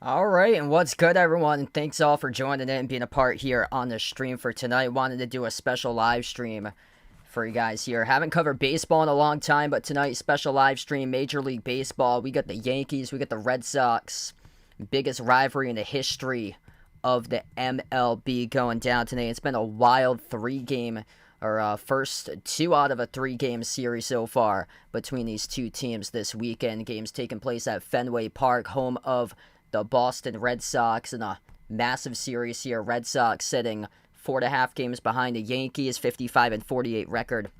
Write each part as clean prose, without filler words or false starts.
All right, and what's good, everyone? And thanks all for joining in and being a part here on the stream for tonight. Wanted to do a special live stream for you guys here. Haven't covered baseball in a long time, but tonight, special live stream, Major League Baseball. We got the Yankees, we got the Red Sox. Biggest rivalry in the history of the MLB going down today. It's been a wild first two out of a three-game series so far between these two teams this weekend. Games taking place at Fenway Park, home of the Boston Red Sox, in a massive series here. Red Sox sitting 4.5 games behind the Yankees, 55-48 record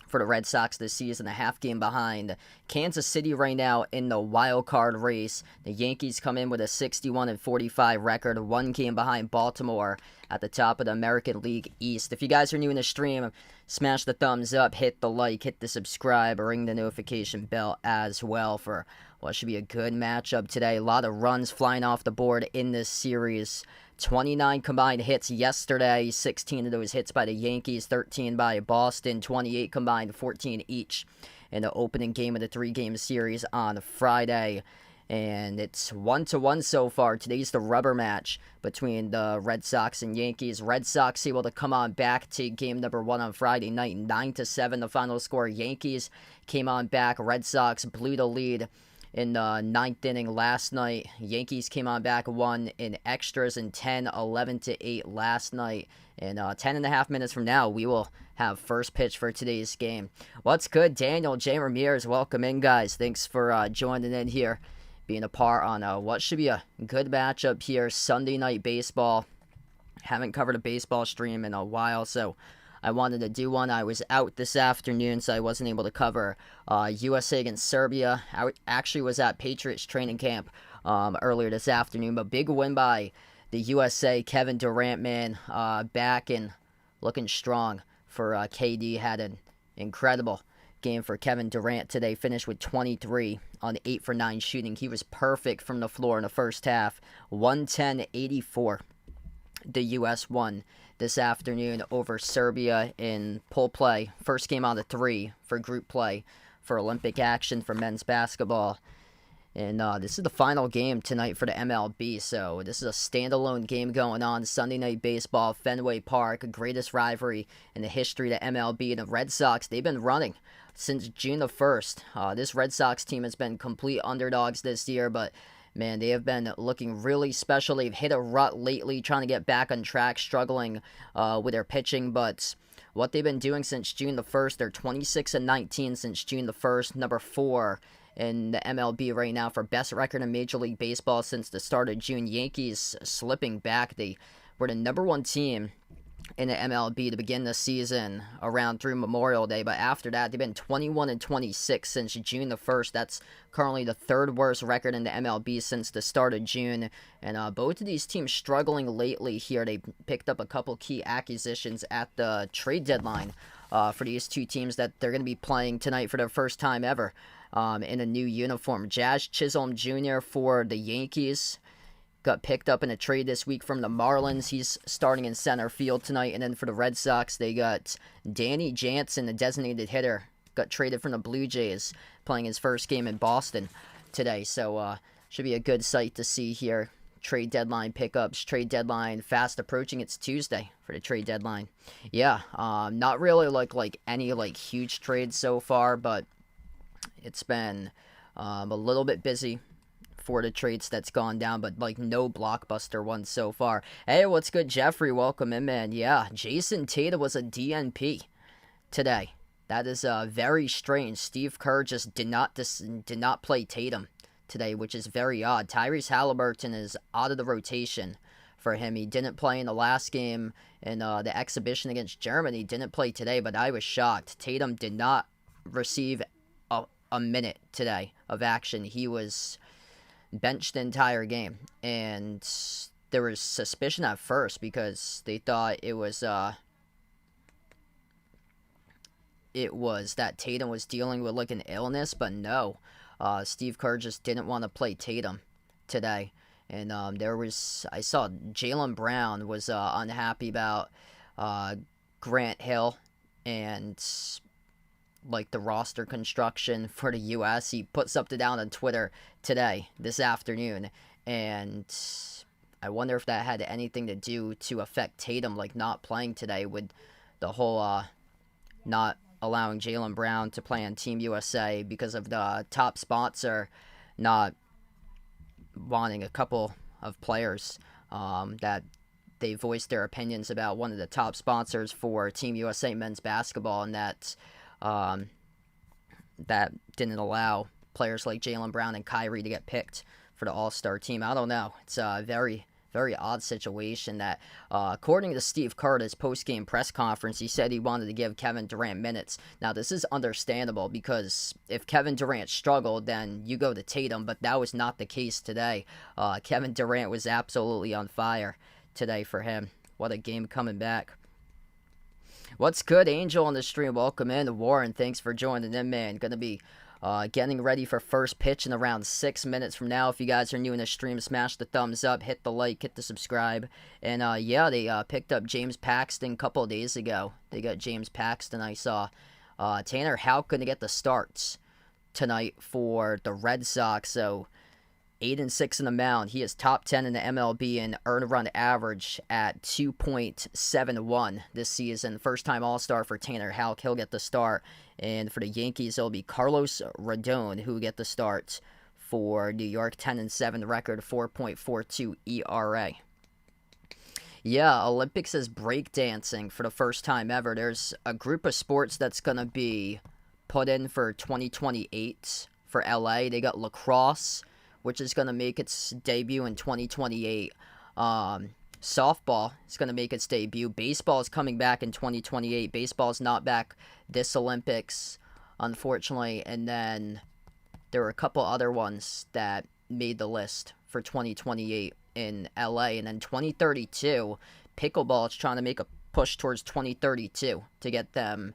for the Red Sox this season, a half game behind Kansas City right now in the wild card race. The Yankees come in with a 61-45 record, 1 game behind Baltimore at the top of the American League East. If you guys are new in the stream, smash the thumbs up, hit the like, hit the subscribe, ring the notification bell as well for what should be a good matchup today. A lot of runs flying off the board in this series. 29 combined hits yesterday, 16 of those hits by the Yankees, 13 by Boston, 28 combined, 14 each in the opening game of the three-game series on Friday. And it's 1-1 so far. Today's the rubber match between the Red Sox and Yankees. Red Sox able to come on back to game number 1 on Friday night, 9-7 the final score. Yankees came on back. Red Sox blew the lead in the ninth inning last night. Yankees came on back, won in extras in 11-8 last night. And 10.5 minutes from now, we will have first pitch for today's game. What's good, Daniel J. Ramirez? Welcome in, guys. Thanks for joining in here, being a part on what should be a good matchup here. Sunday night baseball. Haven't covered a baseball stream in a while, so I wanted to do one. I was out this afternoon, so I wasn't able to cover USA against Serbia. I actually was at Patriots training camp earlier this afternoon, but big win by the USA. Kevin Durant, man, back and looking strong for KD. Had an incredible game for Kevin Durant today. Finished with 23 on 8 for 9 shooting. He was perfect from the floor in the first half. 110-84. The U.S. won this afternoon over Serbia in pool play. First game on the 3 for group play for Olympic action for men's basketball. And this is the final game tonight for the MLB, so this is a standalone game going on. Sunday Night Baseball, Fenway Park, greatest rivalry in the history of the MLB. And the Red Sox, they've been running since June the 1st. This Red Sox team has been complete underdogs this year, but man, they have been looking really special. They've hit a rut lately, trying to get back on track, struggling with their pitching. But what they've been doing since June the 1st, they're 26-19 since June the 1st, number 4 in the MLB right now for best record in Major League Baseball since the start of June. Yankees slipping back. They were the number 1 team in the MLB to begin the season around through Memorial Day, but after that, they've been 21-26 since June the 1st. That's currently the 3rd worst record in the MLB since the start of June, and both of these teams struggling lately here. They picked up a couple key acquisitions at the trade deadline for these two teams that they're going to be playing tonight for their first time ever in a new uniform. Jazz Chisholm Jr. for the Yankees got picked up in a trade this week from the Marlins. He's starting in center field tonight. And then for the Red Sox, they got Danny Jansen, the designated hitter, got traded from the Blue Jays, playing his first game in Boston today. So should be a good sight to see here. Trade deadline pickups, trade deadline fast approaching. It's Tuesday for the trade deadline. Yeah, not really like any huge trades so far, but it's been a little bit busy for the trades that's gone down, but no blockbuster ones so far. Hey, what's good, Jeffrey? Welcome in, man. Yeah, Jason Tatum was a DNP today. That is very strange. Steve Kerr just did not play Tatum today, which is very odd. Tyrese Halliburton is out of the rotation for him. He didn't play in the last game in the exhibition against Germany. Didn't play today, but I was shocked. Tatum did not receive a minute today of action. He was benched the entire game, and there was suspicion at first because they thought it was that Tatum was dealing with an illness, but no, Steve Kerr just didn't want to play Tatum today. And I saw Jaylen Brown was unhappy about Grant Hill and the roster construction for the U.S. He put something down on Twitter this afternoon, and I wonder if that had anything to do to affect Tatum, like not playing today with the whole not allowing Jaylen Brown to play on Team USA because of the top sponsor not wanting a couple of players that they voiced their opinions about one of the top sponsors for Team USA men's basketball, and that didn't allow players like Jaylen Brown and Kyrie to get picked for the All-Star team. I don't know. It's a very, very odd situation that, according to Steve Kerr at his post-game press conference, he said he wanted to give Kevin Durant minutes. Now, this is understandable because if Kevin Durant struggled, then you go to Tatum, but that was not the case today. Kevin Durant was absolutely on fire today for him. What a game coming back. What's good, Angel on the stream? Welcome in. Warren, thanks for joining in, man. Gonna be getting ready for first pitch in around 6 minutes from now. If you guys are new in the stream, smash the thumbs up, hit the like, hit the subscribe. And yeah, they picked up James Paxton a couple of days ago. They got James Paxton. I saw Tanner Houck gonna get the starts tonight for the Red Sox. So 8-6 in the mound. He is top 10 in the MLB in earned run average at 2.71 this season. First time All-Star for Tanner Houck. He'll get the start. And for the Yankees, it'll be Carlos Rodon who will get the start for New York. 10-7 record, 4.42 ERA. Yeah, Olympics is breakdancing for the first time ever. There's a group of sports that's going to be put in for 2028 for LA. They got lacrosse, which is going to make its debut in 2028. Softball is going to make its debut. Baseball is coming back in 2028. Baseball is not back this Olympics, unfortunately. And then there were a couple other ones that made the list for 2028 in LA. And then 2032, pickleball is trying to make a push towards 2032 to get them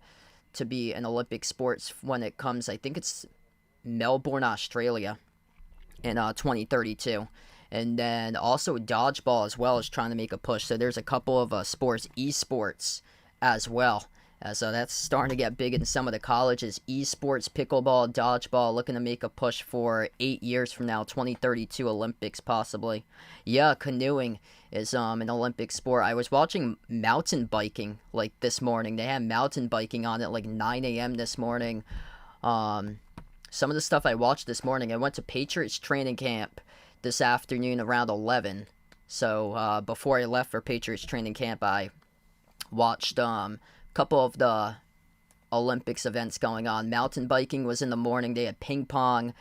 to be an Olympic sports when it comes, I think it's Melbourne, Australia, in 2032. And then also dodgeball as well is trying to make a push. So there's a couple of sports, esports as well. So that's starting to get big in some of the colleges. Esports, pickleball, dodgeball, looking to make a push for 8 years from now, 2032 Olympics possibly. Yeah, canoeing is an Olympic sport. I was watching mountain biking like this morning. They had mountain biking on at like 9 a.m. this morning. Some of the stuff I watched this morning, I went to Patriots training camp this afternoon around 11. So before I left for Patriots training camp, I watched a couple of the Olympics events going on. Mountain biking was in the morning. They had ping pong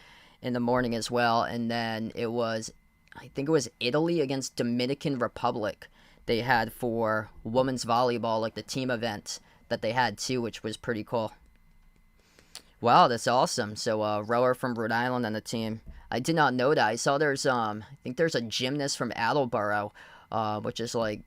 in the morning as well. And then I think it was Italy against Dominican Republic they had for women's volleyball, like the team event that they had too, which was pretty cool. Wow, that's awesome. So a rower from Rhode Island on the team. I did not know that. I saw there's I think there's a gymnast from Attleboro, which is like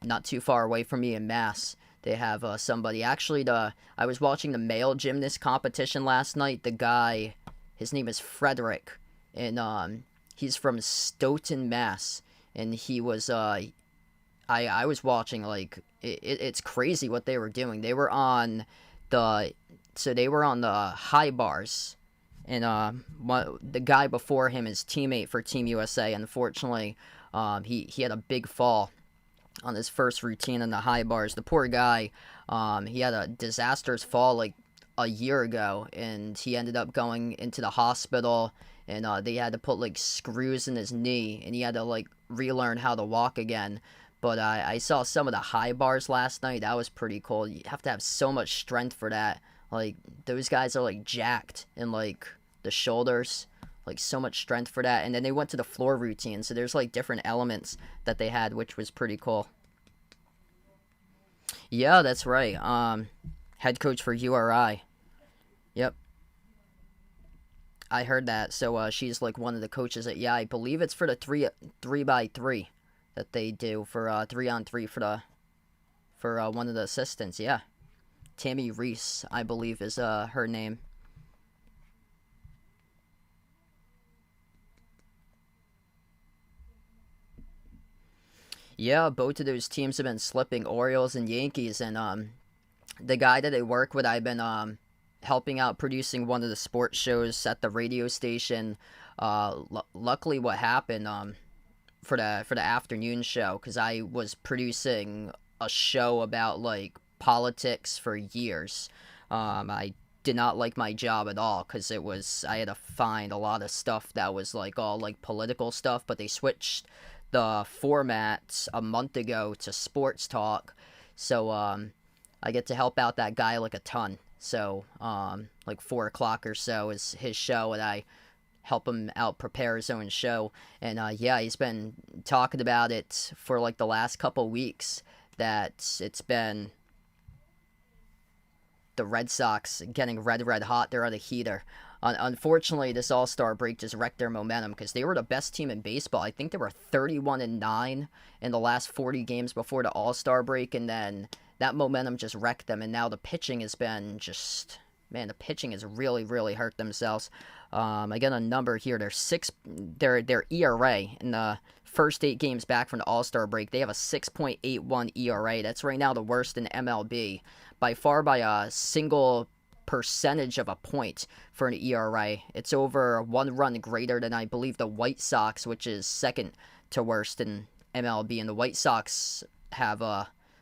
not too far away from me in Mass. They have somebody. Actually, I was watching the male gymnast competition last night. The guy, his name is Frederick, and he's from Stoughton, Mass. And he was I was watching, like it's crazy what they were doing. They were on the high bars, and the guy before him, his teammate for Team USA, unfortunately, he had a big fall on his first routine on the high bars. The poor guy, he had a disastrous fall like a year ago, and he ended up going into the hospital, and they had to put like screws in his knee, and he had to like relearn how to walk again. But I saw some of the high bars last night. That was pretty cool. You have to have so much strength for that. Like, those guys are, like, jacked in, like, the shoulders. Like, so much strength for that. And then they went to the floor routine. So there's, like, different elements that they had, which was pretty cool. Yeah, that's right. Head coach for URI. Yep. I heard that. So she's, like, one of the coaches at, yeah, I believe it's for the 3x3 that they do for 3-on-3 for one of the assistants, yeah. Tammy Reese, I believe, is her name. Yeah, both of those teams have been slipping, Orioles and Yankees, and the guy that I work with, I've been helping out producing one of the sports shows at the radio station. Luckily what happened, for the afternoon show, because I was producing a show about like politics for years. I did not like my job at all because I had to find a lot of stuff that was like all like political stuff, but they switched the format a month ago to sports talk, so I get to help out that guy like a ton. So like 4 o'clock or so is his show, and I help him out prepare his own show. And yeah, he's been talking about it for like the last couple weeks, that it's been the Red Sox getting red hot. They're on a heater. Unfortunately, this All-Star break just wrecked their momentum, because they were the best team in baseball. I think they were 31-9 in the last 40 games before the All-Star break, and then that momentum just wrecked them. And now the pitching has been just, man, the pitching has really hurt themselves. I got a number here. Their ERA in the first 8 games back from the All-Star break, they have a 6.81 ERA. That's right now the worst in MLB, by far, by a single percentage of a point for an ERA. It's over 1 run greater than, I believe, the White Sox, which is second to worst in MLB. And the White Sox have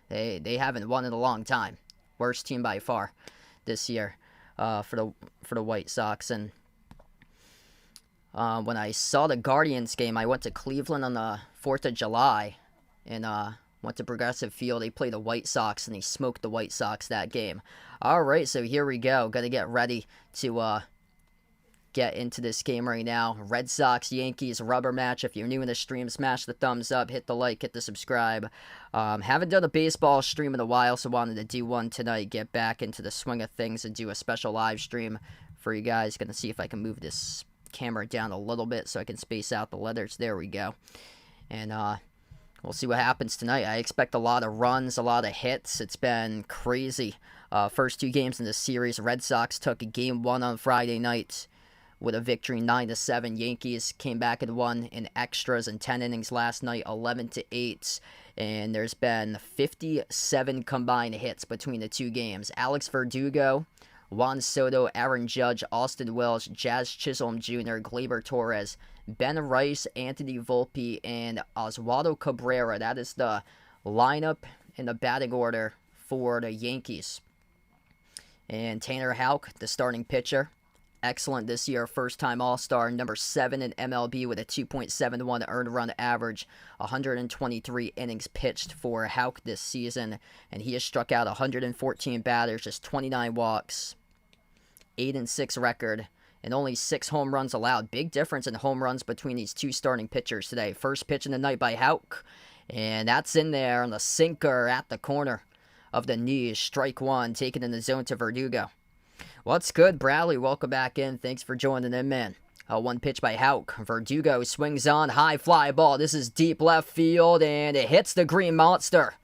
they haven't won in a long time. Worst team by far this year for the White Sox. And when I saw the Guardians game, I went to Cleveland on the 4th of July and went to Progressive Field. They played the White Sox, and they smoked the White Sox that game. All right, so here we go. Got to get ready to get into this game right now. Red Sox, Yankees, rubber match. If you're new in the stream, smash the thumbs up, hit the like, hit the subscribe. Haven't done a baseball stream in a while, so wanted to do one tonight. Get back into the swing of things and do a special live stream for you guys. Gonna see if I can move this camera down a little bit so I can space out the letters. There we go. And we'll see what happens tonight. I expect a lot of runs, a lot of hits. It's been crazy. First 2 games in the series, Red Sox took game 1 on Friday night with a victory 9-7. Yankees came back and won in extras and 10 innings last night, 11-8. And there's been 57 combined hits between the 2 games. Alex Verdugo, Juan Soto, Aaron Judge, Austin Wells, Jazz Chisholm Jr., Gleyber Torres, Ben Rice, Anthony Volpe, and Oswaldo Cabrera. That is the lineup in the batting order for the Yankees. And Tanner Houck, the starting pitcher, excellent this year, first-time All-Star, number 7 in MLB with a 2.71 earned run average, 123 innings pitched for Houck this season, and he has struck out 114 batters, just 29 walks, 8-6 record, and only 6 home runs allowed. Big difference in home runs between these 2 starting pitchers today. First pitch in the night by Houck, and that's in there on the sinker at the corner of the knees. Strike 1, taken in the zone to Verdugo. What's good, Bradley? Welcome back in. Thanks for joining in, man. 1 pitch by Houck. Verdugo swings on, high fly ball. This is deep left field, and it hits the green monster.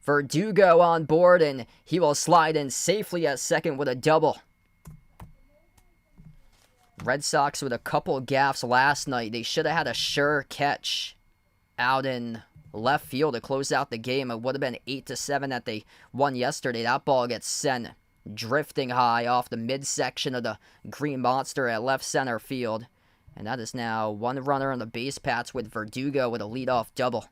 Verdugo on board, and he will slide in safely at second with a double. Red Sox with a couple gaffes last night. They should have had a sure catch out in left field to close out the game. It would have been 8-7 that they won yesterday. That ball gets sent drifting high off the midsection of the green monster at left center field. And that is now 1 runner on the base paths with Verdugo with a leadoff double.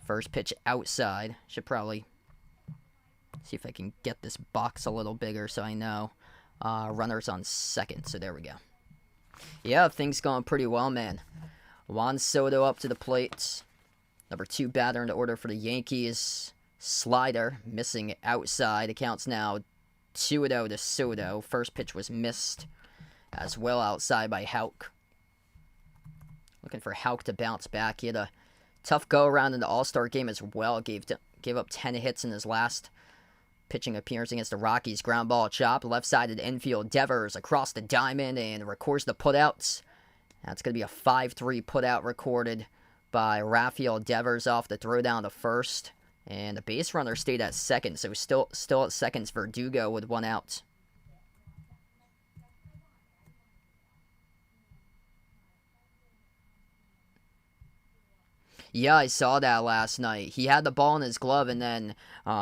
First pitch outside. Should probably see if I can get this box a little bigger so I know. Runners on second, so there we go. Yeah, things going pretty well, man. Juan Soto up to the plate. Number 2 batter in the order for the Yankees. Slider missing outside. It counts now 2-0 to Soto. First pitch was missed as well outside by Houck. Looking for Houck to bounce back. He had a tough go-around in the All-Star game as well. Gave up 10 hits in his last pitching appearance against the Rockies. Ground ball chop, left-sided infield. Devers across the diamond and records the putouts. That's going to be a 5-3 putout recorded by Rafael Devers off the throw down to first. And the base runner stayed at second, so still at second's Verdugo with 1 out. Yeah, I saw that last night. He had the ball in his glove, and then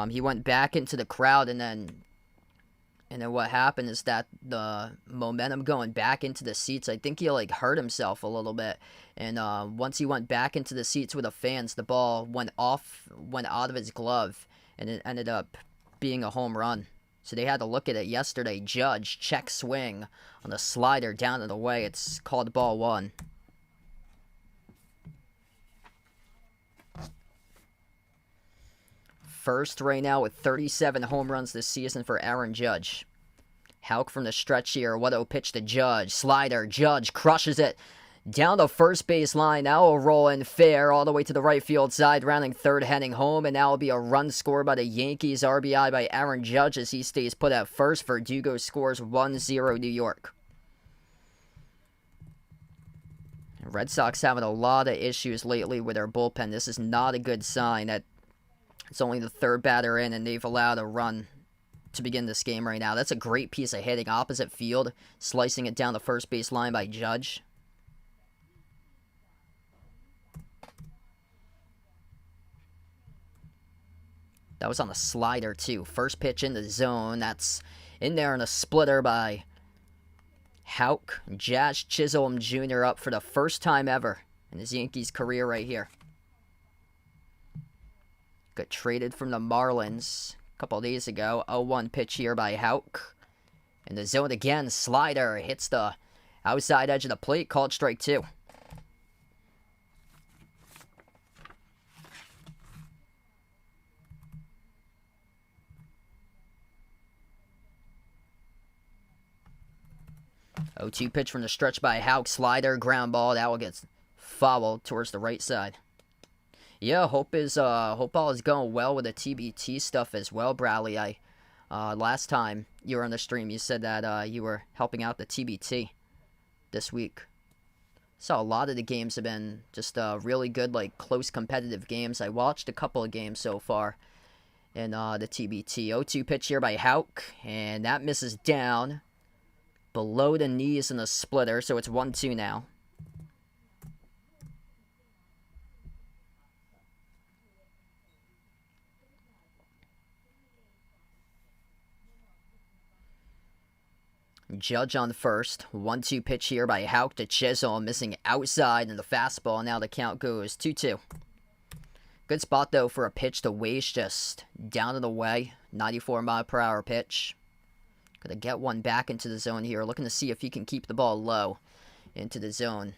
he went back into the crowd, and then And then what happened is that the momentum going back into the seats, I think he like hurt himself a little bit. And once he went back into the seats with the fans, the ball went out of his glove, and it ended up being a home run. So they had to look at it yesterday. Judge, check swing on the slider down and away. It's called ball one. First right now with 37 home runs this season for Aaron Judge. Houck from the stretch here. What a pitch to Judge. Slider. Judge crushes it down the first base line. Now a roll in fair all the way to the right field side, rounding third, heading home. And now will be a run scored by the Yankees. RBI by Aaron Judge as he stays put at first. Verdugo scores 1-0 New York. Red Sox having a lot of issues lately with their bullpen. This is not a good sign. That it's only the third batter in, and they've allowed a run to begin this game right now. That's a great piece of hitting. Opposite field, slicing it down the first base line by Judge. That was on a slider, too. First pitch in the zone. That's in there in a splitter by Houck. Jazz Chisholm Jr. up for the first time ever in his Yankees career right here. Got traded from the Marlins a couple days ago. 0-1 pitch here by Houck. In the zone again. Slider hits the outside edge of the plate. Called strike two. Oh, 2 pitch from the stretch by Houck. Slider, ground ball. That one gets fouled towards the right side. Yeah, hope all is going well with the TBT stuff as well, Bradley. Last time you were on the stream, you said that you were helping out the TBT this week. Saw a lot of the games have been just really good, like close competitive games. I watched a couple of games so far in the TBT. 0-2 pitch here by Houck, and that misses down below the knees in the splitter, so it's 1-2 now. Judge on first. 1-2 pitch here by Houck to Chisholm, missing outside in the fastball. Now the count goes 2-2. Good spot, though, for a pitch to waste, just down and away. 94-mile-per-hour pitch. Gonna get one back into the zone here. Looking to see if he can keep the ball low into the zone.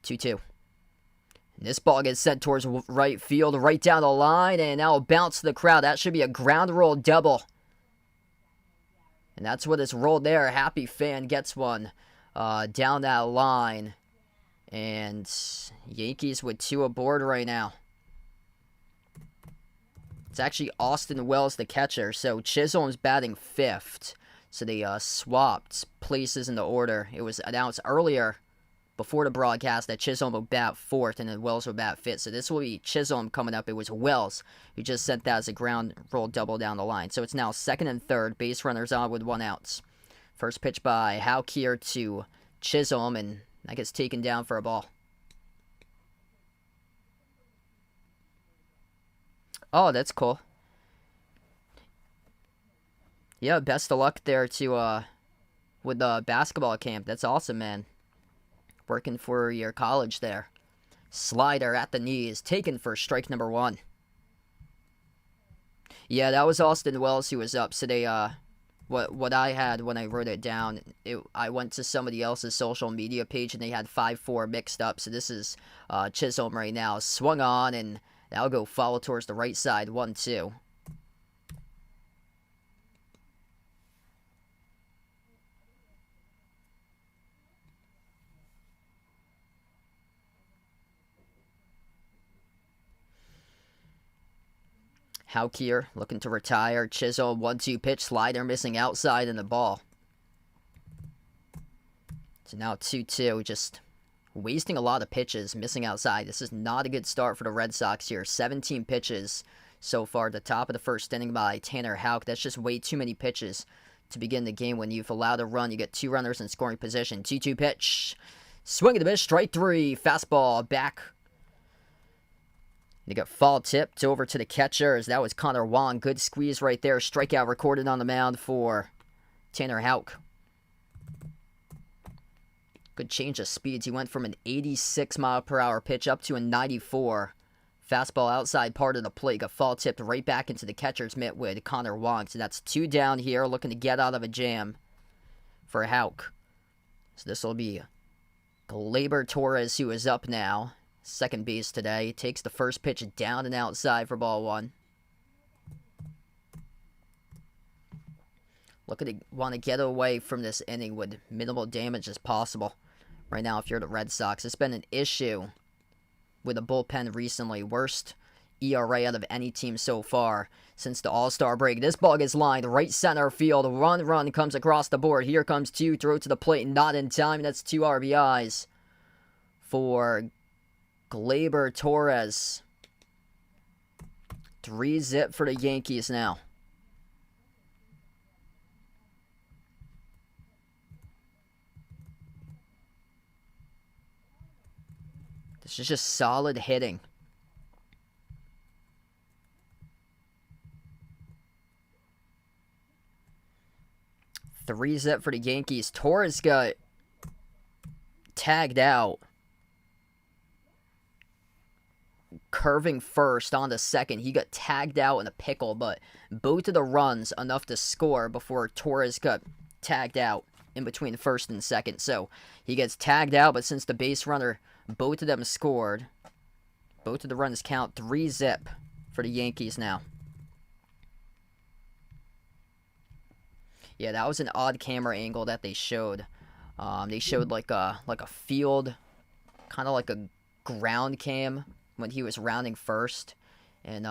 2-2. And this ball gets sent towards right field, right down the line, and now it'll bounce to the crowd. That should be a ground roll double. And that's what it's rolled there. A happy fan gets one down that line. And Yankees with 2 aboard right now. It's actually Austin Wells, the catcher. So Chisholm's batting 5th. So they swapped places in the order. It was announced earlier before the broadcast that Chisholm would bat 4th and then Wells would bat 5th. So this will be Chisholm coming up. It was Wells who just sent that as a ground roll double down the line. So it's now 2nd and 3rd. Base runners on with 1 out. First pitch by Houck here to Chisholm, and that gets taken down for a ball. Oh, that's cool. Yeah, best of luck there to with the basketball camp. That's awesome, man. Working for your college there. Slider at the knees, taken for strike number 1. Yeah, that was Austin Wells who was up. So they what I had when I wrote it down, I went to somebody else's social media page and they had 5-4 mixed up. So this is Chisholm right now. Swung on, and that'll go foul towards the right side. 1-2. Houck here, looking to retire. Chisholm, 1-2 pitch. Slider missing outside in the ball. So now 2-2. Just wasting a lot of pitches, missing outside. This is not a good start for the Red Sox here. 17 pitches so far at the top of the first inning by Tanner Houck. That's just way too many pitches to begin the game. When you've allowed a run, you get 2 runners in scoring position. 2-2 pitch. Swing and a miss. Strike 3. Fastball back They got foul tipped over to the catcher as that was Connor Wong. Good squeeze right there. Strikeout recorded on the mound for Tanner Houck. Good change of speeds. He went from an 86-mile-per-hour pitch up to a 94. Fastball outside part of the plate. Got foul tipped right back into the catcher's mitt with Connor Wong. So that's 2 down here, looking to get out of a jam for Houck. So this will be Gleyber Torres, who is up now. Second base today. Takes the first pitch down and outside for ball 1. Looking to want to get away from this inning with minimal damage as possible. Right now, if you're the Red Sox, it's been an issue with the bullpen recently. Worst ERA out of any team so far since the All-Star break. This ball gets lined right center field. Run comes across the board. Here comes 2. Throw to the plate. Not in time. That's 2 RBIs for Gleyber Torres. 3-0 for the Yankees now. This is just solid hitting. Three-zip for the Yankees. Torres got tagged out. Curving first on the second. He got tagged out in a pickle, but both of the runs enough to score before Torres got tagged out in between first and second. So he gets tagged out, but since the base runner, both of them scored, both of the runs count. 3-0 for the Yankees now. Yeah, that was an odd camera angle that they showed. They showed like a field, kind of like a ground cam when he was rounding first, and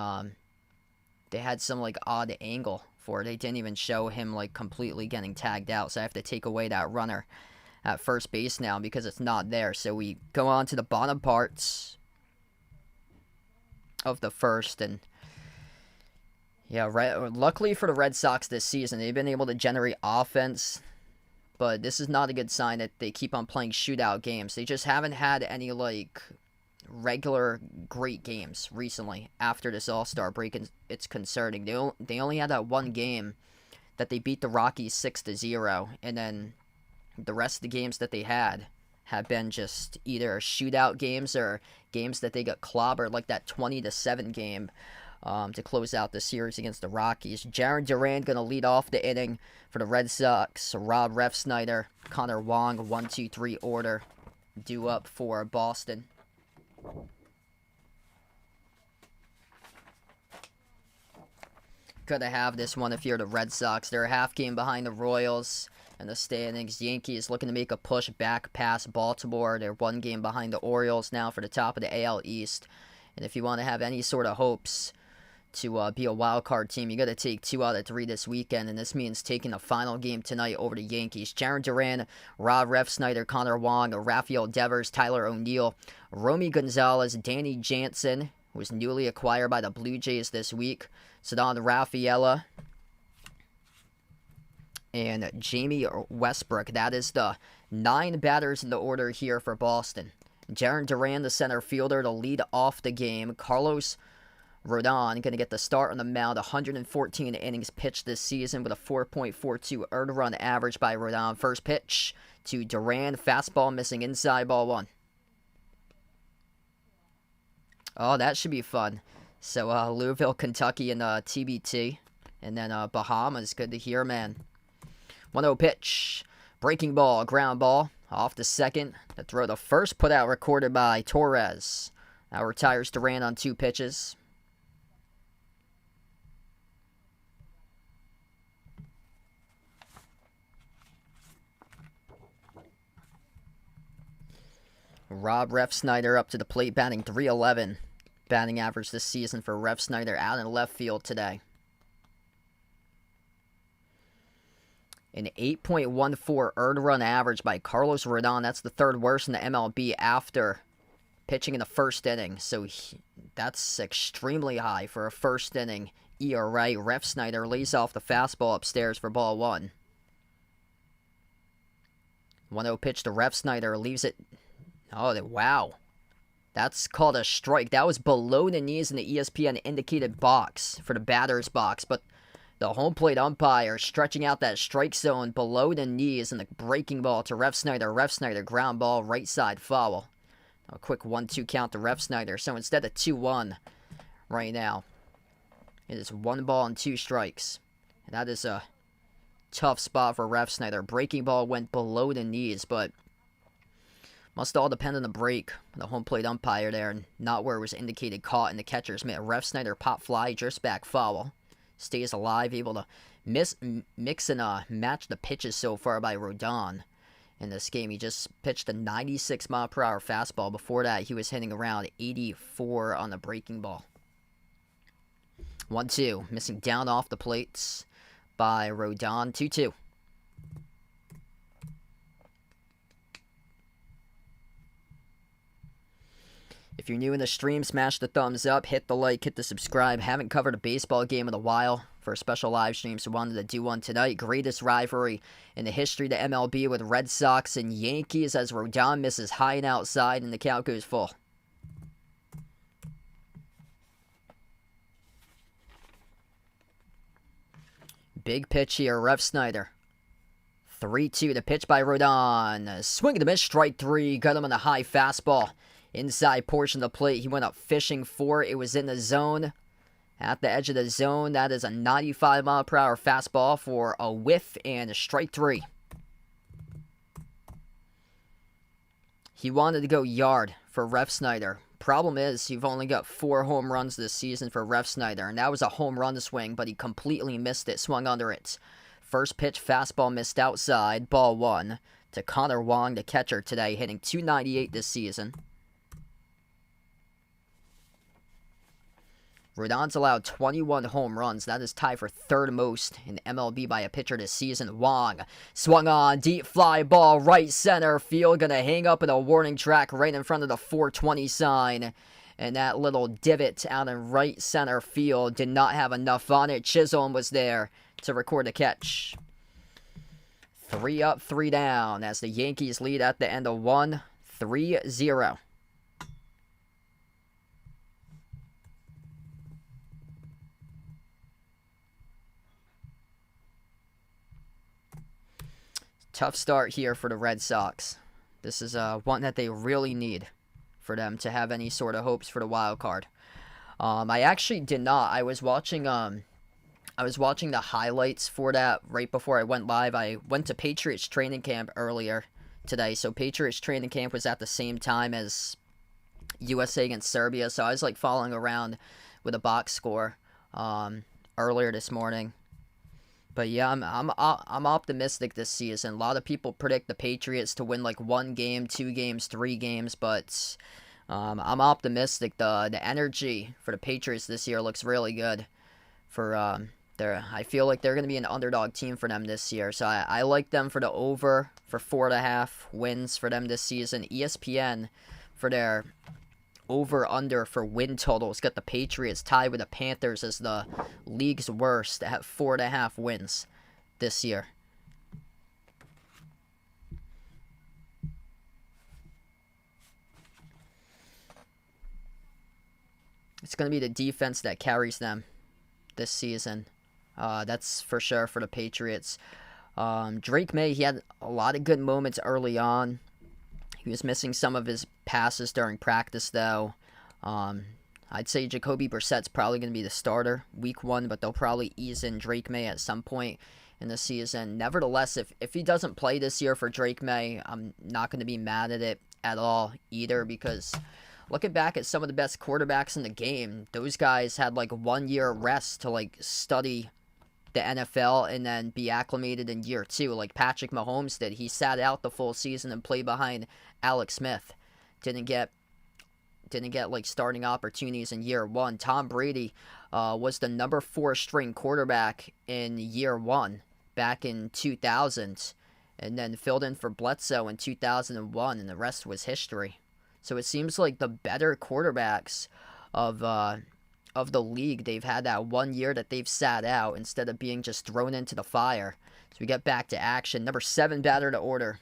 they had some like odd angle for it. They didn't even show him like completely getting tagged out, so I have to take away that runner at first base now because it's not there. So we go on to the bottom parts of the first, and yeah, luckily for the Red Sox this season, they've been able to generate offense, but this is not a good sign that they keep on playing shootout games. They just haven't had any like regular great games recently after this All-Star break, and it's concerning. They only had that one game that they beat the Rockies 6-0, and then the rest of the games that they had have been just either shootout games or games that they got clobbered, like that 20-7 game to close out the series against the Rockies. Jarren Duran going to lead off the inning for the Red Sox. Rob Refsnyder, Connor Wong, 1-2-3 order due up for Boston. Gotta have this one if you're the Red Sox. They're a half game behind the Royals in the standings. Yankees looking to make a push back past Baltimore. They're 1 game behind the Orioles now for the top of the AL East. And if you want to have any sort of hopes to be a wild card team, you got to take 2 out of 3 this weekend, and this means taking the final game tonight over the Yankees. Jarren Duran, Rob Refsnyder, Connor Wong, Rafael Devers, Tyler O'Neill, Romy Gonzalez, Danny Jansen, who was newly acquired by the Blue Jays this week, Ceddanne Rafaela, and Jamie Westbrook. That is the 9 batters in the order here for Boston. Jarren Duran, the center fielder, to lead off the game. Carlos Rodon going to get the start on the mound. 114 innings pitched this season with a 4.42 earned run average by Rodon. First pitch to Duran. Fastball missing inside, ball 1. Oh, that should be fun. So, Louisville, Kentucky, and TBT. And then Bahamas. Good to hear, man. 1-0 pitch. Breaking ball, ground ball. Off the second. The throw, the first put out recorded by Torres. Now retires Duran on 2 pitches. Rob Refsnyder up to the plate, batting .311. Batting average this season for Refsnyder, out in left field today. An 8.14 earned run average by Carlos Rodon. That's the 3rd worst in the MLB after pitching in the first inning. So that's extremely high for a first inning ERA. Refsnyder lays off the fastball upstairs for ball 1. 1-0 pitch to Refsnyder, leaves it. Oh, wow. That's called a strike. That was below the knees in the ESPN indicated box for the batter's box, but the home plate umpire stretching out that strike zone below the knees and the breaking ball to Ref Snyder. Ref Snyder, ground ball, right side foul. A quick 1-2 count to Ref Snyder. So instead of 2-1 right now, it is 1 ball and 2 strikes. And that is a tough spot for Ref Snyder. Breaking ball went below the knees, but must all depend on the break. The home plate umpire there, and not where it was indicated caught in the catcher's mitt. Ref Snyder pop fly, just back foul. Stays alive, able to mix and match the pitches so far by Rodon in this game. He just pitched a 96 mile per hour fastball. Before that, he was hitting around 84 on the breaking ball. 1-2, missing down off the plates by Rodon. 2-2. If you're new in the stream, smash the thumbs up, hit the like, hit the subscribe. Haven't covered a baseball game in a while for a special live stream, so wanted to do one tonight. Greatest rivalry in the history of the MLB with Red Sox and Yankees as Rodon misses high and outside and the count goes full. Big pitch here, Ref Snyder. 3-2, the pitch by Rodon. Swing and a miss, strike 3. Got him on the high fastball. Inside portion of the plate, he went up fishing for it. It was in the zone. At the edge of the zone, that is a 95 mile per hour fastball for a whiff and a strike 3. He wanted to go yard for Ref Snyder. Problem is, you've only got 4 home runs this season for Ref Snyder, and that was a home run swing, but he completely missed it, swung under it. First pitch, fastball missed outside, ball 1 to Connor Wong, the catcher today, hitting .298 this season. Rodon's allowed 21 home runs. That is tied for 3rd most in MLB by a pitcher this season. Wong swung on, deep fly ball, right center field. Gonna hang up in a warning track right in front of the 420 sign. And that little divot out in right center field did not have enough on it. Chisholm was there to record the catch. 3 up, 3 down as the Yankees lead at the end of 1, 3-0. Tough start here for the Red Sox. This is one that they really need for them to have any sort of hopes for the wild card. I actually did not. I was watching the highlights for that right before I went live. I went to Patriots training camp earlier today. So Patriots training camp was at the same time as USA against Serbia. So I was like following around with a box score earlier this morning. But yeah, I'm optimistic this season. A lot of people predict the Patriots to win like 1 game, 2 games, 3 games, but I'm optimistic. The energy for the Patriots this year looks really good. I feel like they're going to be an underdog team for them this year. So I like them for the over for 4.5 wins for them this season. ESPN for their over-under for win totals got the Patriots tied with the Panthers as the league's worst at 4.5 wins this year. It's going to be the defense that carries them this season. That's for sure for the Patriots. Drake May, he had a lot of good moments early on. He was missing some of his passes during practice, though. I'd say Jacoby Brissett's probably going to be the starter week 1, but they'll probably ease in Drake May at some point in the season. Nevertheless, if he doesn't play this year for Drake May, I'm not going to be mad at it at all either, because looking back at some of the best quarterbacks in the game, those guys had like 1 year rest to like study the NFL and then be acclimated in year 2, like Patrick Mahomes did. He sat out the full season and played behind Alex Smith. Didn't get like starting opportunities in year 1. Tom Brady was the number 4 string quarterback in year 1 back in 2000, and then filled in for Bledsoe in 2001, and the rest was history. So it seems like the better quarterbacks of the league, they've had that 1 year that they've sat out instead of being just thrown into the fire. So we get back to action. Number 7 batter to order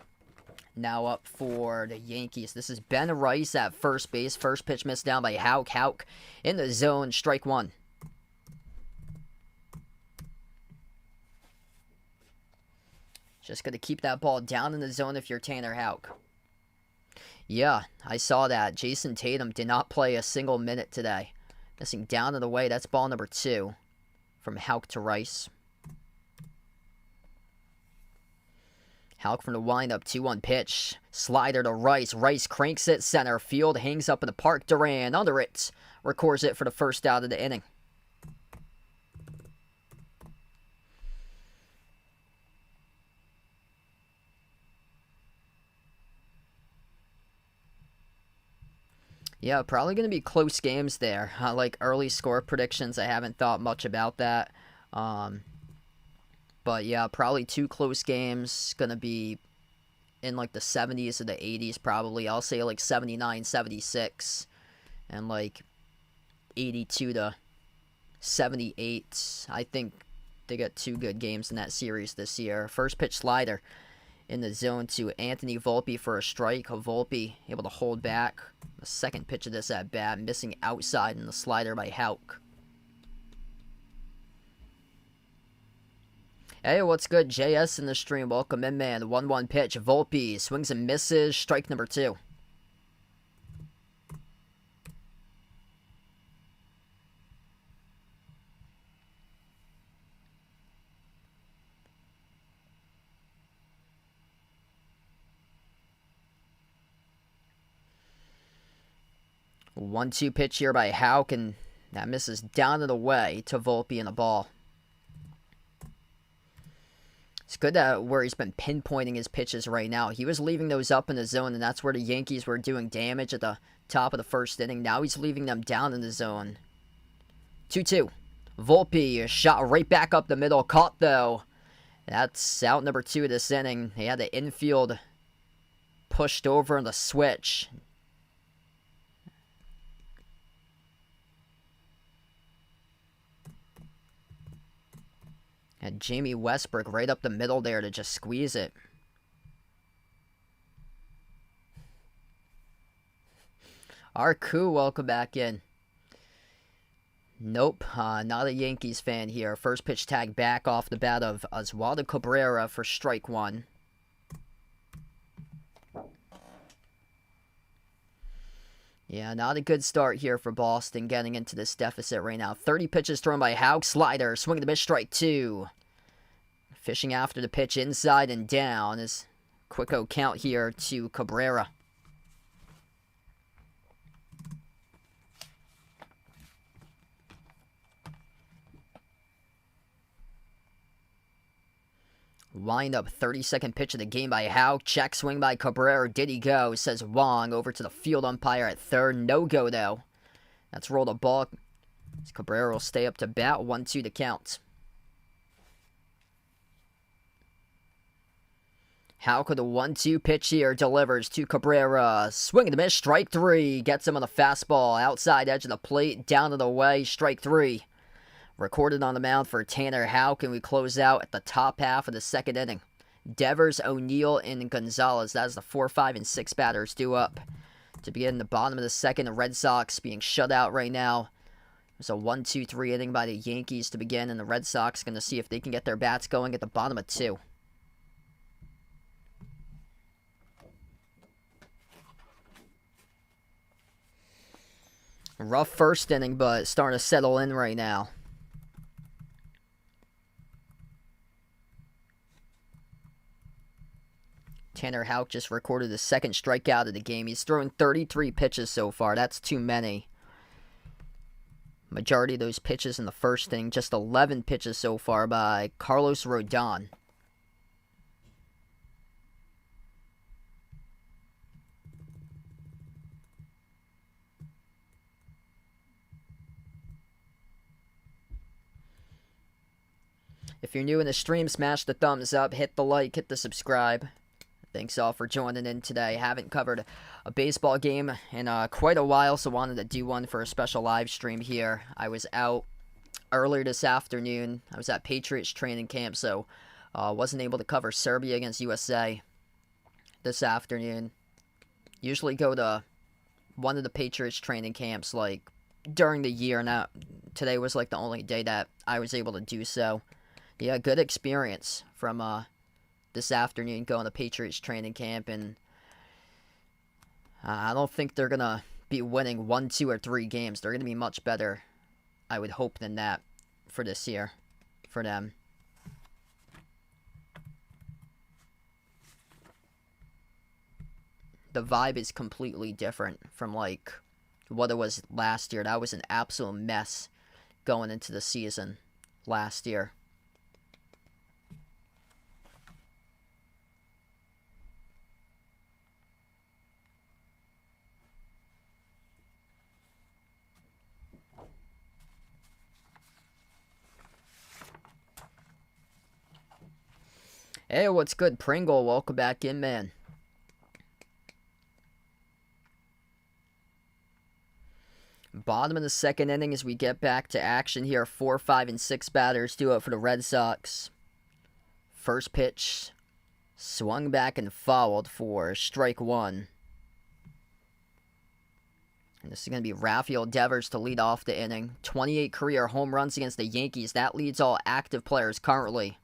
now up for the Yankees. This is Ben Rice at first base. First pitch missed down by Houck. Houck in the zone, strike one. Just going to keep that ball down in the zone if you're Tanner Houck. Yeah, I saw that. Jason Tatum did not play a single minute today. Missing down and away. That's ball number 2 from Houck to Rice. Houck from the windup, 2-1 pitch. Slider to Rice. Rice cranks it center field. Hangs up in the park. Duran under it. Records it for the first out of the inning. Yeah, probably going to be close games there. Like early score predictions, I haven't thought much about that. But yeah, probably 2 close games. Going to be in like the 70s or the 80s probably. I'll say like 79, 76. And like 82 to 78. I think they got 2 good games in that series this year. First pitch slider in the zone to Anthony Volpe for a strike. Volpe able to hold back. The second pitch of this at bat, missing outside in the slider by Houck. Hey, what's good? JS in the stream. Welcome in, man. 1-1 pitch. Volpe swings and misses. Strike number 2. One-two pitch here by Houck, and that misses down and away to Volpe in the ball. It's good that where he's been pinpointing his pitches right now. He was leaving those up in the zone, and that's where the Yankees were doing damage at the top of the first inning. Now he's leaving them down in the zone. 2-2. Volpe shot right back up the middle. Caught, though. That's out number 2 of this inning. He had the infield pushed over on the switch. And Jamie Westbrook right up the middle there to just squeeze it. Arku, welcome back in. Nope, not a Yankees fan here. First pitch tag back off the bat of Oswaldo Cabrera for strike 1. Yeah, not a good start here for Boston getting into this deficit right now. 30 pitches thrown by Houck. Slider, swing and a miss, strike 2. Fishing after the pitch inside and down is quick-o count here to Cabrera. Wind up 32nd pitch of the game by Houck. Check swing by Cabrera. Did he go? Says Wong over to the field umpire at third. No go though. That's rolled a ball. Cabrera will stay up to bat. 1-2 to count. Houck with a 1-2 pitch here. Delivers to Cabrera. Swing and a miss. Strike 3. Gets him on the fastball. Outside edge of the plate. Down and away. Strike 3. Recorded on the mound for Tanner Houck, and we close out at the top half of the second inning. Devers, O'Neill, and Gonzalez. That is the 4, 5, and 6 batters due up to begin the bottom of the second. The Red Sox being shut out right now. There's a 1-2-3 inning by the Yankees to begin, and the Red Sox going to see if they can get their bats going at the bottom of 2. Rough first inning, but starting to settle in right now. Tanner Houck just recorded his second strikeout of the game. He's thrown 33 pitches so far. That's too many. Majority of those pitches in the first inning. Just 11 pitches so far by Carlos Rodon. If you're new in the stream, smash the thumbs up, hit the like, hit the subscribe. Thanks all for joining in today. Haven't covered a baseball game in quite a while, so wanted to do one for a special live stream here. I was out earlier this afternoon. I was at Patriots training camp, so wasn't able to cover Serbia against USA. this afternoon. Usually go to one of the Patriots training camps, like, during the year. Now, today was, like, the only day that I was able to do so. Yeah, good experience from, this afternoon going to Patriots training camp, and I don't think they're gonna be winning 1, 2, or 3 games. They're gonna be much better, I would hope, than that for this year, for them. The vibe is completely different from, like, what it was last year. That was an absolute mess going into the season last year. Hey, what's good, Pringle? Welcome back in, man. Bottom of the second inning as we get back to action here. 4, 5, and 6 batters do it for the Red Sox. First pitch swung back and fouled for strike 1. And this is going to be Rafael Devers to lead off the inning. 28 career home runs against the Yankees. That leads all active players currently.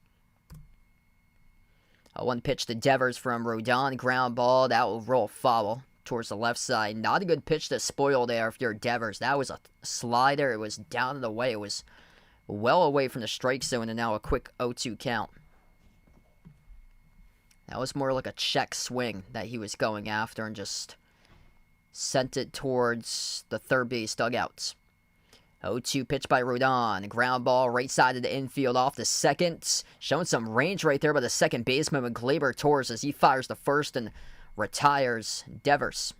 A 1 pitch to Devers from Rodon. Ground ball. That will roll foul towards the left side. Not a good pitch to spoil there if you're Devers. That was a slider. It was down and away. It was well away from the strike zone, and now a quick 0-2 count. That was more like a check swing that he was going after and just sent it towards the third base dugouts. 0-2 pitch by Rodon. Ground ball right side of the infield off the second. Showing some range right there by the second baseman with Gleyber Torres as he fires the first and retires Devers.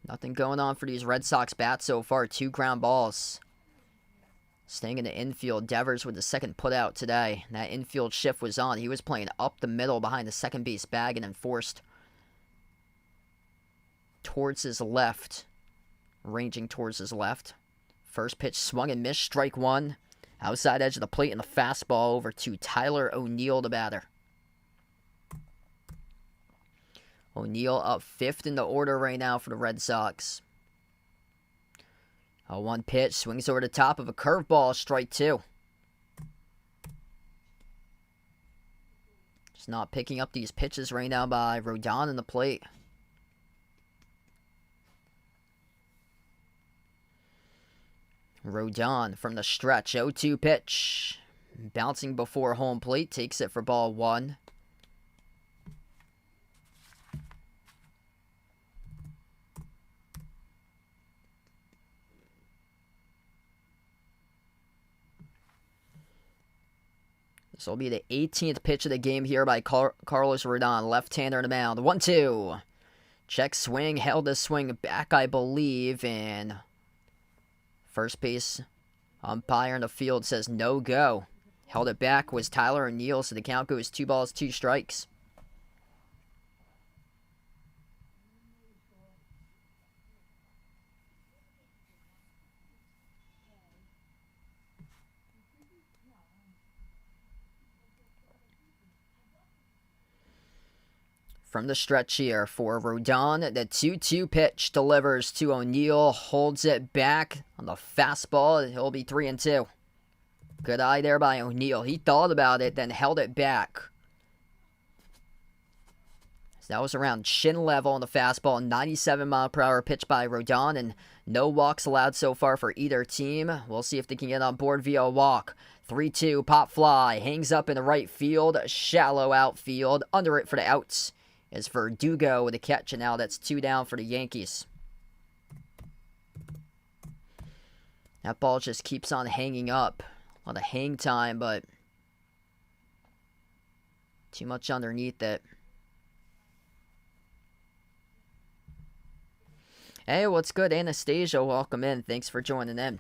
Nothing going on for these Red Sox bats so far. 2 ground balls. Staying in the infield, Devers with the second putout today. That infield shift was on. He was playing up the middle behind the second base bag and then forced towards his left. Ranging towards his left. First pitch swung and missed. Strike 1. Outside edge of the plate and the fastball over to Tyler O'Neill, the batter. O'Neill up 5th in the order right now for the Red Sox. A 1 pitch swings over the top of a curveball. Strike 2. Just not picking up these pitches right now by Rodon in the plate. Rodon from the stretch. 0-2 pitch. Bouncing before home plate. Takes it for ball 1. This will be the 18th pitch of the game here by Carlos Rodon. Left-hander on the mound. 1-2. Check swing. Held the swing back, I believe, and first base umpire in the field says no go. Held it back was Tyler O'Neill, so the count goes 2 balls, 2 strikes. From the stretch here for Rodon, the 2-2 pitch delivers to O'Neill, holds it back on the fastball. He'll be 3-2. Good eye there by O'Neill. He thought about it, then held it back. So that was around chin level on the fastball. 97-mile-per-hour pitch by Rodon, and no walks allowed so far for either team. We'll see if they can get on board via a walk. 3-2, pop fly, hangs up in the right field, shallow outfield, under it for the outs. Is Verdugo with a catch, and now that's 2 down for the Yankees. That ball just keeps on hanging up. A lot of hang time, but too much underneath it. Hey, what's good? Anastasia, welcome in. Thanks for joining in.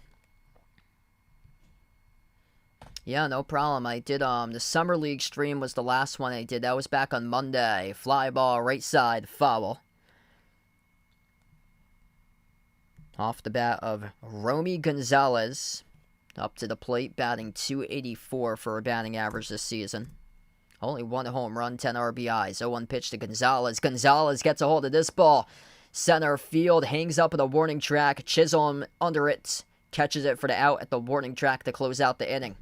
Yeah, no problem. I did, the Summer League stream was the last one I did. That was back on Monday. Fly ball, right side, foul. Off the bat of Romy Gonzalez. up to the plate, batting .284 for a batting average this season. Only 1 home run, 10 RBIs. 0-1 pitch to Gonzalez. Gonzalez gets a hold of this ball. Center field, hangs up at the warning track. Chisholm under it, catches it for the out at the warning track to close out the inning.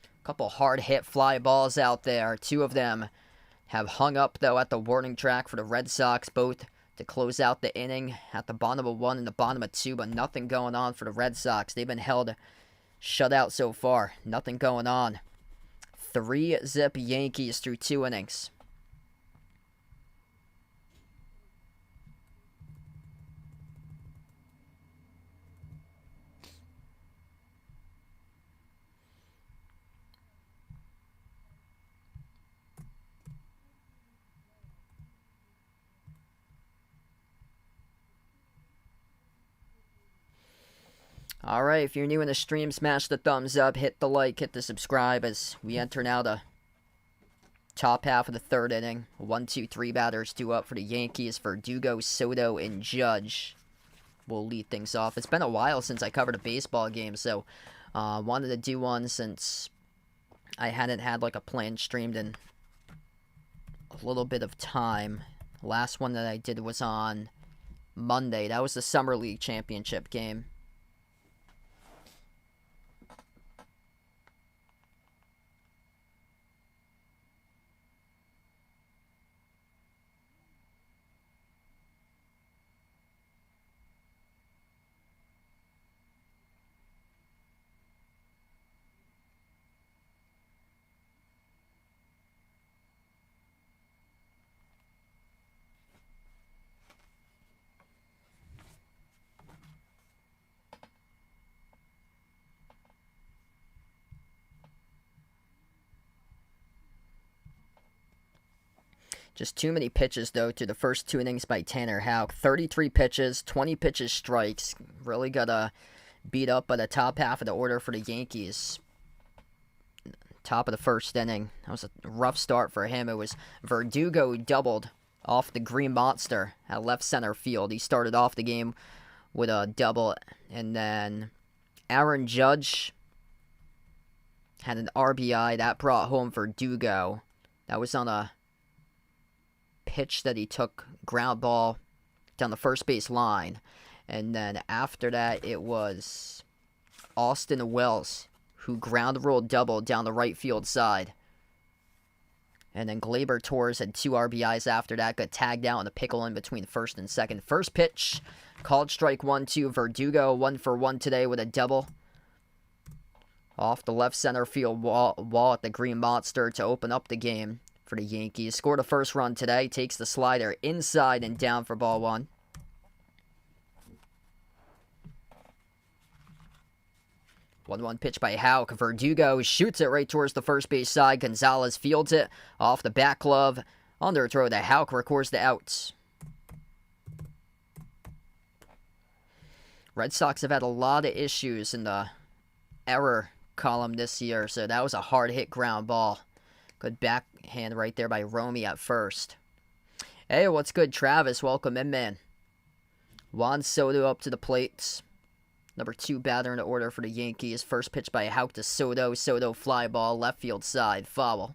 A couple hard hit fly balls out there. 2 of them have hung up, though, at the warning track for the Red Sox, both to close out the inning at the bottom of 1 and the bottom of 2, but nothing going on for the Red Sox. They've been held shut out so far. Nothing going on. 3-zip Yankees through 2 innings. Alright, if you're new in the stream, smash the thumbs up, hit the like, hit the subscribe as we enter now the top half of the 3rd inning. 1, 2, 3 batters, 2 up for the Yankees. Verdugo, Soto, and Judge will lead things off. It's been a while since I covered a baseball game, so wanted to do one since I hadn't had like a planned streamed in a little bit of time. Last one that I did was on Monday. That was the Summer League Championship game. Just too many pitches, though, to the first 2 innings by Tanner Houck. 33 pitches, 20 pitches strikes. Really got beat up by the top half of the order for the Yankees. Top of the 1st inning. That was a rough start for him. It was Verdugo doubled off the Green Monster at left center field. He started off the game with a double, and then Aaron Judge had an RBI. That brought home Verdugo. That was on a pitch that he took, ground ball down the first base line. And then after that, it was Austin Wells who ground ruled double down the right field side. And then Gleyber Torres had 2 RBIs after that, got tagged out in the pickle in between 1st and 2nd. First pitch, called strike 1-2. Verdugo 1 for 1 today with a double off the left center field wall at the Green Monster to open up the game for the Yankees. Scored a first run today, takes the slider inside and down for ball 1. 1-1 pitch by Houck. Verdugo shoots it right towards the first base side. Gonzalez fields it off the back glove. Under throw to Houck, records the outs. Red Sox have had a lot of issues in the error column this year, so that was a hard hit ground ball. Good backhand right there by Romy at first. Hey, what's good, Travis? Welcome in, man. Juan Soto up to the plate. Number 2 batter in the order for the Yankees. First pitch by Houck to Soto. Soto fly ball, left field side, foul.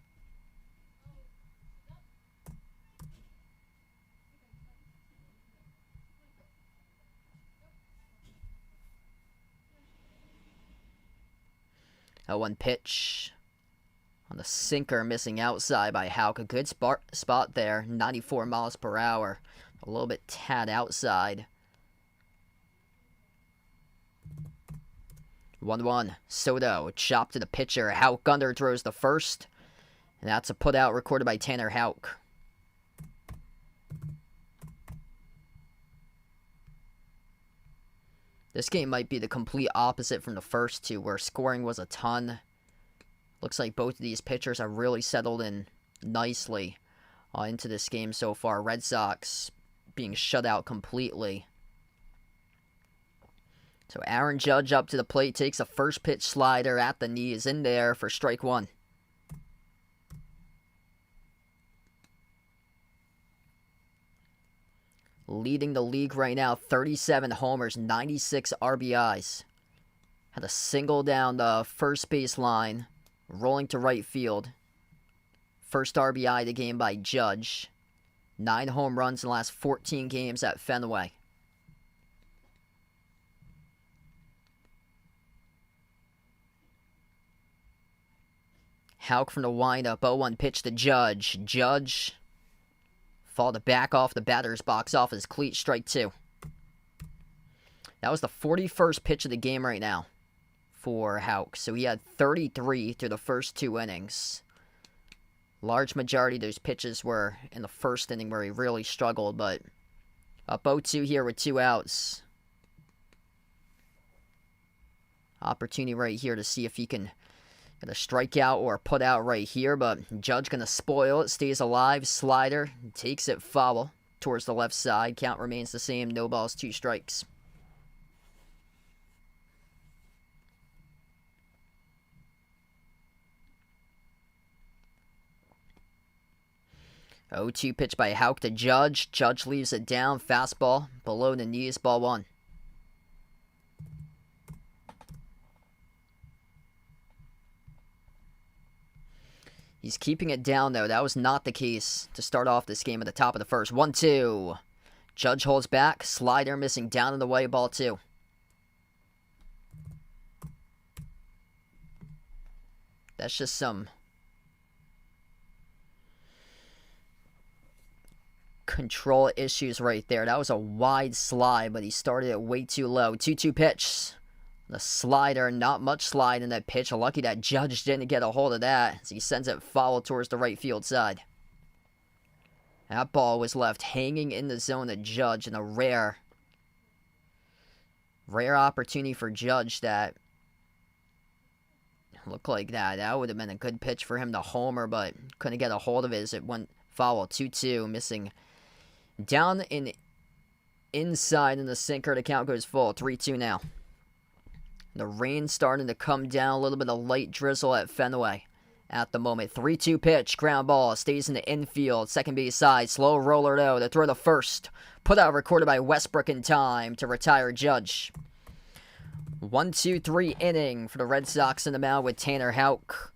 A 1 pitch on the sinker, missing outside by Houck. A good spot there, 94 miles per hour. A little bit tad outside. 1-1. Soto, chop to the pitcher. Houck under throws the first. And that's a putout recorded by Tanner Houck. This game might be the complete opposite from the first 2, where scoring was a ton. Looks like both of these pitchers have really settled in nicely into this game so far. Red Sox being shut out completely. So Aaron Judge up to the plate, takes a first pitch slider at the knees, in there for strike 1. Leading the league right now, 37 homers, 96 RBIs. Had a single down the first base line, rolling to right field. First RBI of the game by Judge. 9 home runs in the last 14 games at Fenway. Houck from the windup, 0-1 pitch to Judge. Judge fall to back off the batter's box off his cleat, strike 2. That was the 41st pitch of the game right now for Houck. So he had 33 through the first 2 innings. Large majority of those pitches were in the first inning where he really struggled, but up 0-2 here with 2 outs. Opportunity right here to see if he can get a strikeout or put out right here, but Judge going to spoil it, stays alive, slider, takes it foul towards the left side. Count remains the same, no balls, 2 strikes. Oh, 2 pitch by Houck to Judge. Judge leaves it down. Fastball below the knees. Ball 1. He's keeping it down, though. That was not the case to start off this game at the top of the first. 1-2. Judge holds back. Slider missing down in the way. Ball 2. That's just some control issues right there. That was a wide slide, but he started it way too low. 2-2 pitch. The slider, not much slide in that pitch. Lucky that Judge didn't get a hold of that as he sends it foul towards the right field side. That ball was left hanging in the zone to Judge, and a rare opportunity for Judge that looked like that. That would have been a good pitch for him to homer, but couldn't get a hold of it as it went foul. 2-2, missing down and inside in the sinker. The count goes full. 3-2 now. The rain starting to come down. A little bit of light drizzle at Fenway at the moment. 3-2 pitch. Ground ball. Stays in the infield. Second base side. Slow roller though. To throw the first. Put out recorded by Westbrook in time to retire Judge. 1-2-3 inning for the Red Sox in the mound with Tanner Houck.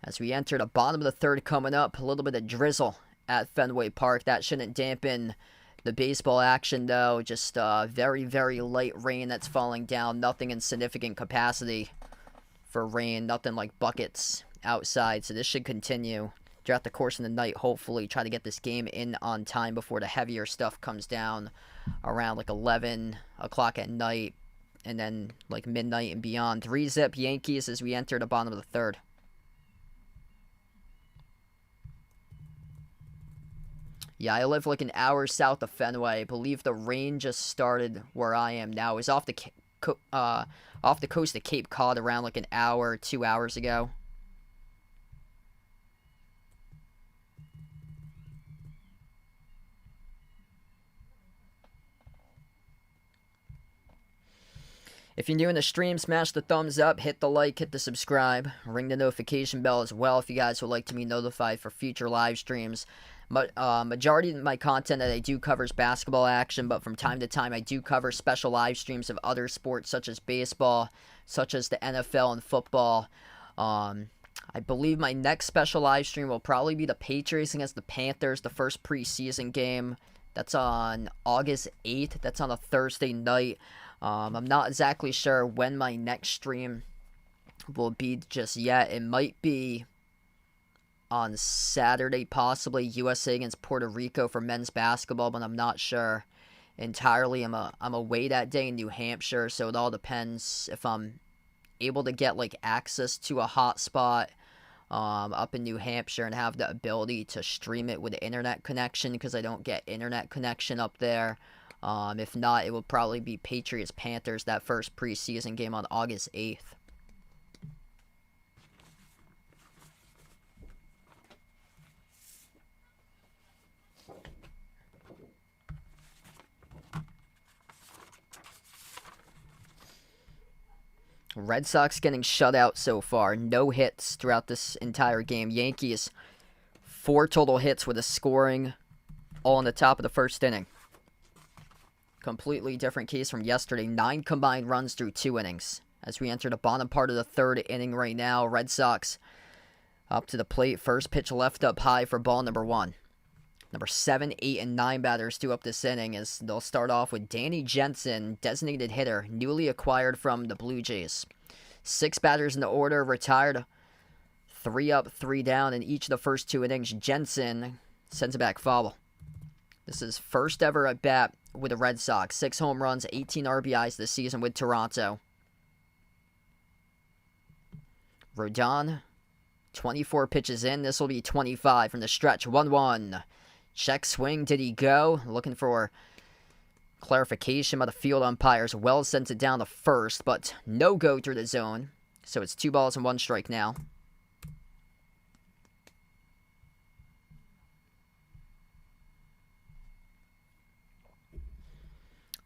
As we enter the bottom of the third coming up. A little bit of drizzle at Fenway Park. That shouldn't dampen the baseball action, though. Just very, very light rain that's falling down. Nothing in significant capacity for rain. Nothing like buckets outside. So this should continue throughout the course of the night. Hopefully try to get this game in on time before the heavier stuff comes down around like 11 o'clock at night. And then like midnight and beyond. 3-zip Yankees as we enter the bottom of the third. Yeah, I live like an hour south of Fenway. I believe the rain just started where I am now. It was off the coast of Cape Cod around like an hour, 2 hours ago. If you're new in the stream, smash the thumbs up, hit the like, hit the subscribe, ring the notification bell as well if you guys would like to be notified for future live streams. Majority of my content that I do covers basketball action, but from time to time I do cover special live streams of other sports such as baseball, such as the NFL and football. I believe my next special live stream will probably be the Patriots against the Panthers, the first preseason game. That's on August 8th. That's on a Thursday night. I'm not exactly sure when my next stream will be just yet. It might be on Saturday, possibly USA against Puerto Rico for men's basketball, but I'm not sure entirely. I'm away that day in New Hampshire, so it all depends if I'm able to get like access to a hotspot up in New Hampshire and have the ability to stream it with an internet connection, because I don't get internet connection up there. If not, it will probably be Patriots-Panthers, that first preseason game on August 8th. Red Sox getting shut out so far. No hits throughout this entire game. Yankees, 4 total hits with a scoring all in the top of the first inning. Completely different case from yesterday. 9 combined runs through 2 innings as we enter the bottom part of the third inning right now. Red Sox up to the plate. First pitch left up high for ball number 1. Number 7, 8, and 9 batters due up this inning as they'll start off with Danny Jansen, designated hitter, newly acquired from the Blue Jays. 6 batters in the order, retired 3 up, 3 down in each of the first 2 innings. Jansen sends it back foul. This is first ever at bat with the Red Sox. 6 home runs, 18 RBIs this season with Toronto. Rodon, 24 pitches in. This will be 25 from the stretch. 1-1. Check swing. Did he go? Looking for clarification by the field umpires. Wells sends it down to first, but no go through the zone. So it's 2 balls and 1 strike now.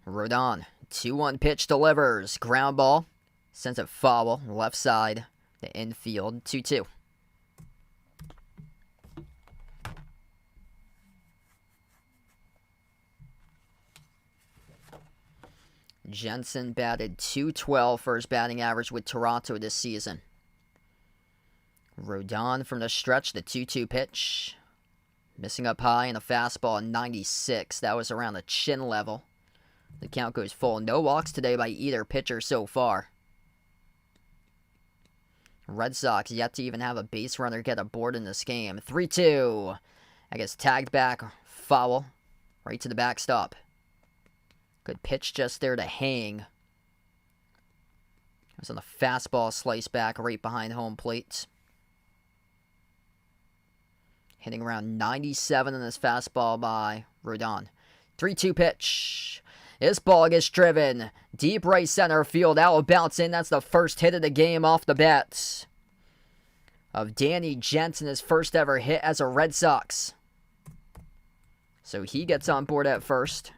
Rodon, 2-1 pitch delivers. Ground ball. Sends it foul. Left side. The infield. 2-2. Jensen batted .212 for his batting average with Toronto this season. Rodon from the stretch, the 2-2 pitch. Missing up high in a fastball, 96. That was around the chin level. The count goes full. No walks today by either pitcher so far. Red Sox yet to even have a base runner get aboard in this game. 3-2. I guess tagged back, foul, right to the backstop. Good pitch just there to hang. It was on the fastball slice back right behind home plate. Hitting around 97 in this fastball by Rodon. 3-2 pitch. This ball gets driven deep right center field. That will bounce in. That's the first hit of the game off the bat of Danny Jansen, his first ever hit as a Red Sox. So he gets on board at first.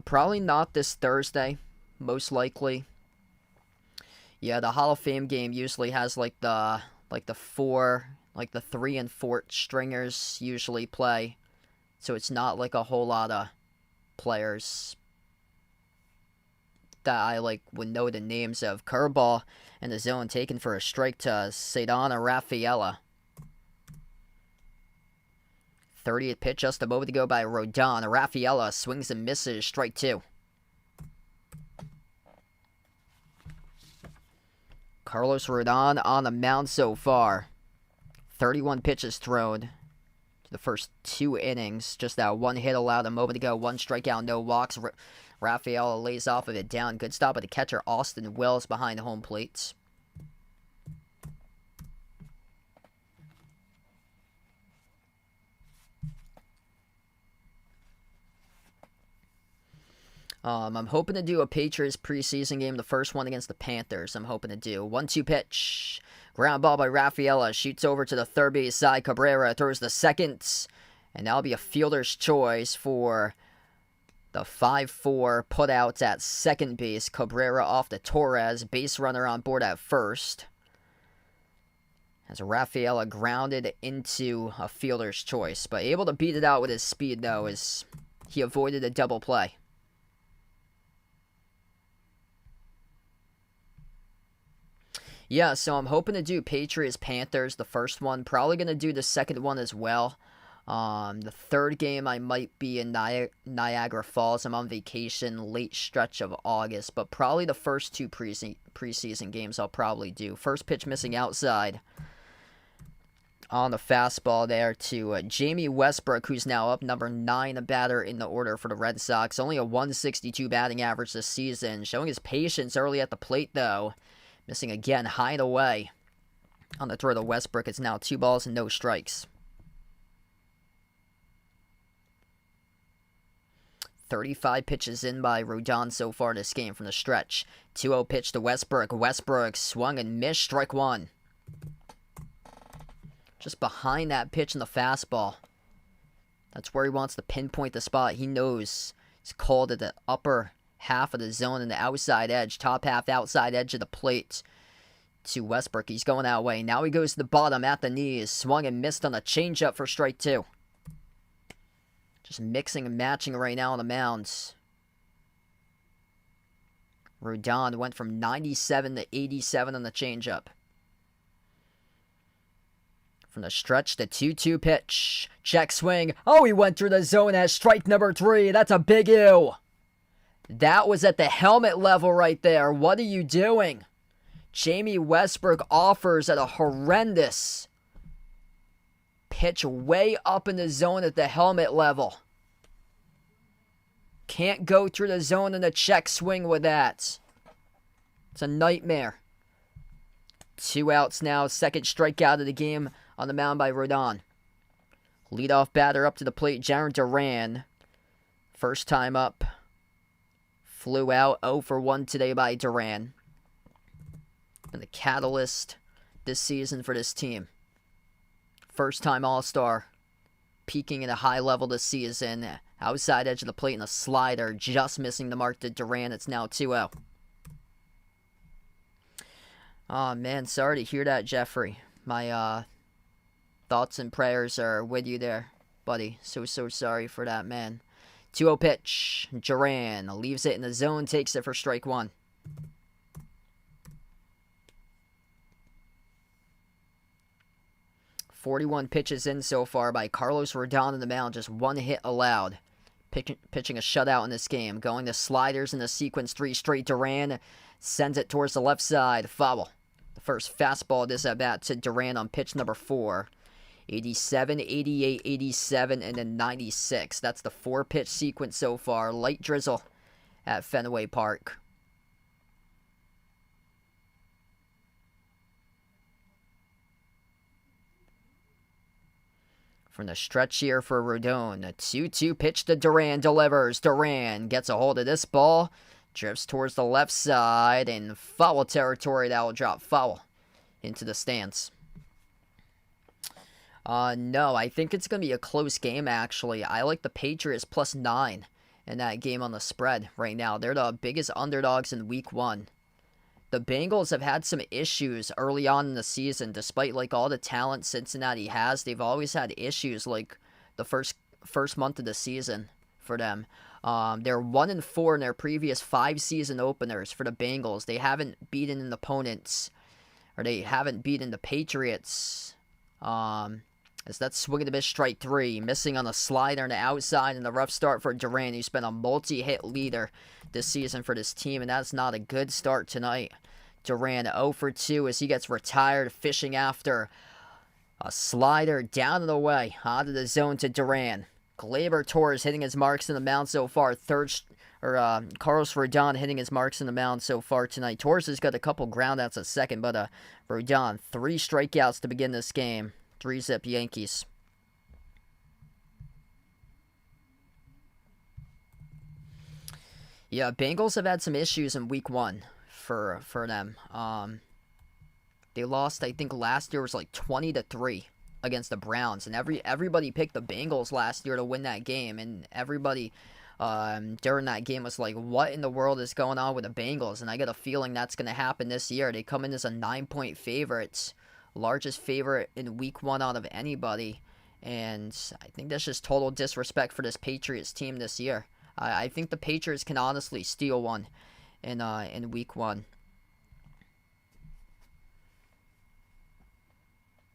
Probably not this Thursday, most likely. Yeah, the Hall of Fame game usually has like the 3 and 4 stringers usually play. So it's not like a whole lot of players that I would know the names of. Curveball in the zone taken for a strike to Cedana Rafaela. 30th pitch just a moment ago by Rodon. Rafaela swings and misses. Strike 2. Carlos Rodon on the mound so far. 31 pitches thrown to the first 2 innings. Just that 1 hit allowed a moment ago. 1 strikeout, no walks. Rafaela lays off of it down. Good stop by the catcher, Austin Wells, behind home plate. I'm hoping to do a Patriots preseason game, the first one against the Panthers. I'm hoping to do 1-2 pitch. Ground ball by Rafaela. Shoots over to the third base side. Cabrera throws the second. And that'll be a fielder's choice for the 5-4 putouts at second base. Cabrera off to Torres. Base runner on board at first. As Rafaela grounded into a fielder's choice. But able to beat it out with his speed, though, as he avoided a double play. Yeah, so I'm hoping to do Patriots-Panthers, the first one. Probably going to do the second one as well. The third game I might be in Niagara Falls. I'm on vacation late stretch of August. But probably the first 2 preseason games I'll probably do. First pitch missing outside on the fastball there to Jamie Westbrook, who's now up number 9, a batter in the order for the Red Sox. Only a 162 batting average this season. Showing his patience early at the plate, though. Missing again, high and away. On the throw to Westbrook, it's now 2 balls and no strikes. 35 pitches in by Rodon so far in this game from the stretch. 2-0 pitch to Westbrook. Westbrook swung and missed. Strike 1. Just behind that pitch in the fastball. That's where he wants to pinpoint the spot. He knows it's called at the upper half of the zone and the outside edge, top half outside edge of the plate. to Westbrook. He's going that way. Now he goes to the bottom at the knees. Swung and missed on a changeup for strike 2. Just mixing and matching right now on the mounds. Rodon went from 97 to 87 on the changeup. From the stretch, the 2-2 pitch. Check swing. Oh, he went through the zone at strike number 3. That's a big ew. That was at the helmet level right there. What are you doing? Jamie Westbrook offers at a horrendous pitch way up in the zone at the helmet level. Can't go through the zone in a check swing with that. It's a nightmare. 2 outs now. Second strikeout of the game on the mound by Rodon. Leadoff batter up to the plate, Jarren Duran. First time up. Flew out 0 for 1 today by Duran. And the catalyst this season for this team. First time All-Star. Peaking at a high level this season. Outside edge of the plate and a slider. Just missing the mark to Duran. It's now 2-0. Oh man, sorry to hear that, Jeffrey. My thoughts and prayers are with you there, buddy. So sorry for that, man. 2-0 pitch. Duran leaves it in the zone, takes it for strike 1. .41 pitches in so far by Carlos Rodon on the mound. Just 1 hit allowed. Pitching a shutout in this game. Going to sliders in the sequence 3 straight. Duran sends it towards the left side. Foul. The first fastball this at bat to Duran on pitch number 4. 87, 88, 87, and then 96. That's the 4-pitch sequence so far. Light drizzle at Fenway Park. From the stretch here for Rodon. A 2-2 pitch to Duran. Delivers. Duran gets a hold of this ball. Drifts towards the left side. And foul territory. That will drop foul into the stands. No, I think it's going to be a close game, actually. I like the Patriots +9 in that game on the spread right now. They're the biggest underdogs in week 1. The Bengals have had some issues early on in the season. Despite like all the talent Cincinnati has, they've always had issues like the first month of the season for them. They're 1-4 in their previous 5 season openers for the Bengals. They haven't beaten an opponents, or they haven't beaten the Patriots. As that's swinging a miss, strike 3. Missing on a slider on the outside, and the rough start for Duran, who's been a multi-hit leader this season for this team, and that's not a good start tonight. Duran 0 for 2 as he gets retired, fishing after a slider down and away, out of the zone to Duran. Gleyber Torres hitting his marks in the mound so far. Carlos Rodon hitting his marks in the mound so far tonight. Torres has got a couple groundouts at second, but Rodon, 3 strikeouts to begin this game. 3-zip Yankees. Yeah, Bengals have had some issues in week 1 for them. They lost, I think last year was like 20-3 against the Browns, and everybody picked the Bengals last year to win that game, and everybody during that game was like, what in the world is going on with the Bengals? And I get a feeling that's going to happen this year. They come in as a 9-point favorites, largest favorite in week 1 out of anybody, and I think that's just total disrespect for this Patriots team this year. I think the Patriots can honestly steal one in week 1.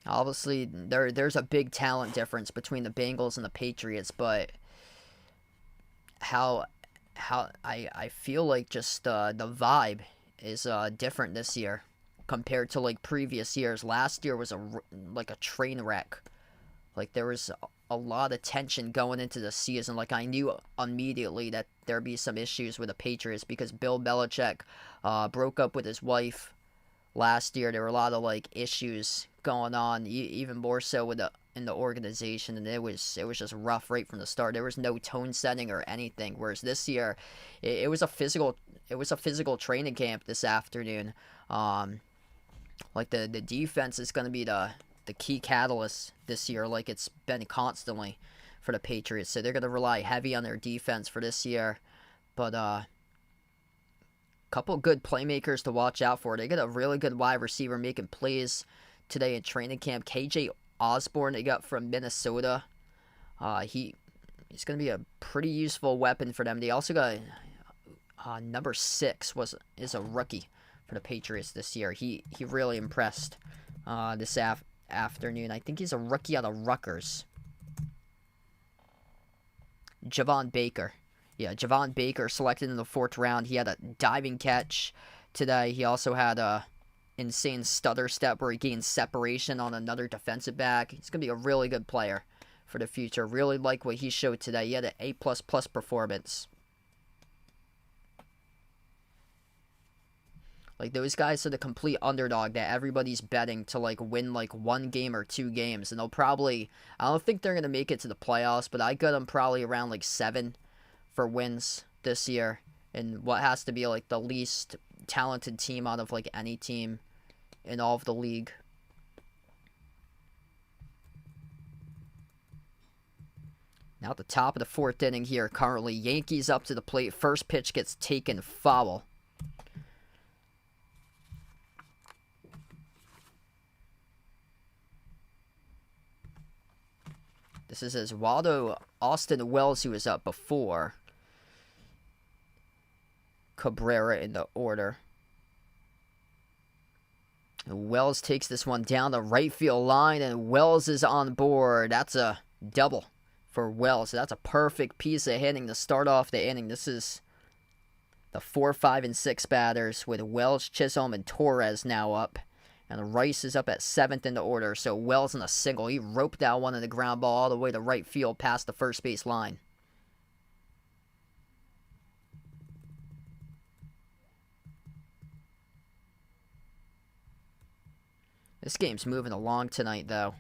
Obviously, there's a big talent difference between the Bengals and the Patriots, but how I feel like just the vibe is different this year compared to like previous years. Last year was like a train wreck. Like there was a lot of tension going into the season. Like I knew immediately that there'd be some issues with the Patriots because Bill Belichick broke up with his wife last year. There were a lot of like issues going on, even more so with in the organization, and it was just rough right from the start. There was no tone setting or anything. Whereas this year, it was a physical training camp this afternoon. Like the defense is going to be the key catalyst this year, like it's been constantly for the Patriots. So they're going to rely heavy on their defense for this year. But couple good playmakers to watch out for. They got a really good wide receiver making plays today in training camp. KJ Osborne they got from Minnesota. He's going to be a pretty useful weapon for them. They also got number 6 is a rookie for the Patriots this year. He really impressed this afternoon. I think he's a rookie out of Rutgers. Javon Baker. Yeah, Javon Baker selected in the 4th round. He had a diving catch today. He also had a insane stutter step where he gained separation on another defensive back. He's going to be a really good player for the future. Really like what he showed today. He had an A++ performance. Like, those guys are the complete underdog that everybody's betting to, like, win, like, 1 game or 2 games. And they'll probably, I don't think they're going to make it to the playoffs, but I got them probably around, like, 7 for wins this year. And what has to be, like, the least talented team out of, like, any team in all of the league. Now at the top of the 4th inning here, currently, Yankees up to the plate. First pitch gets taken foul. This is Oswaldo Austin Wells, who was up before Cabrera in the order. Wells takes this one down the right field line, and Wells is on board. That's a double for Wells. That's a perfect piece of hitting to start off the inning. This is the 4, 5, and 6 batters with Wells, Chisholm, and Torres now up. And Rice is up at 7th in the order, so Wells in a single. He roped out one of the ground ball all the way to right field past the first base line. This game's moving along tonight, though.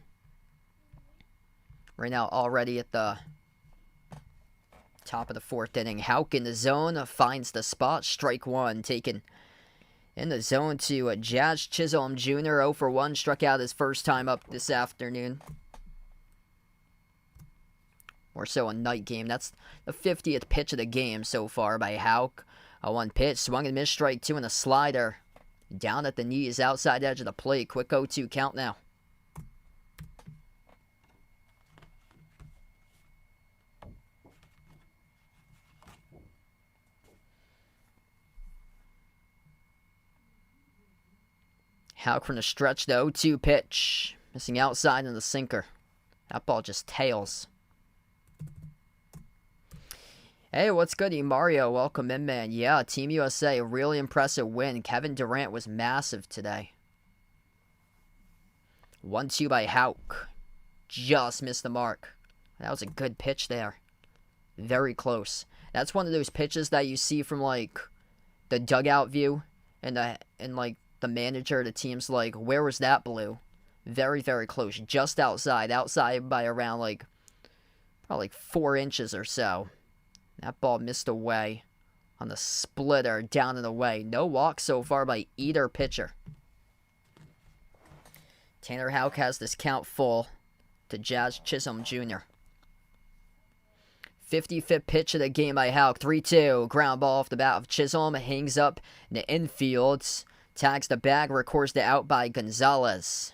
Right now, already at the top of the 4th inning. Houck in the zone finds the spot. Strike 1 taken in the zone to Jazz Chisholm Jr. 0 for 1. Struck out his first time up this afternoon. Or so a night game. That's the 50th pitch of the game so far by Houck. A 1 pitch. Swung and missed. Strike 2 and a slider. Down at the knees. Outside edge of the plate. Quick 0-2 count now. Houck from the stretch, the 0-2 pitch. Missing outside in the sinker. That ball just tails. Hey, what's good, Mario? Welcome in, man. Yeah, Team USA, a really impressive win. Kevin Durant was massive today. 1-2 by Houck. Just missed the mark. That was a good pitch there. Very close. That's one of those pitches that you see from, like, the dugout view and like, the manager of the team's like, where was that blue? Very, very close. Just outside. Outside by around, like, probably 4 inches or so. That ball missed away on the splitter down and away. No walk so far by either pitcher. Tanner Houck has this count full to Jazz Chisholm Jr. 55th pitch of the game by Houck. 3-2. Ground ball off the bat of Chisholm. Hangs up in the infield. Tags the bag, records the out by Gonzalez.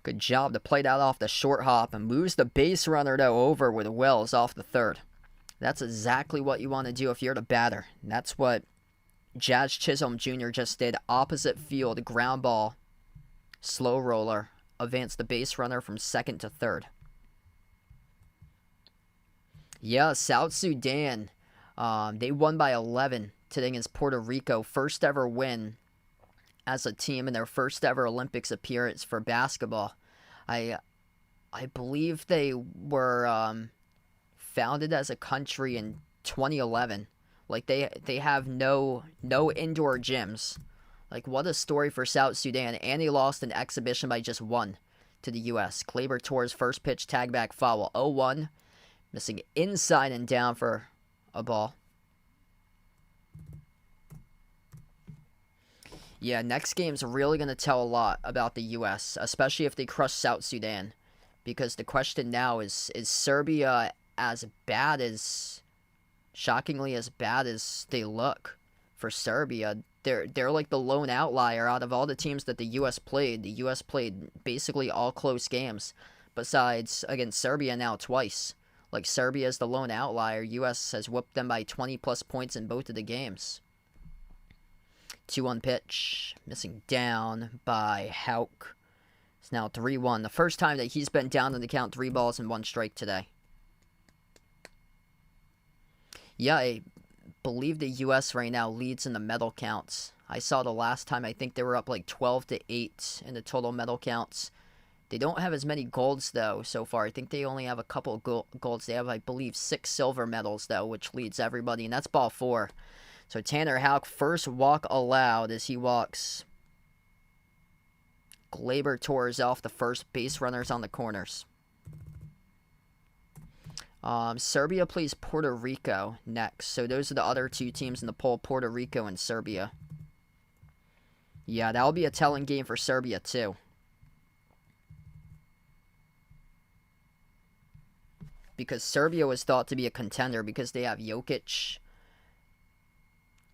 Good job to play that off the short hop and moves the base runner, though, over with Wells off the 3rd. That's exactly what you want to do if you're the batter. And that's what Jazz Chisholm Jr. just did. Opposite field, ground ball, slow roller, advanced the base runner from 2nd to 3rd. Yeah, South Sudan, they won by 11 today against Puerto Rico. First ever win as a team in their first ever Olympics appearance for basketball. I believe they were founded as a country in 2011. Like, they have no indoor gyms. Like, what a story for South Sudan. And they lost an exhibition by just 1 to the U.S. Kleber Torres first pitch tag back foul. 0-1. Missing inside and down for a ball. Yeah, next game's really going to tell a lot about the U.S., especially if they crush South Sudan. Because the question now is Serbia as bad as shockingly as bad as they look for Serbia. They're like the lone outlier out of all the teams that the U.S. played. The U.S. played basically all close games, besides against Serbia now twice. Like, Serbia is the lone outlier. U.S. has whooped them by 20-plus points in both of the games. 2-1 pitch. Missing down by Hauk. It's now 3-1. The first time that he's been down in the count 3 balls and 1 strike today. Yeah, I believe the U.S. right now leads in the medal counts. I saw the last time, I think they were up like 12-8 in the total medal counts. They don't have as many golds, though, so far. I think they only have a couple golds. They have, I believe, 6 silver medals, though, which leads everybody, and that's ball 4. So Tanner Houck, first walk allowed as he walks Glaber Torres off the first base runners on the corners. Serbia plays Puerto Rico next. So those are the other 2 teams in the poll, Puerto Rico and Serbia. Yeah, that'll be a telling game for Serbia, too. Because Serbia was thought to be a contender because they have Jokic,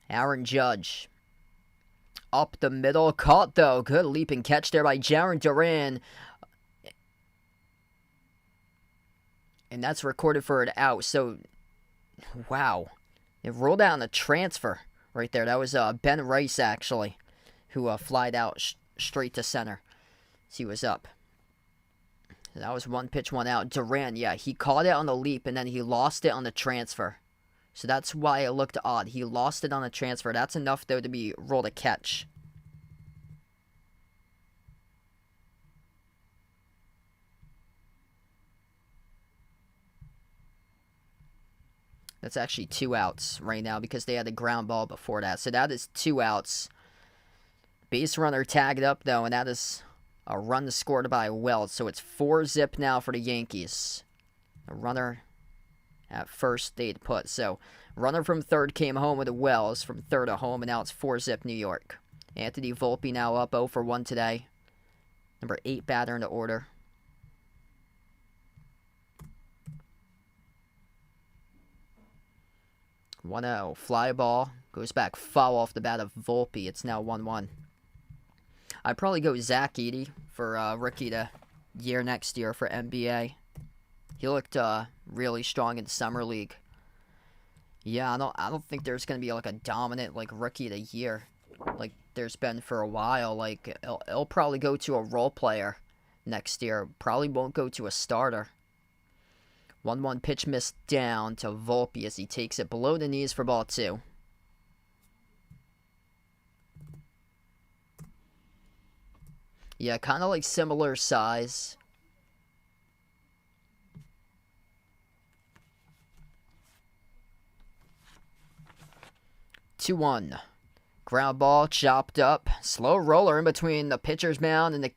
Aaron Judge. Up the middle, caught though. Good leaping catch there by Jaron Duran. And that's recorded for an out. So, wow. It rolled out on a transfer right there. That was Ben Rice, actually, who flied out straight to center. So he was up. That was 1 pitch, 1 out. Duran, yeah, he caught it on the leap, and then he lost it on the transfer. So that's why it looked odd. He lost it on the transfer. That's enough, though, to be rolled a catch. That's actually 2 outs right now because they had a ground ball before that. So that is 2 outs. Base runner tagged up, though, and that is a run scored by Weld. So it's 4-zip now for the Yankees. A runner at first stayed put. So runner from third came home with a Wells from third to home, and now it's 4-zip New York. Anthony Volpe now up 0 for 1 today. Number 8 batter in the order. One-0. Fly ball. Goes back foul off the bat of Volpe. It's now 1-1. I'd probably go Zach Edey for rookie the year next year for NBA. He looked really strong in summer league. Yeah, I don't think there's gonna be like a dominant like rookie of the year like there's been for a while. Like it'll probably go to a role player next year. Probably won't go to a starter. 1-1 pitch missed down to Volpe as he takes it below the knees for ball 2. Yeah, kind of like similar size. Two 2-1. Ground ball chopped up. Slow roller in between the pitcher's mound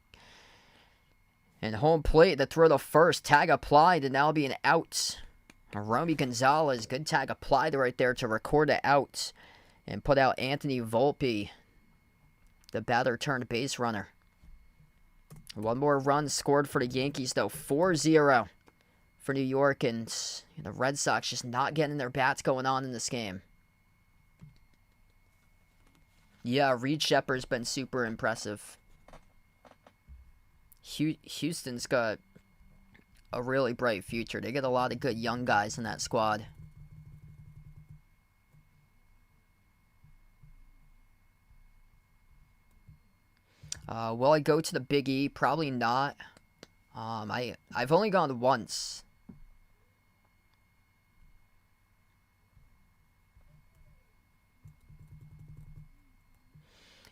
and home plate. The throw to first. Tag applied, and that'll be an out. Romy Gonzalez. Good tag applied right there to record it out and put out Anthony Volpe, the batter turned base runner. 1 more run scored for the Yankees, though. 4-0 for New York, and the Red Sox just not getting their bats going on in this game. Yeah, Reed Shepherd's been super impressive. Houston's got a really bright future. They get a lot of good young guys in that squad. Will I go to the Big E? Probably not. I've only gone once.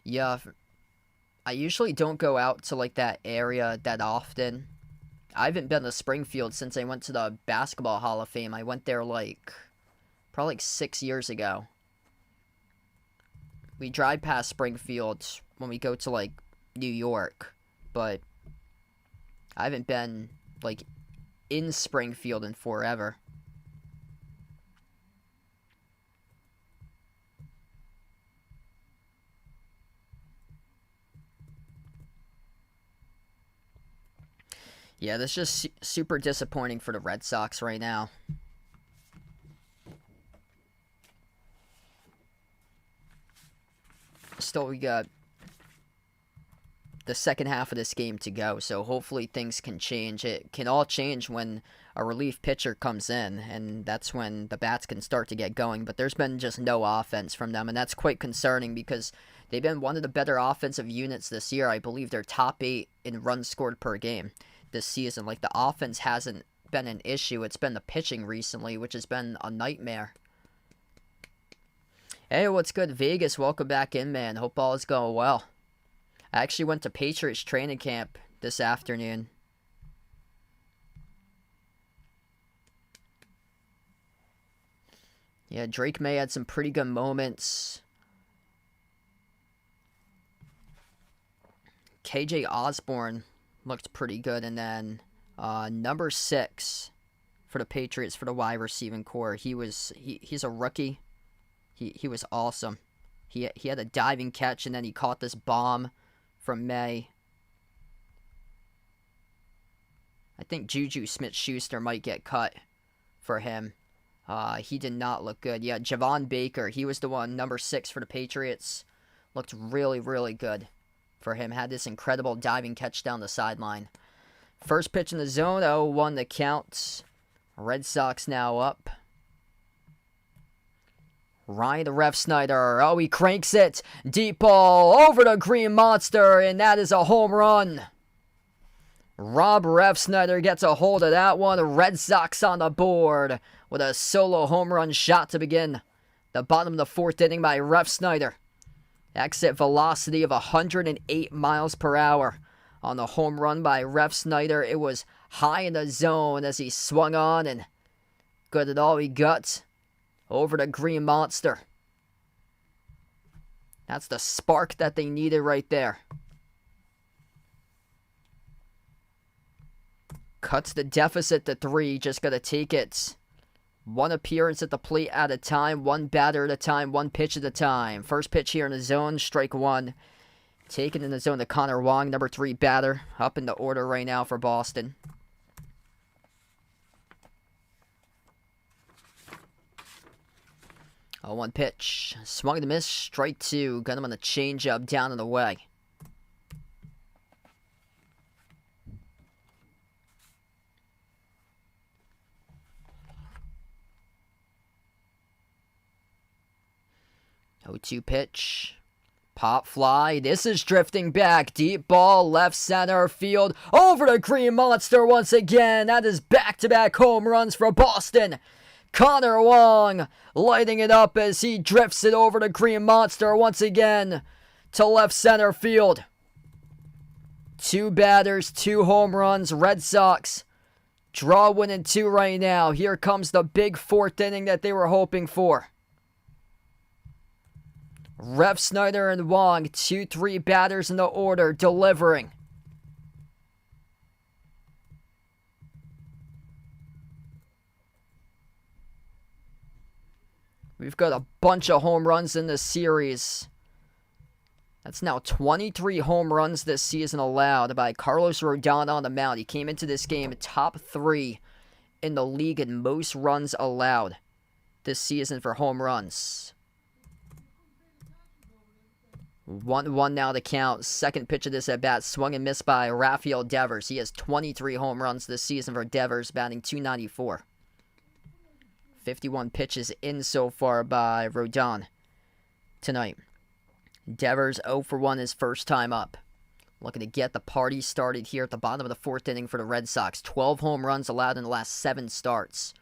Yeah, I usually don't go out to like that area that often. I haven't been to Springfield since I went to the Basketball Hall of Fame. I went there probably 6 years ago. We drive past Springfield when we go to like New York, but I haven't been like in Springfield in forever. Yeah, that's just super disappointing for the Red Sox right now. still we got the second half of this game to go, so hopefully things can change. It can all change when a relief pitcher comes in, and that's when the bats can start to get going, but there's been just no offense from them, and that's quite concerning because they've been one of the better offensive units this year. I believe they're top 8 in runs scored per game this season. Like, the offense hasn't been an issue. It's been the pitching recently, which has been a nightmare. Hey, what's good, Vegas? Welcome back in, man. Hope all is going well. I actually went to Patriots training camp this afternoon. Yeah, Drake May had some pretty good moments. KJ Osborne looked pretty good. And then number 6 for the Patriots for the wide receiving core. He's a rookie. He was awesome. He had a diving catch, and then he caught this bomb from May. I think Juju Smith-Schuster might get cut for him. He did not look good. Yeah, Javon Baker, he was the one, number 6 for the Patriots. Looked really, really good for him. Had this incredible diving catch down the sideline. First pitch in the zone, 0-1 the count. Red Sox now up. Ryan the Ref Snyder. Oh, he cranks it. Deep ball over the Green Monster, and that is a home run. Rob Ref Snyder gets a hold of that one. Red Sox on the board with a solo home run shot to begin the bottom of the 4th inning by Ref Snyder. Exit velocity of 108 miles per hour on the home run by Ref Snyder. It was high in the zone as he swung on and good at all he got. Over the Green Monster. That's the spark that they needed right there. Cuts the deficit to 3. Just got to take it. One appearance at the plate at a time. One batter at a time. One pitch at a time. First pitch here in the zone. Strike 1. Taken in the zone to Connor Wong. Number 3 batter. Up in the order right now for Boston. Oh, 1 pitch. Swung and a miss. Strike 2. Got him on the changeup down and away. Oh, 2 pitch. Pop fly. This is drifting back. Deep ball. Left center field. Over the Green Monster once again. That is back-to-back home runs for Boston. Connor Wong lighting it up as he drifts it over to Green Monster once again to left center field. 2 batters, 2 home runs. Red Sox draw 1 and 2 right now. Here comes the big 4th inning that they were hoping for. Ref Snyder and Wong, 2-3 batters in the order, delivering. We've got a bunch of home runs in this series. That's now 23 home runs this season allowed by Carlos Rodon on the mound. He came into this game top 3 in the league in most runs allowed this season for home runs. 1-1 now to count. Second pitch of this at bat, swung and missed by Rafael Devers. He has 23 home runs this season for Devers, batting .294. 51 pitches in so far by Rodon tonight. Devers 0 for 1 his first time up. Looking to get the party started here at the bottom of the 4th inning for the Red Sox. 12 home runs allowed in the last 7 starts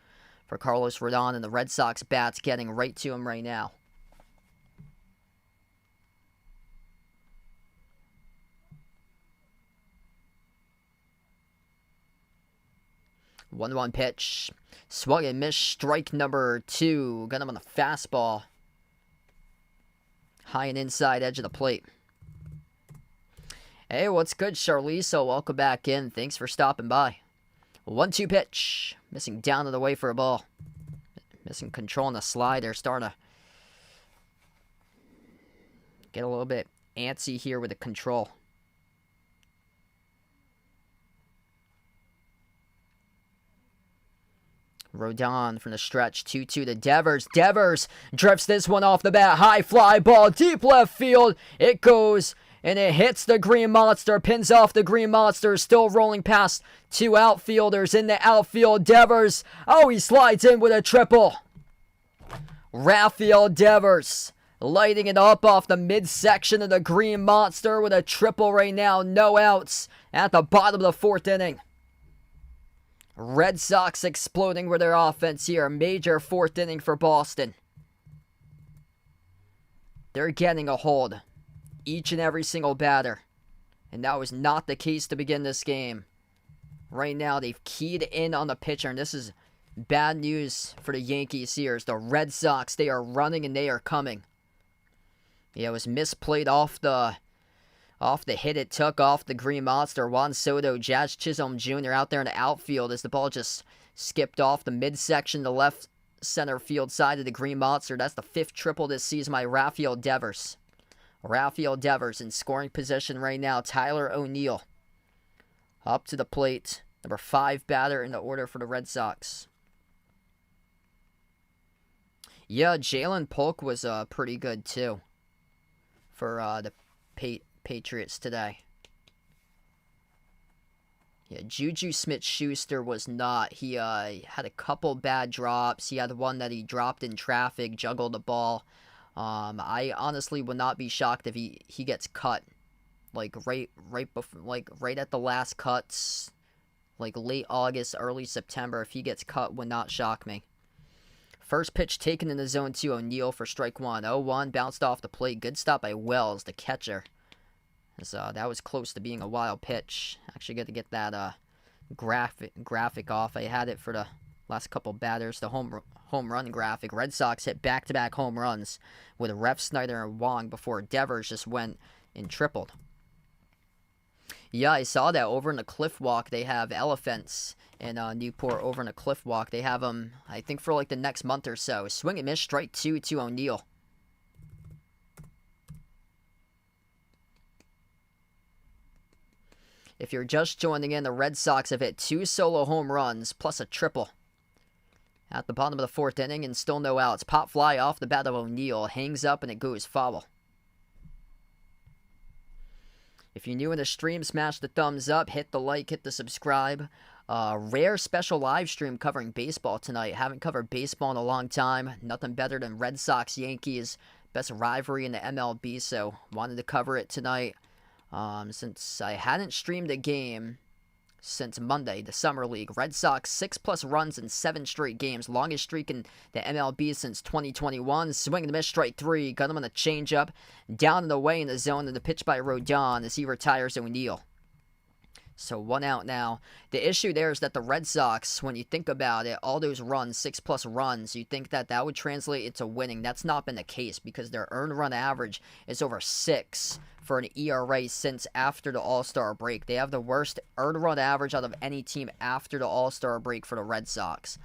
for Carlos Rodon, and the Red Sox bats getting right to him right now. One pitch. Swung and missed. Strike number 2. Got him on the fastball. High and inside edge of the plate. Hey, what's good, Charlize? Welcome back in. Thanks for stopping by. 1-2 pitch. Missing down to the way for a ball. Missing control on the slider. Starting to get a little bit antsy here with the control. Rodon from the stretch, 2-2 to Devers. Devers drifts this one off the bat. High fly ball, deep left field. It goes, and it hits the Green Monster, pins off the Green Monster, still rolling past two outfielders in the outfield. Devers, oh, he slides in with a triple. Rafael Devers lighting it up off the midsection of the Green Monster with a triple right now. No outs at the bottom of the 4th inning. Red Sox exploding with their offense here. Major 4th inning for Boston. They're getting a hold. Each and every single batter. And that was not the case to begin this game. Right now, they've keyed in on the pitcher. And this is bad news for the Yankees here. The Red Sox, they are running and they are coming. Yeah, it was misplayed off the hit it took off the Green Monster. Juan Soto, Jazz Chisholm Jr. out there in the outfield as the ball just skipped off the midsection, the left center field side of the Green Monster. That's the 5th triple this season by Rafael Devers. Rafael Devers in scoring position right now. Tyler O'Neill up to the plate. Number 5 batter in the order for the Red Sox. Yeah, Jalen Polk was pretty good too for the Patriots today. Yeah, Juju Smith-Schuster was not. He had a couple bad drops. He had one that he dropped in traffic, juggled the ball. I honestly would not be shocked if he gets cut, like right at the last cuts, like late August, early September. If he gets cut, would not shock me. First pitch taken in the zone 2. O'Neill for strike 1. 0-1 bounced off the plate. Good stop by Wells, the catcher. So that was close to being a wild pitch. Actually got to get that graphic off. I had it for the last couple batters. The home run graphic. Red Sox hit back-to-back home runs with Ref Snyder and Wong before Devers just went and tripled. Yeah, I saw that over in the Cliff Walk. They have elephants in Newport over in the Cliff Walk. They have them, I think, for like the next month or so. Swing and miss, strike 2 to O'Neill. If you're just joining in, the Red Sox have hit 2 solo home runs plus a triple at the bottom of the 4th inning and still no outs. Pop fly off the bat of O'Neill, hangs up and it goes foul. If you're new in the stream, smash the thumbs up, hit the like, hit the subscribe. Rare special live stream covering baseball tonight. Haven't covered baseball in a long time. Nothing better than Red Sox Yankees, best rivalry in the MLB, so wanted to cover it tonight. Since I hadn't streamed a game since Monday, the Summer League. Red Sox 6+ runs in 7 straight games. Longest streak in the MLB since 2021. Swing and a miss, strike 3. Got him on a changeup. Down and away in the zone, and the pitch by Rodon as he retires O'Neill. So 1 out now. The issue there is that the Red Sox, when you think about it, all those runs, 6+ runs, you think that would translate into winning. That's not been the case because their earned run average is over 6 for an ERA since after the All-Star break. They have the worst earned run average out of any team after the All-Star break for the Red Sox.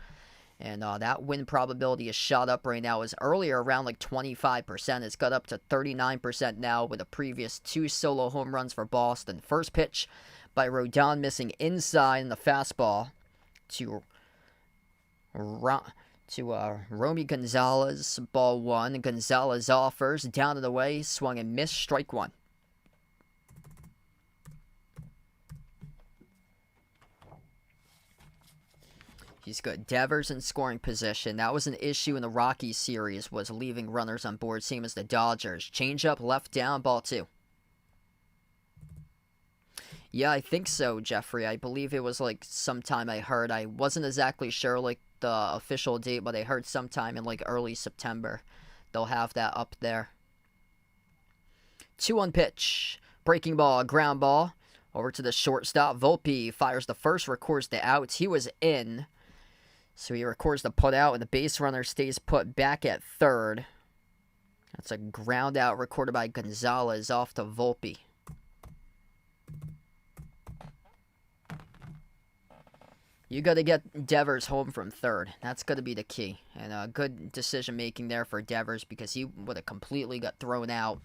And that win probability is shot up right now. It was earlier around like 25%. It's got up to 39% now with the previous 2 solo home runs for Boston. First pitch by Rodon missing inside in the fastball to Romy Gonzalez. Ball 1. Gonzalez offers. Down and away. Swung and missed. Strike 1. He's got Devers in scoring position. That was an issue in the Rockies series, was leaving runners on board, same as the Dodgers. Changeup, left down, ball 2. Yeah, I think so, Jeffrey. I believe it was like sometime I heard. I wasn't exactly sure like the official date, but I heard sometime in like early September. They'll have that up there. 2-1 pitch. Breaking ball, ground ball. Over to the shortstop. Volpe fires the first, records the outs. He was in. So he records the put out, and the base runner stays put back at third. That's a ground out recorded by Gonzalez off to Volpe. You got to get Devers home from third. That's going to be the key. And good decision making there for Devers because he would have completely got thrown out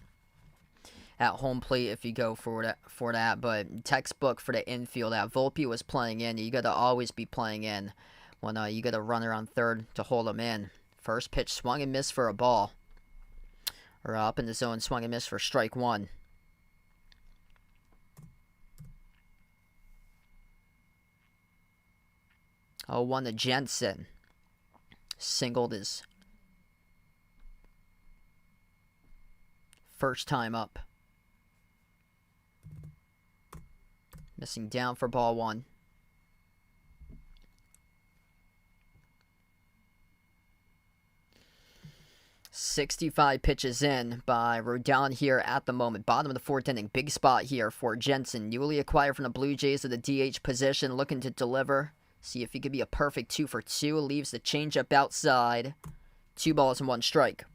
at home plate if you go for that. But textbook for the infield that Volpe was playing in. You got to always be playing in when you get a runner on third to hold him in. First pitch swung and missed for a ball. Or up in the zone, swung and missed for strike one. 0-1 to Jensen. Singled his first time up. Missing down for ball one. .65 pitches in by Rodon here at the moment. Bottom of the fourth inning. Big spot here for Jensen. Newly acquired from the Blue Jays at the DH position. Looking to deliver. See if he could be a perfect 2 for 2. Leaves the changeup outside. 2 balls and 1 strike.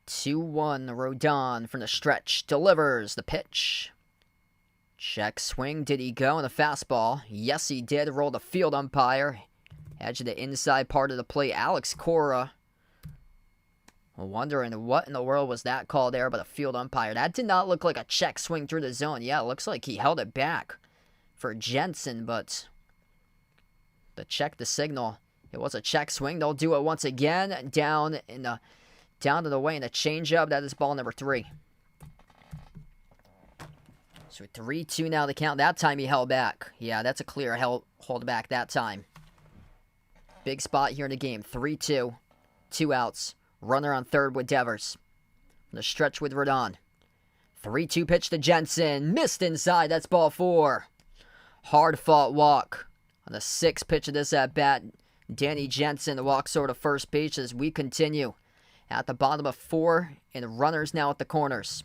(2-1) Rodon from the stretch. Delivers the pitch. Check swing. Did he go on the fastball? Yes, he did. Rolled the field umpire. Edge of the inside part of the plate. Alex Cora. Wondering what in the world was that call there by the field umpire. That did not look like a check swing through the zone. Yeah, it looks like he held it back for Jensen, but the check the signal. It was a check swing. They'll do it once again. Down to the way in the changeup. That is ball number 3. So 3-2 now the count. That time he held back. Yeah, that's a clear hold back that time. Big spot here in the game. 3-2. 2 outs. Runner on third with Devers. The stretch with Rodon. 3-2 pitch to Jensen. Missed inside. That's ball 4. Hard fought walk. On the 6th pitch of this at bat, Danny Jensen walks over to first base as we continue. At the bottom of 4, and runners now at the corners.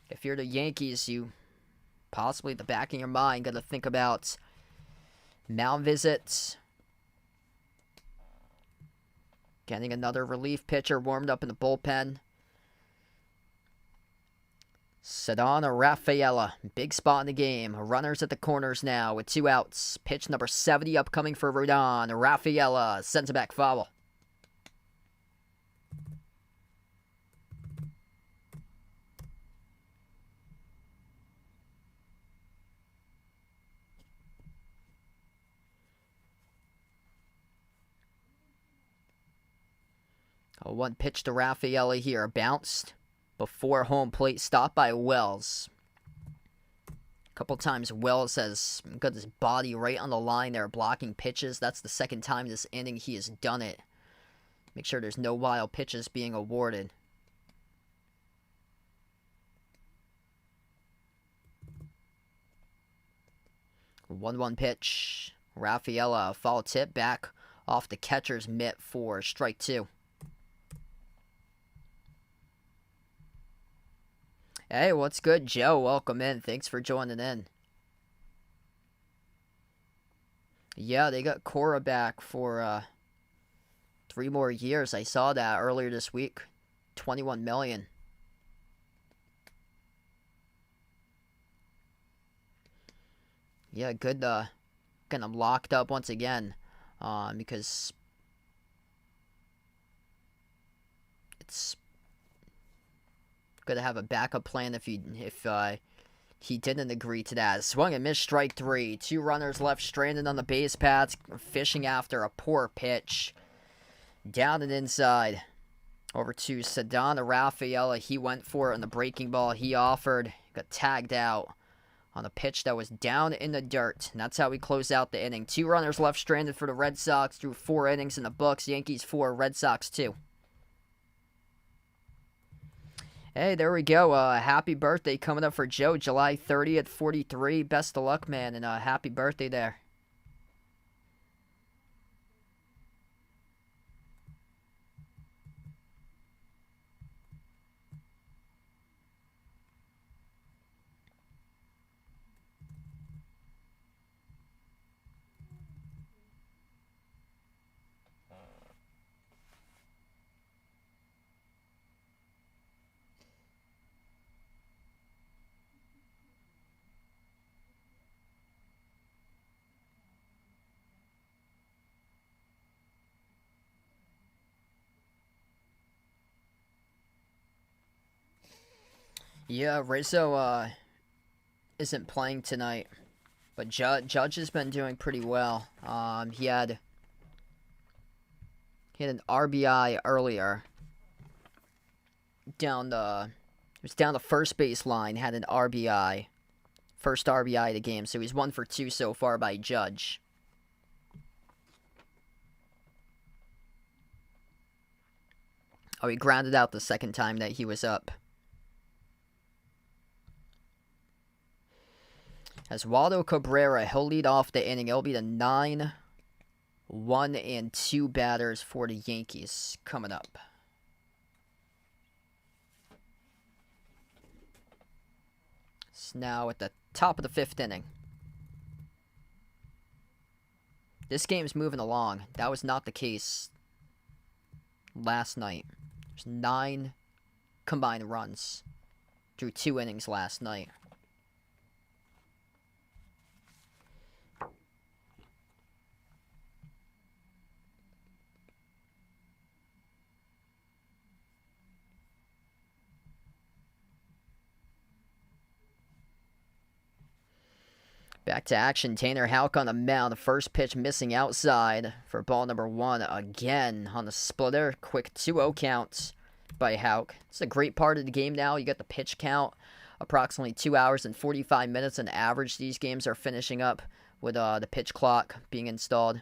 If you're the Yankees, you possibly at the back of your mind got to think about mound visits. Getting another relief pitcher warmed up in the bullpen. Ceddanne Rafaela, big spot in the game. Runners at the corners now with 2 outs. Pitch number 70 upcoming for Rodon. Rafaela sends it back foul. A 1 pitch to Rafaela here. Bounced before home plate. Stopped by Wells. A couple times Wells has got his body right on the line there blocking pitches. That's the second time this inning he has done it. Make sure there's no wild pitches being awarded. A 1-1 pitch. Rafaela, foul tip back off the catcher's mitt for strike 2. Hey, what's good, Joe? Welcome in. Thanks for joining in. Yeah, they got Cora back for 3 more years. I saw that earlier this week. $21 million. Yeah, good getting them locked up once again. Because it's good to have a backup plan if he didn't agree to that. Swung and missed strike 3. 2 runners left stranded on the base paths, fishing after a poor pitch. Down and inside. Over to Ceddanne Rafaela. He went for it on the breaking ball he offered. Got tagged out on a pitch that was down in the dirt. And that's how we close out the inning. 2 runners left stranded for the Red Sox through 4 innings in the books. Yankees 4, Red Sox 2. Hey, there we go. Happy birthday coming up for Joe. July 30th, 43. Best of luck, man, and happy birthday there. Yeah, Rizzo isn't playing tonight, but Judge has been doing pretty well. He had an RBI earlier it was down the first base line, had an RBI. First RBI of the game, so he's 1 for 2 so far by Judge. Oh, he grounded out the second time that he was up. As Waldo Cabrera, he'll lead off the inning. It'll be the 9, 1, and 2 batters for the Yankees coming up. It's now at the top of the 5th inning. This game's moving along. That was not the case last night. There's 9 combined runs through 2 innings last night. Back to action. Tanner Houck on the mound. First pitch missing outside for ball number 1 again on the splitter. Quick 2-0 count by Houck. It's a great part of the game now. You got the pitch count. Approximately 2 hours and 45 minutes on average. These games are finishing up with the pitch clock being installed.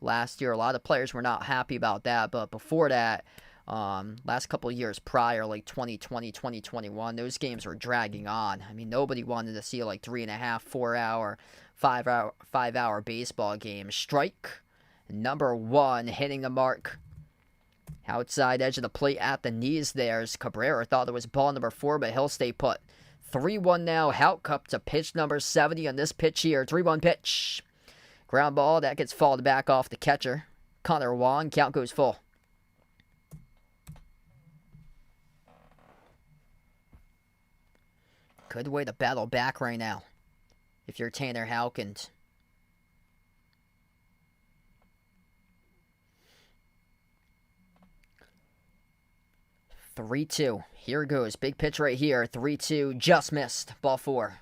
Last year, a lot of players were not happy about that. But before that, last couple of years prior, like 2020, 2021, those games were dragging on. I mean, nobody wanted to see like 3.5, 4 hour, 5 hour baseball games. Strike number 1, hitting the mark. Outside edge of the plate at the knees there. Cabrera thought it was ball number 4, but he'll stay put. 3-1 now. Houck up to pitch number 70 on this pitch here. 3-1 pitch. Ground ball. That gets fouled back off the catcher. Connor Wong. Count goes full. Good way to battle back right now if you're Tanner Houck. 3-2. Here goes. Big pitch right here. 3-2. Just missed. Ball 4.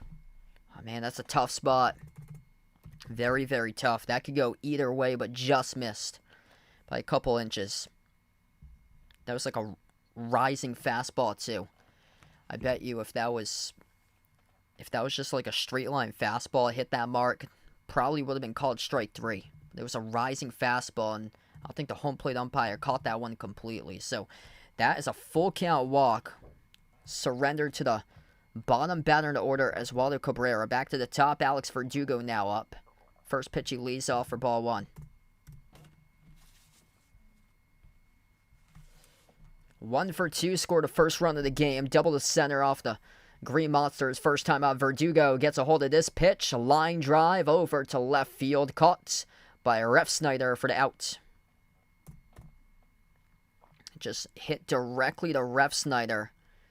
Oh, man, that's a tough spot. Very, very tough. That could go either way, but just missed by a couple inches. That was like a rising fastball, too. I bet you if that was just like a straight line fastball, hit that mark, probably would have been called strike 3. There was a rising fastball, and I think the home plate umpire caught that one completely. So that is a full count walk. Surrendered to the bottom batter in the order as Waldo Cabrera. Back to the top. Alex Verdugo now up. First pitch he leads off for ball 1. 1 for 2. Scored the first run of the game. Double to center off the Green Monsters. First time out. Verdugo gets a hold of this pitch. A line drive over to left field. Caught by Refsnyder for the out. Just hit directly to Refsnyder.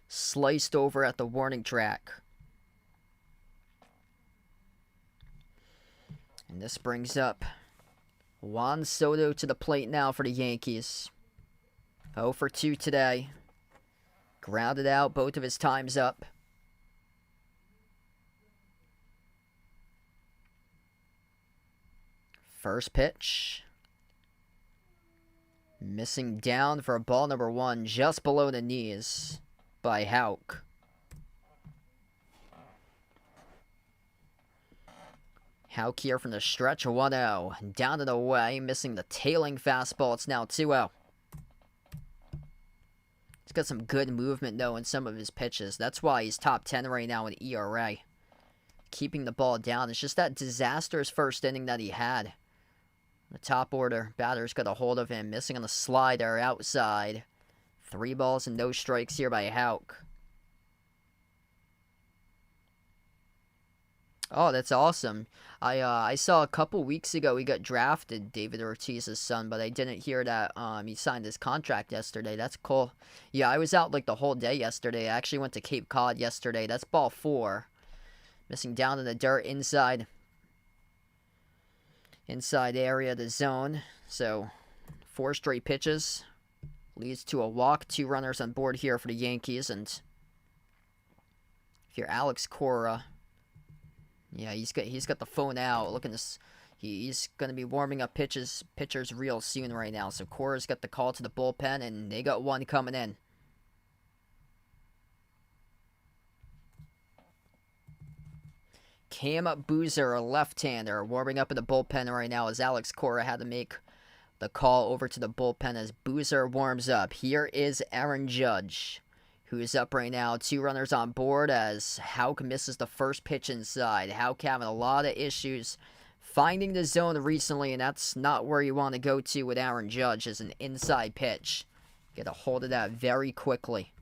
Sliced over at the warning track. And this brings up Juan Soto to the plate now for the Yankees. 0 for 2 today. Grounded out. Both of his times up. First pitch. Missing down for ball number 1, just below the knees by Houck. Houck here from the stretch, 1-0. Down and away, missing the tailing fastball. It's now 2-0. He's got some good movement, though, in some of his pitches. That's why he's top 10 right now in ERA. Keeping the ball down. It's just that disastrous first inning that he had. The top order batter's got a hold of him. Missing on the slider outside. 3 balls and no strikes here by Houck. Oh, that's awesome. I saw a couple weeks ago he got drafted, David Ortiz's son, but I didn't hear that he signed his contract yesterday. That's cool. Yeah, I was out like the whole day yesterday. I actually went to Cape Cod yesterday. That's ball 4. Missing down in the dirt inside area of the zone. So 4 straight pitches leads to a walk. 2 runners on board here for the Yankees, and if you're Alex Cora, yeah, he's got the phone out, looking to. He's going to be warming up pitchers real soon right now. So Cora's got the call to the bullpen, and they got one coming in. Cam Boozer, a left-hander, warming up in the bullpen right now as Alex Cora had to make the call over to the bullpen as Boozer warms up. Here is Aaron Judge, who is up right now. 2 runners on board as Houck misses the first pitch inside. Houck having a lot of issues finding the zone recently, and that's not where you want to go to with Aaron Judge as an inside pitch. Get a hold of that very quickly.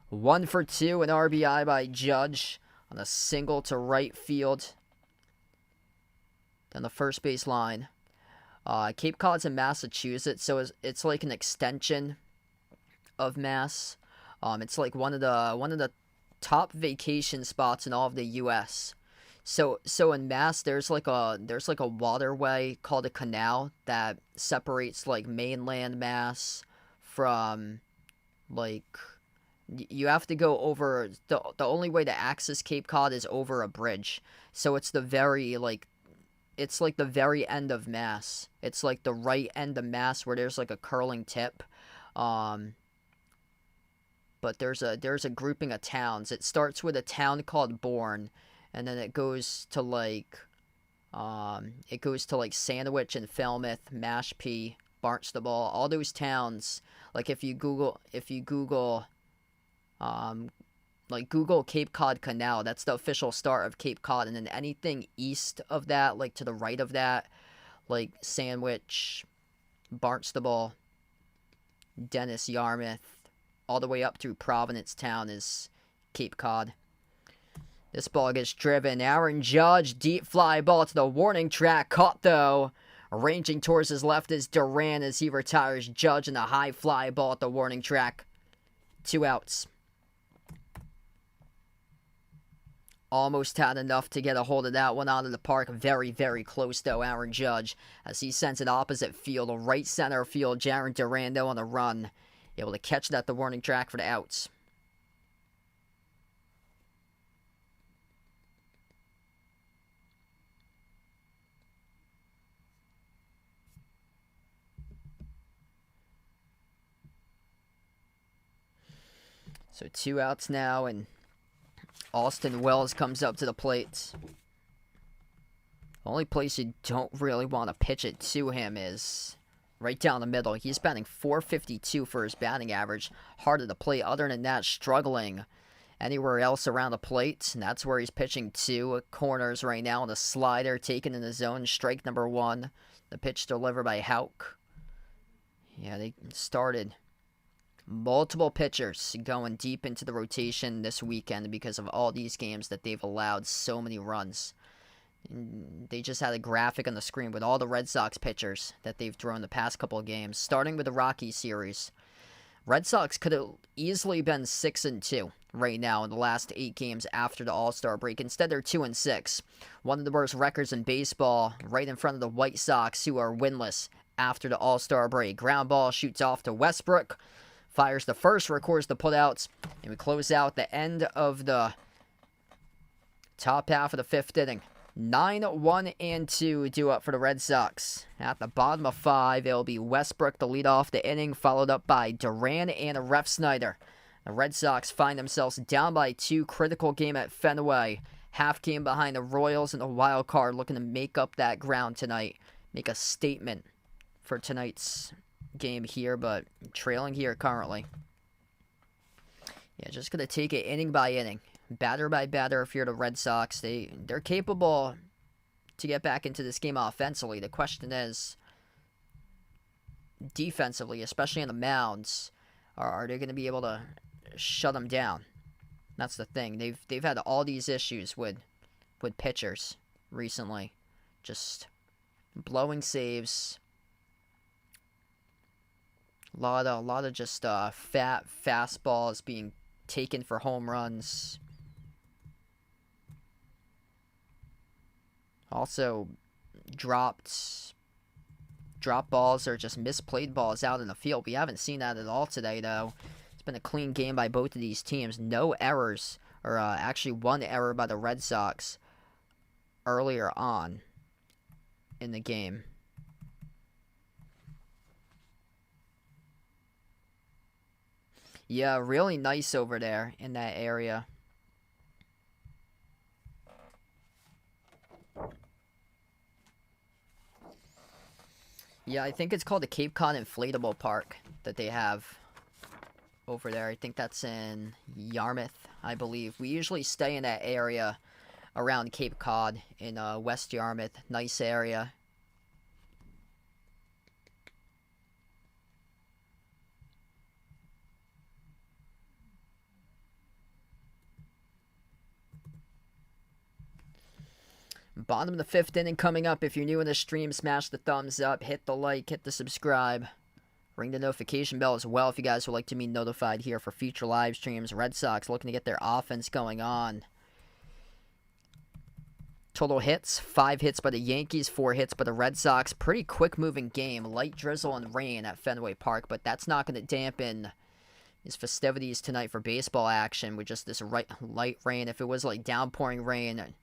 1 for 2, an RBI by Judge on a single to right field. Down the first base line. Cape Cod's in Massachusetts, so it's like an extension of Mass. It's like one of the top vacation spots in all of the U.S. So in Mass, there's like a waterway called a canal that separates like mainland Mass from like you have to go over the only way to access Cape Cod is over a bridge. So it's the very the very end of Mass. It's like the right end of Mass where there's like a curling tip. But there's a grouping of towns. It starts with a town called Bourne, and then it goes to like Sandwich and Falmouth, Mashpee, Barnstable, all those towns. Like if you Google Google Cape Cod Canal, that's the official start of Cape Cod, and then anything east of that, like to the right of that, like Sandwich, Barnstable, Dennis, Yarmouth, all the way up through Providence Town is Cape Cod. This ball gets driven. Aaron Judge, deep fly ball to the warning track. Caught, though. Ranging towards his left is Duran as he retires Judge, and a high fly ball at the warning track. 2 outs. Almost had enough to get a hold of that one out of the park. Very, very close, though, Aaron Judge, as he sends it opposite field. Right center field, Jaron Durando on the run. Able to catch it at the warning track for the outs. So 2 outs now, and Austin Wells comes up to the plate. The only place you don't really want to pitch it to him is right down the middle. He's batting .452 for his batting average. Hard at the plate. Other than that, struggling anywhere else around the plate. And that's where he's pitching to corners right now. And the slider taken in the zone. Strike number 1. The pitch delivered by Houck. Yeah, they started multiple pitchers going deep into the rotation this weekend because of all these games that they've allowed so many runs. They just had a graphic on the screen with all the Red Sox pitchers that they've thrown the past couple of games, starting with the Rockies series. Red Sox could have easily been 6-2 right now in the last 8 games after the All-Star break. Instead, they're 2-6. One of the worst records in baseball, right in front of the White Sox, who are winless after the All-Star break. Ground ball shoots off to Westbrook. Fires the first, records the putouts, and we close out the end of the top half of the 5th inning. 9-1-2 due up for the Red Sox. At the bottom of 5, it'll be Westbrook to lead off the inning, followed up by Duran and Refsnyder. The Red Sox find themselves down by 2, critical game at Fenway. Half game behind the Royals in the wild card, looking to make up that ground tonight. Make a statement for tonight's game here, but trailing here currently. Yeah, just gonna take it inning by inning, batter by batter. If you're the Red Sox, they're capable to get back into this game offensively. The question is defensively, especially on the mounds, are they going to be able to shut them down? That's the thing. They've had all these issues with pitchers recently, just blowing saves. A lot of just fat fastballs being taken for home runs. Also, drop balls or just misplayed balls out in the field. We haven't seen that at all today, though. It's been a clean game by both of these teams. No errors or actually one error by the Red Sox earlier on in the game. Yeah, really nice over there in that area. Yeah, I think it's called the Cape Cod Inflatable Park that they have over there. I think that's in Yarmouth, I believe. We usually stay in that area around Cape Cod in West Yarmouth. Nice area. Bottom of the 5th inning coming up. If you're new in the stream, smash the thumbs up, hit the like, hit the subscribe. Ring the notification bell as well if you guys would like to be notified here for future live streams. Red Sox looking to get their offense going on. Total hits, 5 hits by the Yankees, 4 hits by the Red Sox. Pretty quick moving game. Light drizzle and rain at Fenway Park, but that's not going to dampen these festivities tonight for baseball action with just this light rain. If it was like downpouring rain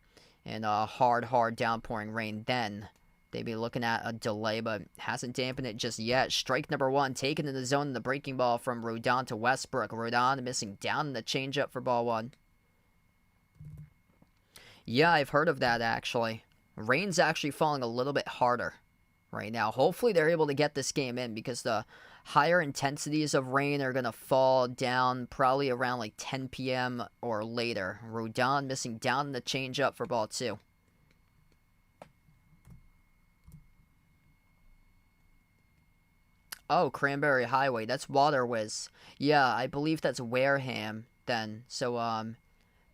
and hard downpouring rain, then they'd be looking at a delay, but hasn't dampened it just yet. Strike number 1, taken in the zone in the breaking ball from Rodon to Westbrook. Rodon missing down in the changeup for ball 1. Yeah, I've heard of that, actually. Rain's actually falling a little bit harder right now. Hopefully they're able to get this game in because the higher intensities of rain are going to fall down probably around like 10 p.m. or later. Rodon missing down in the changeup for ball 2. Oh, Cranberry Highway. That's Water Whiz. Yeah, I believe that's Wareham then. So,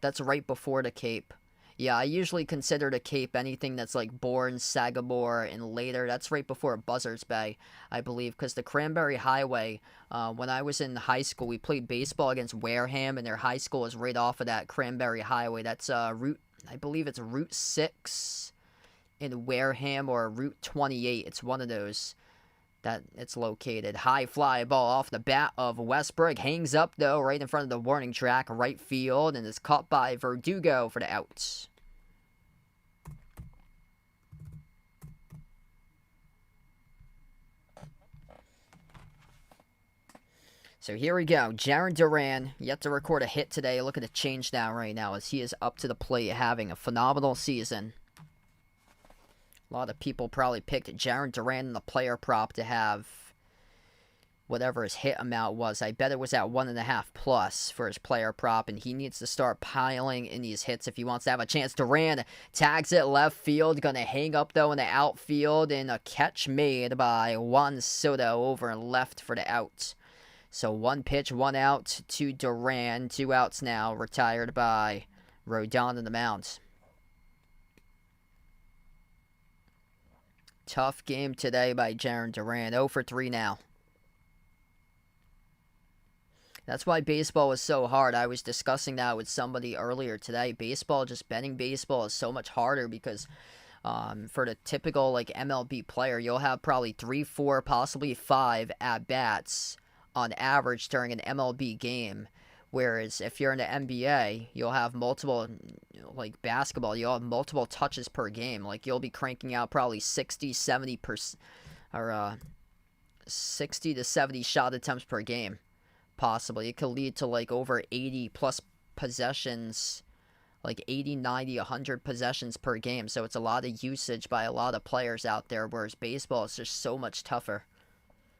that's right before the Cape. Yeah, I usually consider the Cape anything that's like Bourne, Sagamore, and later. That's right before Buzzards Bay, I believe, because the Cranberry Highway, when I was in high school, we played baseball against Wareham, and their high school is right off of that Cranberry Highway. That's I believe it's Route 6 in Wareham or Route 28. It's one of those that it's located. High fly ball off the bat of Westbrook. Hangs up, though, right in front of the warning track, right field, and is caught by Verdugo for the out. So here we go. Jarren Duran, yet to record a hit today. Look at the change down right now as he is up to the plate having a phenomenal season. A lot of people probably picked Jarren Duran in the player prop to have whatever his hit amount was. I bet it was at 1.5 plus for his player prop, and he needs to start piling in these hits if he wants to have a chance. Duran tags it left field, gonna hang up though in the outfield, and a catch made by Juan Soto over and left for the out. So 1 pitch, 1 out to Duran. 2 outs now, retired by Rodon in the mound. Tough game today by Jarren Duran. 0 for 3 now. That's why baseball was so hard. I was discussing that with somebody earlier today. Just betting baseball is so much harder because for the typical like MLB player, you'll have probably 3, 4, possibly 5 at-bats on average during an MLB game. Whereas if you're in the NBA, you'll have multiple, like basketball, you'll have multiple touches per game. Like you'll be cranking out probably 60-70% or 60 to 70 shot attempts per game. Possibly. It could lead to like over 80 plus possessions, like 80, 90, 100 possessions per game. So it's a lot of usage by a lot of players out there, whereas baseball is just so much tougher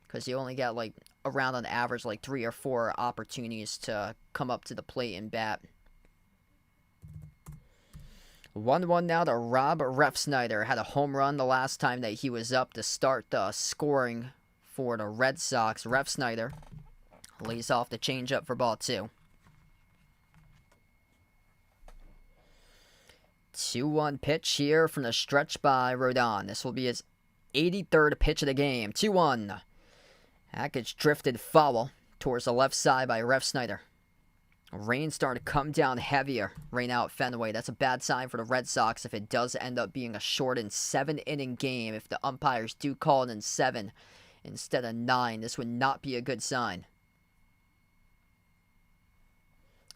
because you only get like around on average like 3 or 4 opportunities to come up to the plate and bat. 1-1 now to Rob Refsnyder. Had a home run the last time that he was up to start the scoring for the Red Sox. Refsnyder lays off the changeup for ball 2. 2-1 pitch here from the stretch by Rodon. This will be his 83rd pitch of the game. 2-1. That gets drifted foul towards the left side by Refsnyder. Rain starting to come down heavier right now at Fenway. That's a bad sign for the Red Sox if it does end up being a shortened 7-inning game. If the umpires do call it in 7 instead of 9, this would not be a good sign.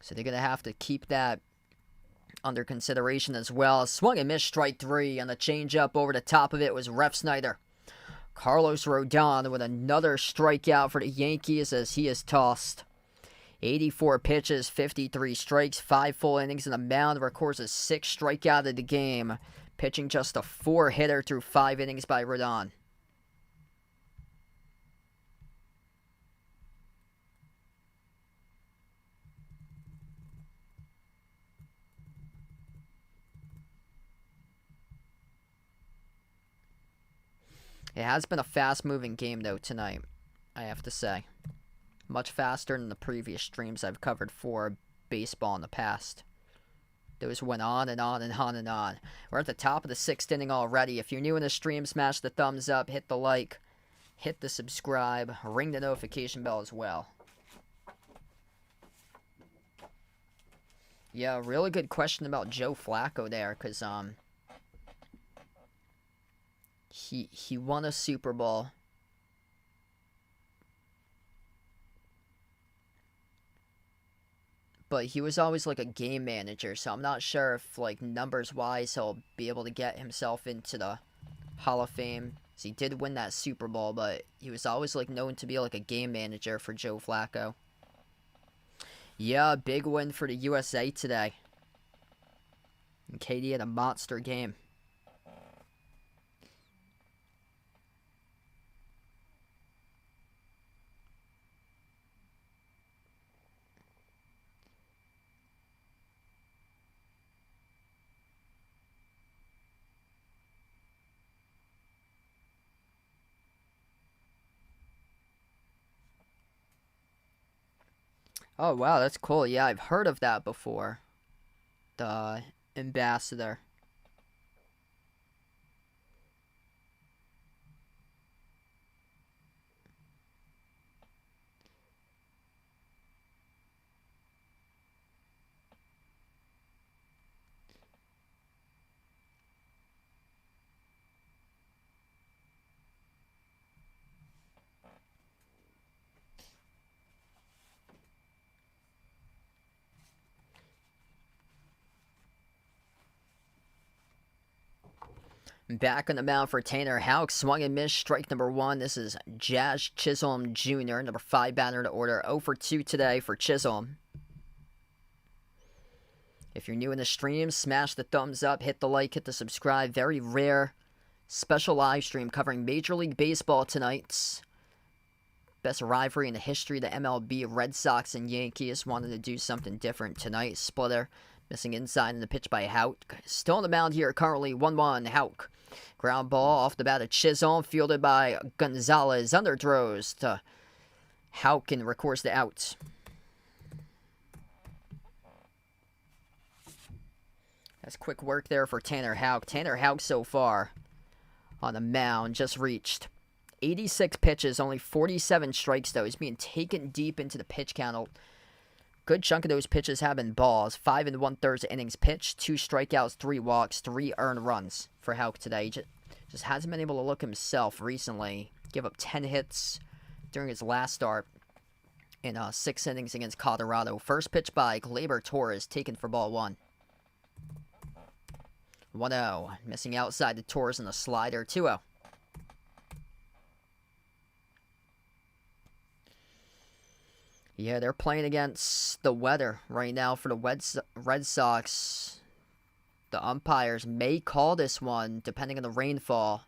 So they're going to have to keep that under consideration as well. Swung and missed, strike 3 on the changeup. Over the top of it was Ref Snyder. Carlos Rodon with another strikeout for the Yankees as he is tossed. 84 pitches, 53 strikes, 5 full innings, and the mound records a 6th strikeout of the game. Pitching just a 4-hitter through 5 innings by Rodon. It has been a fast-moving game, though, tonight, I have to say. Much faster than the previous streams I've covered for baseball in the past. Those went on and on and on and on. We're at the top of the 6th inning already. If you're new in the stream, smash the thumbs up, hit the like, hit the subscribe, ring the notification bell as well. Yeah, really good question about Joe Flacco there, because, He won a Super Bowl. But he was always like a game manager, so I'm not sure if, like, numbers-wise he'll be able to get himself into the Hall of Fame. So he did win that Super Bowl, but he was always, like, known to be like a game manager for Joe Flacco. Yeah, big win for the USA today. And KD had a monster game. Oh, wow, that's cool. Yeah, I've heard of that before. The ambassador. Back on the mound for Tanner Houck. Swung and missed. Strike number 1. This is Jazz Chisholm Jr., number 5 batter in order. 0 for 2 today for Chisholm. If you're new in the stream, smash the thumbs up, hit the like, hit the subscribe. Very rare special live stream covering Major League Baseball tonight. Best rivalry in the history of the MLB. Red Sox and Yankees wanted to do something different tonight. Splitter missing inside in the pitch by Houck. Still on the mound here currently. 1-1 Houck. Ground ball off the bat of Chisholm, fielded by Gonzalez. Underthrows to Houck and records the out. That's quick work there for Tanner Houck. Tanner Houck so far on the mound just reached 86 pitches, only 47 strikes though. He's being taken deep into the pitch count. Good chunk of those pitches have been balls. 5 1/3 innings pitched, 2 strikeouts, 3 walks, 3 earned runs for Houck today. Just hasn't been able to look himself recently. Give up 10 hits during his last start in 6 innings against Colorado. First pitch by Gleyber Torres, taken for ball 1. 1-0. Missing outside the Torres and the slider. 2-0. Yeah, they're playing against the weather right now for the Red Sox. The umpires may call this one, depending on the rainfall.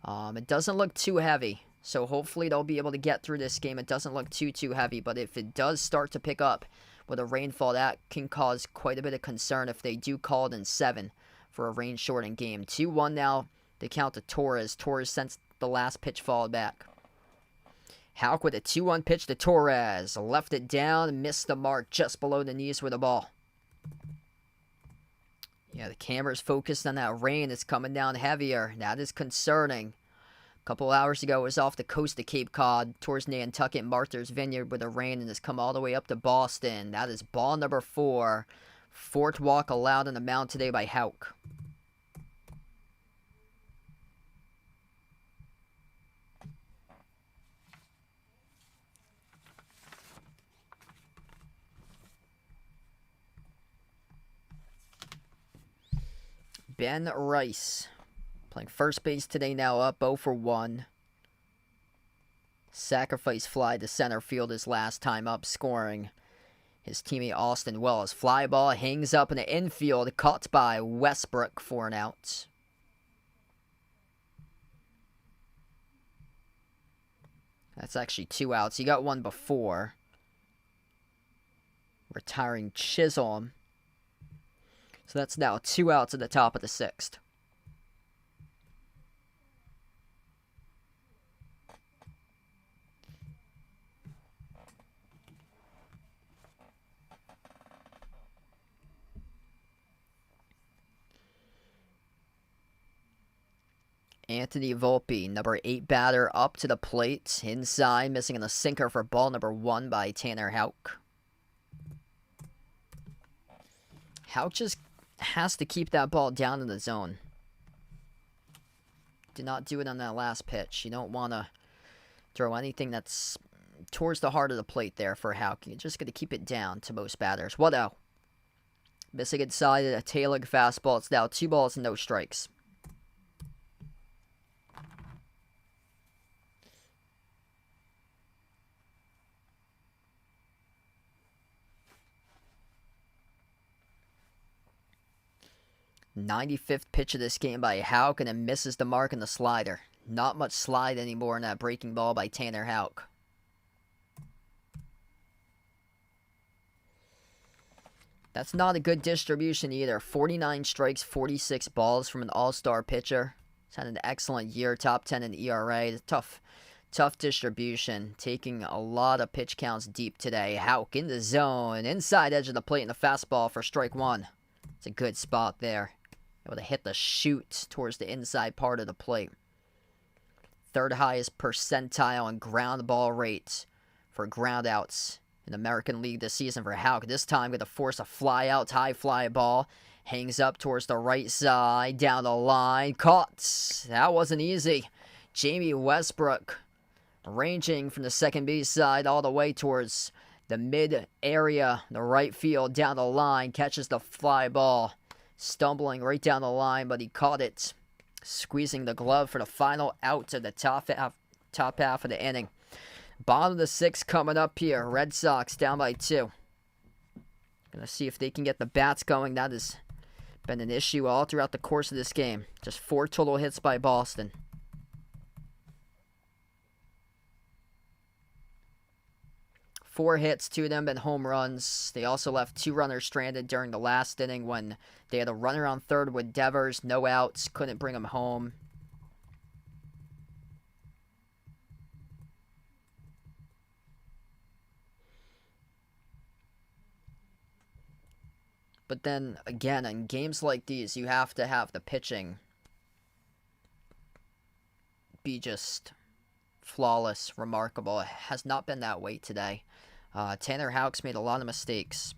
It doesn't look too heavy, so hopefully they'll be able to get through this game. It doesn't look too heavy, but if it does start to pick up with a rainfall, that can cause quite a bit of concern if they do call it in 7 for a rain-shortened game. 2-1 now, they count to Torres. Torres since the last pitch followed back. Houck with a 2-1 pitch to Torres. Left it down, missed the mark just below the knees with the ball. Yeah, the camera's focused on that rain. It's coming down heavier. That is concerning. A couple hours ago, it was off the coast of Cape Cod towards Nantucket, Martha's Vineyard with the rain, and it's come all the way up to Boston. That is ball number 4. 4th walk allowed on the mound today by Houck. Ben Rice playing first base today, now up 0 for 1. Sacrifice fly to center field his last time up, scoring. His teammate Austin Wells. Fly ball hangs up in the infield, caught by Westbrook for an out. That's actually 2 outs. He got one before. Retiring Chisholm. So that's now 2 outs at the top of the 6th. Anthony Volpe, number 8 batter, up to the plate. Inside, missing on the sinker for ball number 1 by Tanner Houck. Houck just has to keep that ball down in the zone. Did not do it on that last pitch. You don't want to throw anything that's towards the heart of the plate there for Houck. You're just going to keep it down to most batters. 1-0. Missing inside a tailing fastball. It's now 2 balls and no strikes. '95th pitch of this game by Houck, and it misses the mark on the slider. Not much slide anymore in that breaking ball by Tanner Houck. That's not a good distribution either. 49 strikes, 46 balls from an all-star pitcher. He's had an excellent year, top 10 in ERA. Tough distribution. Taking a lot of pitch counts deep today. Houck in the zone, inside edge of the plate, and the fastball for strike 1. It's a good spot there. Able to hit the chute towards the inside part of the plate. 3rd highest percentile in ground ball rates for ground outs in the American League this season for Houck. This time going to force a fly out, high fly ball. Hangs up towards the right side, down the line. Caught. That wasn't easy. Jamie Westbrook ranging from the second base side all the way towards the mid area, the right field, down the line. Catches the fly ball. Stumbling right down the line, but he caught it. Squeezing the glove for the final out of the top half of the inning. Bottom of the 6th coming up here. Red Sox down by 2. Gonna see if they can get the bats going. That has been an issue all throughout the course of this game. Just 4 total hits by Boston. 4 hits, 2 of them been home runs. They also left 2 runners stranded during the last inning when they had a runner on third with Devers, no outs, couldn't bring him home. But then, again, in games like these, you have to have the pitching be just flawless, remarkable. It has not been that way today. Tanner Houck's made a lot of mistakes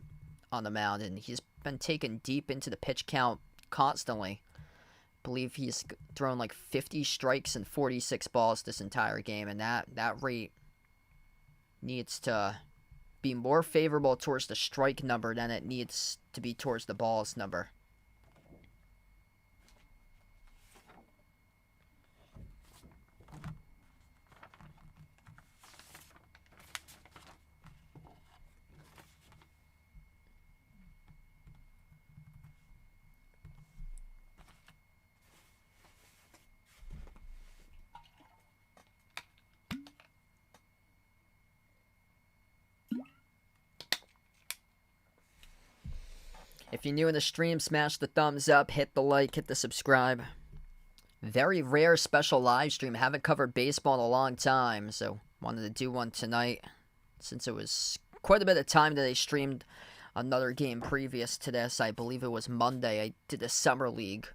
on the mound, and he's been taken deep into the pitch count constantly. I believe he's thrown like 50 strikes and 46 balls this entire game, and that rate needs to be more favorable towards the strike number than it needs to be towards the balls number. If you're new in the stream, smash the thumbs up, hit the like, hit the subscribe. Very rare special live stream. Haven't covered baseball in a long time, so wanted to do one tonight since it was quite a bit of time that I streamed another game previous to this. I believe it was Monday. I did the Summer League.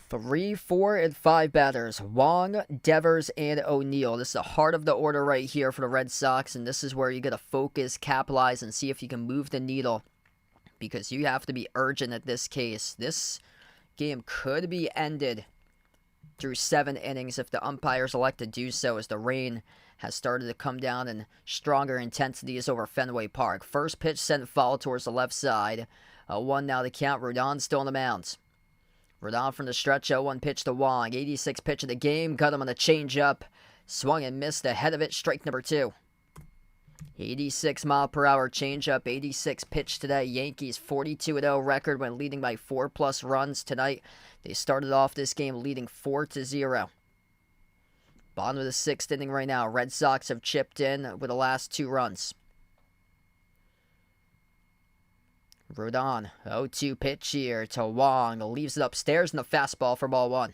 Three, 4, and 5 batters. Wong, Devers, and O'Neill. This is the heart of the order right here for the Red Sox, and this is where you got to focus, capitalize, and see if you can move the needle, because you have to be urgent at this case. This game could be ended through 7 innings if the umpires elect to do so, as the rain has started to come down in stronger intensities over Fenway Park. First pitch sent foul towards the left side. 1 now the count. Rodon still on the mound. Rodon from the stretch. 0-1 pitch to Wong. 86 pitch of the game. Got him on the changeup. Swung and missed ahead of it. Strike number 2. 86 mile per hour changeup. 86 pitch today. Yankees 42-0 record when leading by 4+ runs tonight. They started off this game leading 4-0. Bottom of the 6th inning right now. Red Sox have chipped in with the last 2 runs. Rodon, 0-2 pitch here to Wong. Leaves it upstairs in the fastball for ball 1.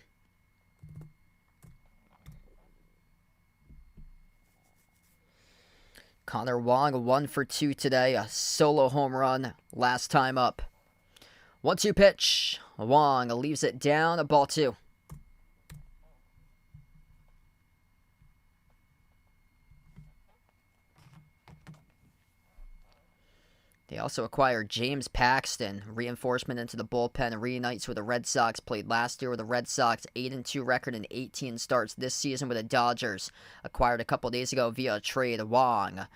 Connor Wong, 1 for 2 today. A solo home run last time up. 1-2 pitch. Wong leaves it down. Ball 2. They also acquired James Paxton, reinforcement into the bullpen, reunites with the Red Sox, played last year with the Red Sox, 8-2 record and 18 starts this season with the Dodgers. Acquired a couple days ago via a trade. Wong,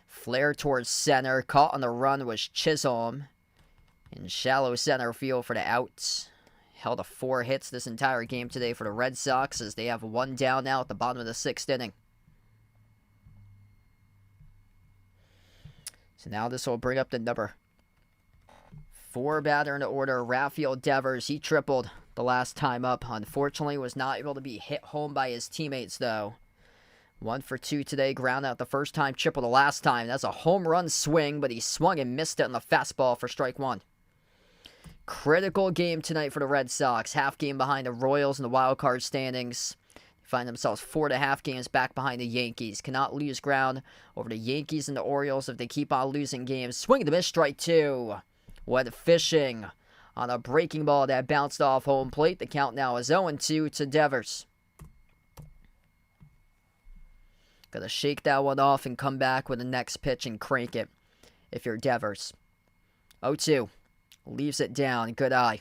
flare towards center, caught on the run was Chisholm. In shallow center field for the outs. Held a 4 hits this entire game today for the Red Sox, as they have 1 down now at the bottom of the 6th inning. So now this will bring up the number 4 batter in the order, Rafael Devers. He tripled the last time up. Unfortunately, was not able to be hit home by his teammates, though. 1 for 2 today, ground out the first time, triple the last time. That's a home run swing, but he swung and missed it on the fastball for strike 1. Critical game tonight for the Red Sox. Half game behind the Royals in the wild card standings. Find themselves 4.5 games back behind the Yankees. Cannot lose ground over the Yankees and the Orioles if they keep on losing games. Swing and a miss, strike 2. Went fishing on a breaking ball that bounced off home plate. The count now is 0-2 to Devers. Got to shake that one off and come back with the next pitch and crank it if you're Devers. 0-2. Leaves it down. Good eye.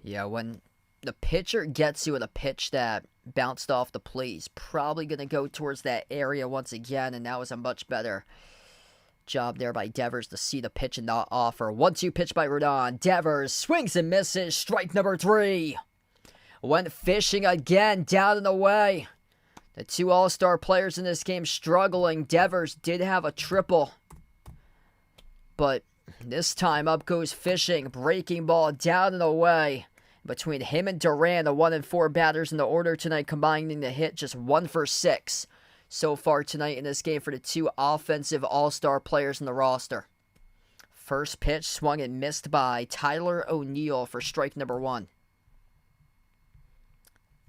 Yeah, when the pitcher gets you with a pitch that bounced off the plate, he's probably going to go towards that area once again, and that was a much better job there by Devers to see the pitch and not offer. 1-2 pitch by Rodon. Devers swings and misses. Strike number 3. Went fishing again, down and away. The 2 all-star players in this game struggling. Devers did have a triple, but this time up goes fishing. Breaking ball down and away. Between him and Duran, the 1 and 4 batters in the order tonight, combining to hit just 1 for 6 so far tonight in this game for the 2 offensive all-star players in the roster. First pitch swung and missed by Tyler O'Neill for strike number 1.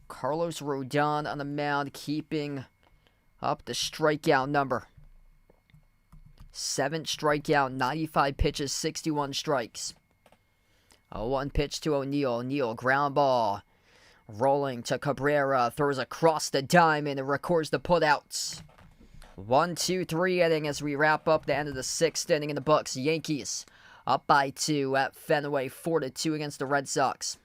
Carlos Rodon on the mound, keeping up the strikeout number. 7th strikeout, 95 pitches, 61 strikes. 0-1 pitch to O'Neill. O'Neill, ground ball. Rolling to Cabrera. Throws across the diamond and records the putouts. 1-2-3 inning as we wrap up the end of the 6th inning in the books. Yankees up by 2 at Fenway, 4-2 against the Red Sox.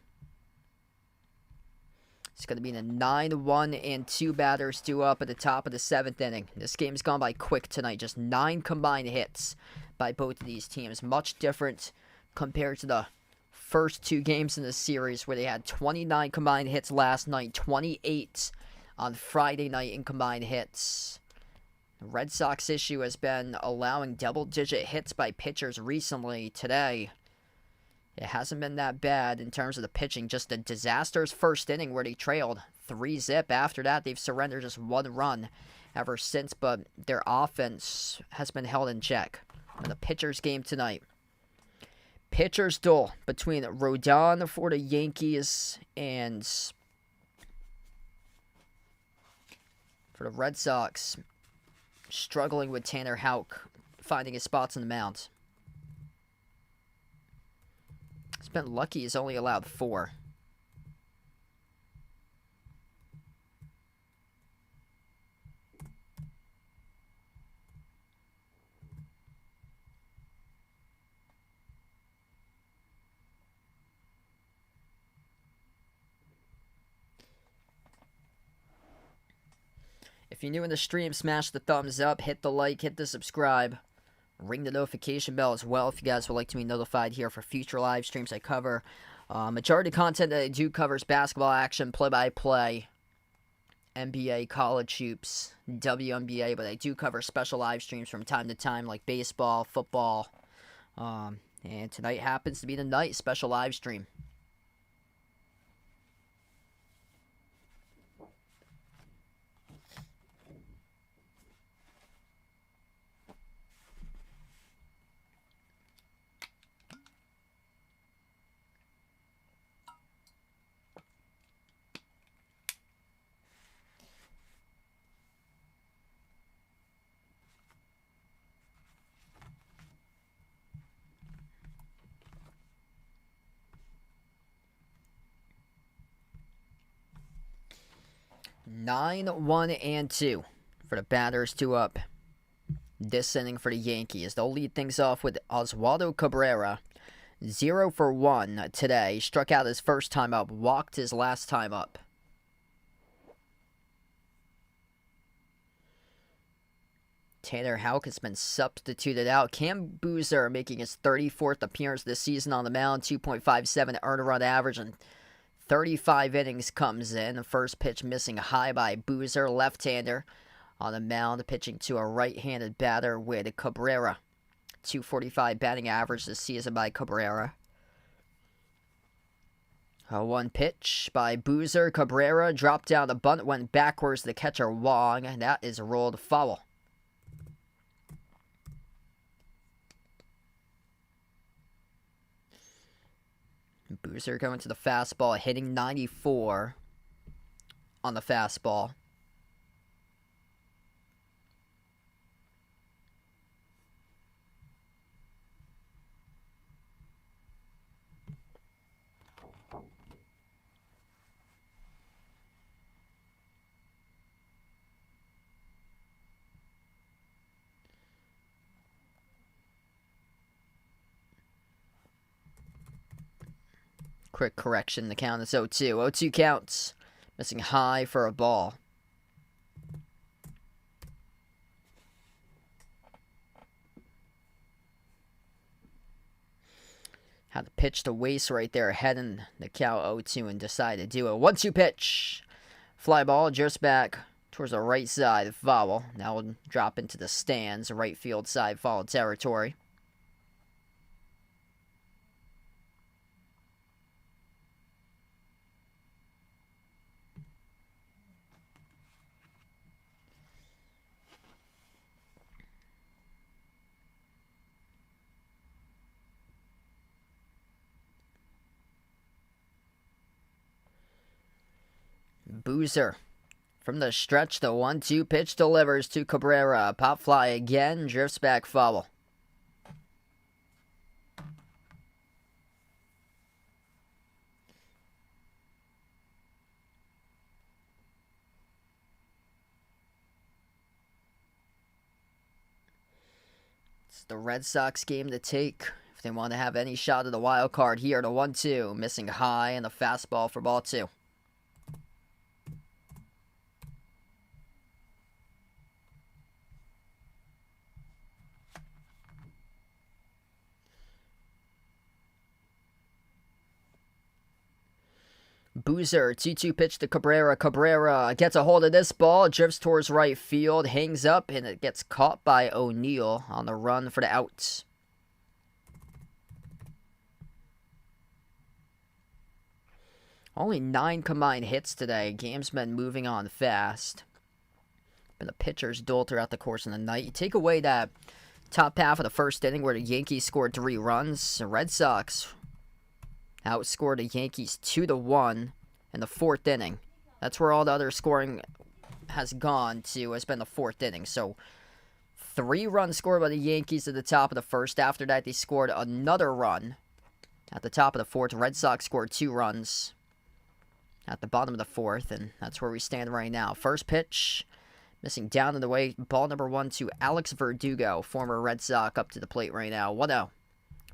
It's going to be the 9-1 and 2 batters due up at the top of the 7th inning. This game's gone by quick tonight. Just 9 combined hits by both of these teams. Much different compared to the first 2 games in the series where they had 29 combined hits last night, 28 on Friday night in combined hits. The Red Sox issue has been allowing double-digit hits by pitchers recently. Today, it hasn't been that bad in terms of the pitching. Just a disastrous first inning where they trailed 3-0. After that, they've surrendered just 1 run ever since, but their offense has been held in check. In the pitchers game tonight, pitchers duel between Rodon for the Yankees and for the Red Sox, struggling with Tanner Houck finding his spots on the mound. He's been lucky he's only allowed 4. If you're new in the stream, smash the thumbs up, hit the like, hit the subscribe. Ring the notification bell as well if you guys would like to be notified here for future live streams I cover. Majority of content that I do covers basketball action, play-by-play, NBA, college hoops, WNBA, but I do cover special live streams from time to time like baseball, football, and tonight happens to be the night special live stream. Nine, 1-2 for the batters, 2 up this inning for the Yankees. They'll lead things off with Oswaldo Cabrera, 0 for 1 today. Struck out his first time up, walked his last time up. Tanner Houck has been substituted out. Cam Boozer making his 34th appearance this season on the mound, 2.57 earned run average, and 35 innings comes in. The first pitch missing high by Boozer, left-hander on the mound, pitching to a right-handed batter with Cabrera. 245 batting average this season by Cabrera. One pitch by Boozer. Cabrera dropped down the bunt, went backwards to the catcher Wong, and that is rolled foul. Boozer going to the fastball, hitting 94 on the fastball. Quick correction, the count is 0-2. 0-2 counts. Missing high for a ball. Had the pitch to waste right there, ahead in the count 0-2 and decided to do a 1-2 pitch. Fly ball just back towards the right side, foul. Now will drop into the stands, right field side, foul territory. Boozer from the stretch, the 1-2 pitch delivers to Cabrera. Pop fly again, drifts back, foul. It's the Red Sox game to take if they want to have any shot at the wild card here. The 1-2 missing high and the fastball for ball 2. Boozer, 2-2 pitch to Cabrera. Cabrera gets a hold of this ball, drifts towards right field, hangs up, and it gets caught by O'Neill on the run for the outs. Only 9 combined hits today. Game's been moving on fast. Been a pitcher's duel throughout the course of the night. You take away that top half of the first inning where the Yankees scored 3 runs. The Red Sox outscored the Yankees 2-1 in the 4th inning. That's where all the other scoring has gone to, has been the 4th inning. So 3 runs scored by the Yankees at the top of the first. After that, they scored another run at the top of the 4th. Red Sox scored 2 runs at the bottom of the 4th, and that's where we stand right now. First pitch, missing down in the way. Ball number 1 to Alex Verdugo, former Red Sox, up to the plate right now. 1-0.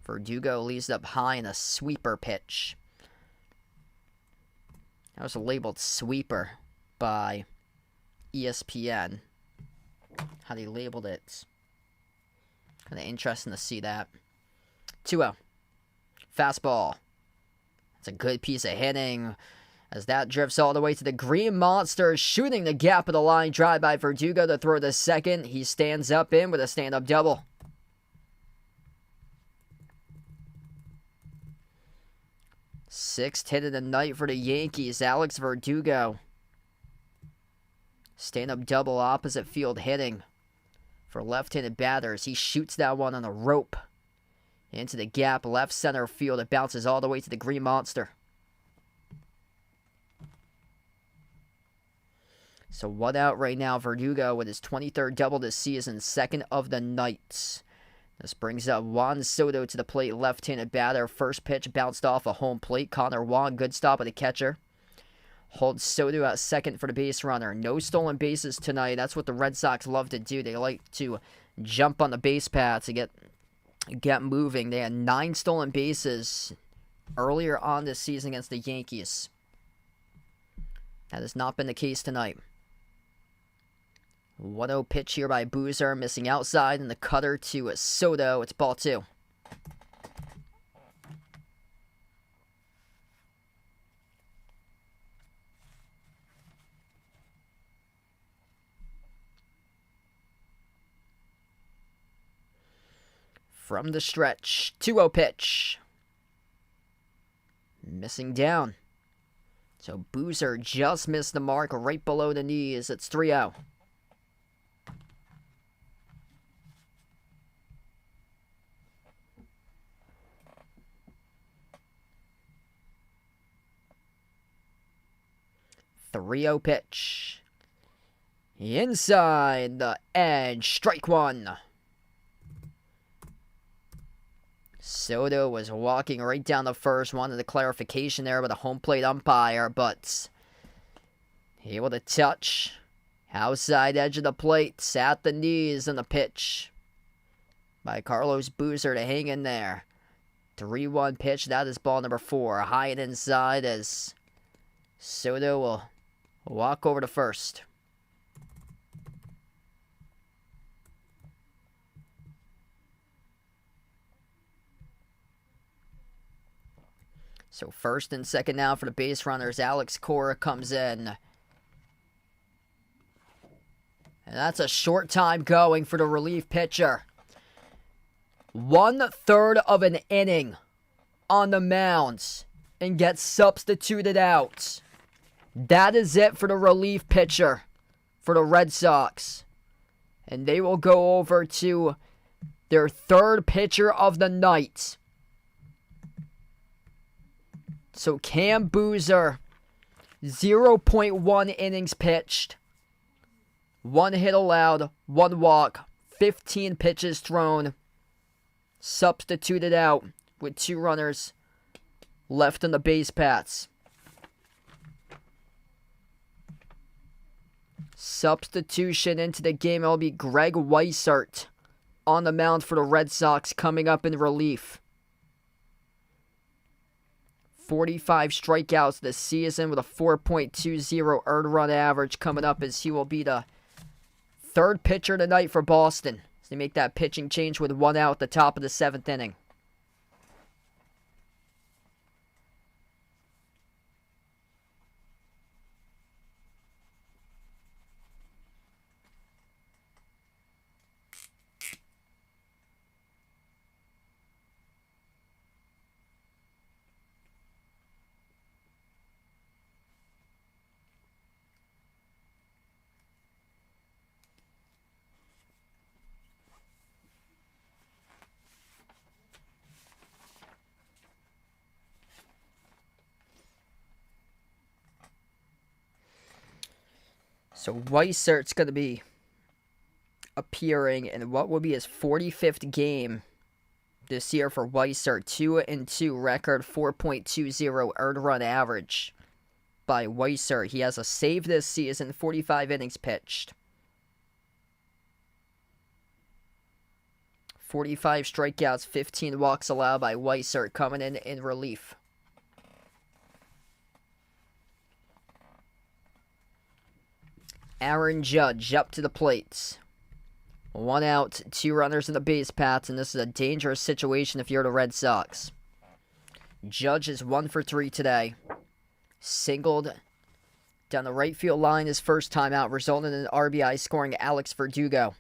Verdugo leads up high in a sweeper pitch. That was labeled sweeper by ESPN. How they labeled it. Kind of interesting to see that. 2-0. Fastball. It's a good piece of hitting as that drifts all the way to the Green Monster, shooting the gap of the line drive by Verdugo to throw to second. He stands up in with a stand-up double. Sixth hit of the night for the Yankees, Alex Verdugo. Stand-up double, opposite field hitting for left-handed batters. He shoots that one on a rope into the gap, left center field. It bounces all the way to the Green Monster. So 1 out right now, Verdugo with his 23rd double this season, second of the night. This brings up Juan Soto to the plate, left-handed batter. First pitch bounced off a home plate. Connor Juan, good stop of the catcher. Holds Soto at second for the base runner. No stolen bases tonight. That's what the Red Sox love to do. They like to jump on the base paths to get moving. They had 9 stolen bases earlier on this season against the Yankees. That has not been the case tonight. 1-0 pitch here by Boozer, missing outside, and the cutter to Soto. It's ball 2. From the stretch, 2-0 pitch. Missing down. So Boozer just missed the mark right below the knees. It's 3-0. .30 pitch. Inside the edge. Strike 1. Soto was walking right down the first. Wanted a clarification there with a home plate umpire, but able to touch. Outside edge of the plate. At the knees in the pitch by Carlos Boozer to hang in there. 3-1 pitch. That is ball number 4. High and inside as Soto will walk over to first. So first and second now for the base runners. Alex Cora comes in. And that's a short time going for the relief pitcher. 1/3 of an inning on the mound and gets substituted out. That is it for the relief pitcher for the Red Sox. And they will go over to their 3rd pitcher of the night. So Cam Boozer, 0.1 innings pitched. 1 hit allowed, 1 walk, 15 pitches thrown. Substituted out with 2 runners left on the base paths. Substitution into the game. It'll be Greg Weissert on the mound for the Red Sox coming up in relief. 45 strikeouts this season with a 4.20 earned run average coming up as he will be the 3rd pitcher tonight for Boston as they make that pitching change with 1 out at the top of the 7th inning. So Weissert's going to be appearing in what will be his 45th game this year for Weissert. 2-2 record, 4.20 earned run average by Weissert. He has a save this season, 45 innings pitched. 45 strikeouts, 15 walks allowed by Weissert coming in relief. Aaron Judge up to the plate. 1 out, 2 runners in the base paths, and this is a dangerous situation if you're the Red Sox. Judge is 1 for 3 today. Singled down the right field line his first time out, resulting in an RBI scoring Alex Verdugo.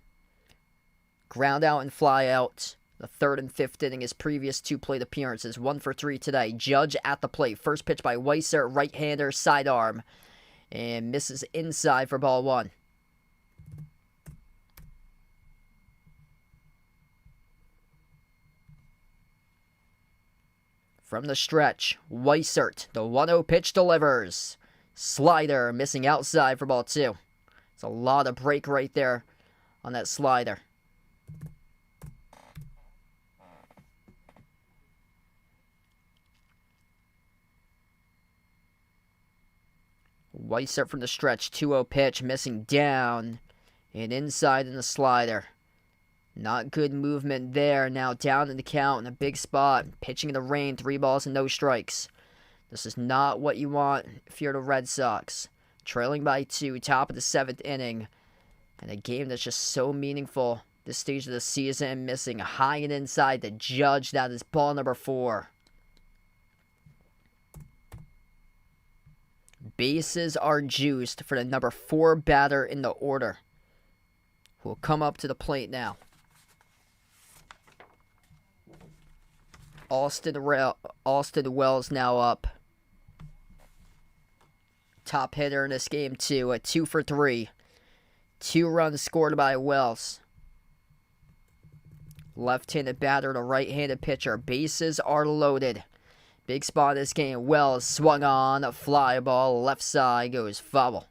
Ground out and fly out. The 3rd and 5th inning, his previous 2 plate appearances. 1 for 3 today. Judge at the plate. First pitch by Weiser, right-hander, sidearm. And misses inside for ball 1. From the stretch, Weissert, the 1-0 pitch delivers. Slider missing outside for ball 2. It's a lot of break right there on that slider. Weissert from the stretch, 2-0 pitch, missing down and inside in the slider. Not good movement there. Now down in the count in a big spot. Pitching in the rain, 3 balls and no strikes. This is not what you want if you're the Red Sox. Trailing by 2, top of the 7th inning. And a game that's just so meaningful this stage of the season. Missing high and inside the Judge. That is ball number 4. Bases are juiced for the number 4 batter in the order, who will come up to the plate now. Austin Wells now up. Top hitter in this game too, at 2 for 3. 2 runs scored by Wells. Left-handed batter to right-handed pitcher. Bases are loaded. Big spot in this game. Wells swung on, a fly ball, left side goes foul.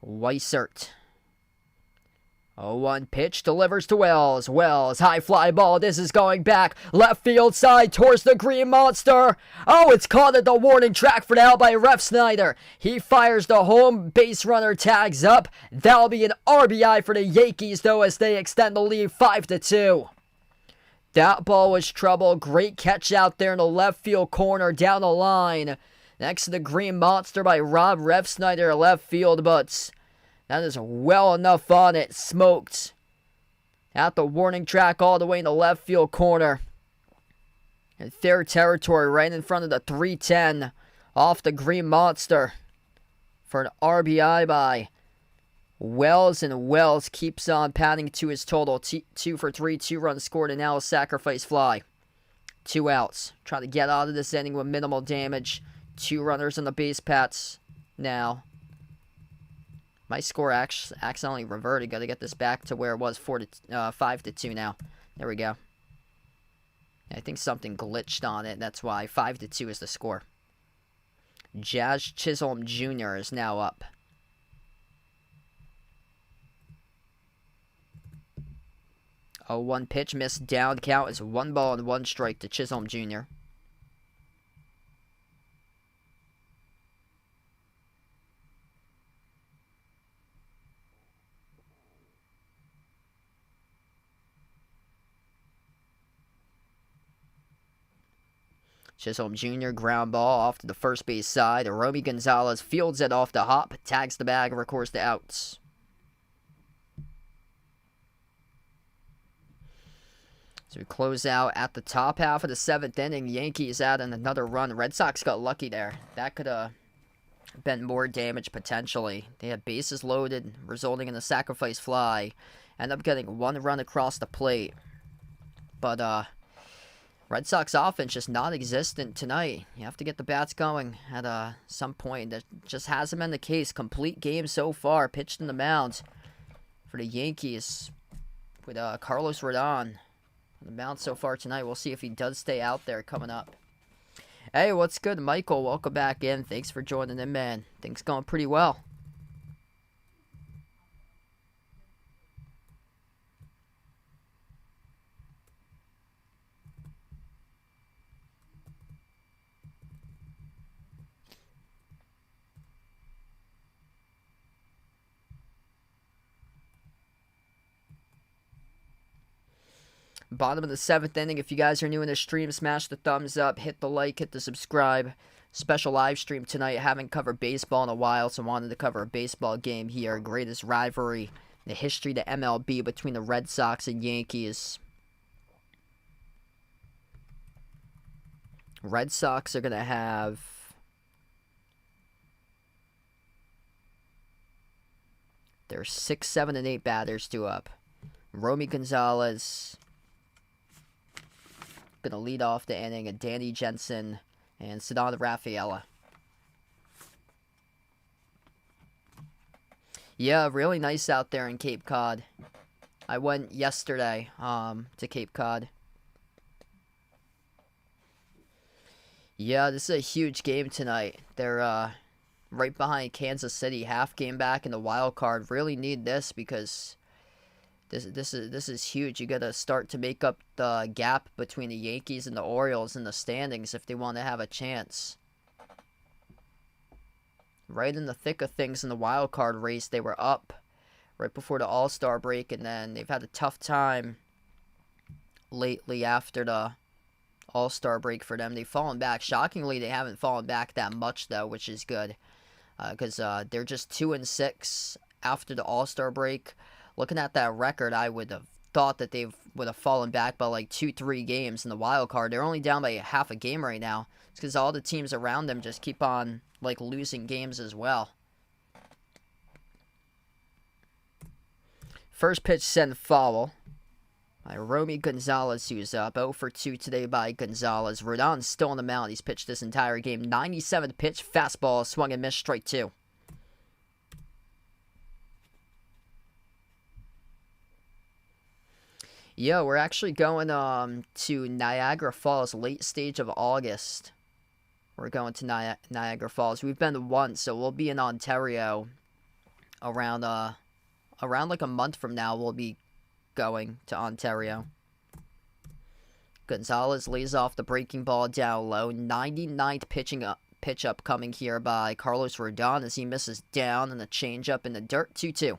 Weissert. 0-1 pitch delivers to Wells. Wells, high fly ball. This is going back. Left field side towards the Green Monster. Oh, it's caught at the warning track for now by Ref Snyder. He fires the home base runner, tags up. That'll be an RBI for the Yankees, though, as they extend the lead 5-2. That ball was trouble. Great catch out there in the left field corner down the line. Next to the Green Monster by Rob Ref Snyder, left field, but that is well enough on it. Smoked at the warning track all the way in the left field corner. In fair territory right in front of the 310 off the Green Monster for an RBI by Wells. And Wells keeps on padding to his total. 2 for 3, 2 runs scored, and now a sacrifice fly. 2 outs. Trying to get out of this inning with minimal damage. 2 runners on the base paths now. My score accidentally reverted. Got to get this back to where it was 5-2 now. There we go. I think something glitched on it. That's why 5-2 is the score. Jazz Chisholm Jr. is now up. A 1 pitch missed down. Count is 1 ball and 1 strike to Chisholm Jr. Chisholm Jr. ground ball off to the first base side. Romy Gonzalez fields it off the hop, tags the bag, and records the outs. So we close out at the top half of the 7th inning. Yankees adding another run. Red Sox got lucky there. That could have been more damage potentially. They had bases loaded, resulting in a sacrifice fly. End up getting 1 run across the plate. But, Red Sox offense just non-existent tonight. You have to get the bats going at some point. That just hasn't been the case. Complete game so far. Pitched in the mound for the Yankees with Carlos Rodon on the mound so far tonight. We'll see if he does stay out there coming up. Hey, what's good, Michael? Welcome back in. Thanks for joining in, man. Things going pretty well. Bottom of the 7th inning. If you guys are new in the stream, smash the thumbs up, hit the like, hit the subscribe. Special live stream tonight. Haven't covered baseball in a while, so wanted to cover a baseball game here. Greatest rivalry in the history of the MLB between the Red Sox and Yankees. Red Sox are going to have their 6, 7, and 8 batters due up. Romy Gonzalez going to lead off the inning, and Danny Jensen and Ceddanne Rafaela. Yeah, really nice out there in Cape Cod. I went yesterday to Cape Cod. Yeah, this is a huge game tonight. They're right behind Kansas City, half game back in the wild card. Really need this because this is huge. You got to start to make up the gap between the Yankees and the Orioles in the standings if they want to have a chance. Right in the thick of things in the wild card race, they were up right before the All-Star break, and then they've had a tough time lately after the All-Star break for them. They've fallen back. Shockingly, they haven't fallen back that much, though, which is good. Because they're just 2-6 after the All-Star break. Looking at that record, I would have thought that they would have fallen back by like 2-3 games in the wild card. They're only down by half a game right now. It's because all the teams around them just keep on like losing games as well. First pitch sent foul by Romy Gonzalez, who's up 0 for 2 today by Gonzalez. Rodon's still on the mound. He's pitched this entire game. 97th pitch, fastball, swung and missed, strike 2. Yeah, we're actually going to Niagara Falls, late stage of August. We're going to Niagara Falls. We've been once, so we'll be in Ontario around like a month from now. We'll be going to Ontario. Gonzalez lays off the breaking ball down low. 99th pitch up coming here by Carlos Rodon as he misses down, and a changeup in the dirt. 2-2.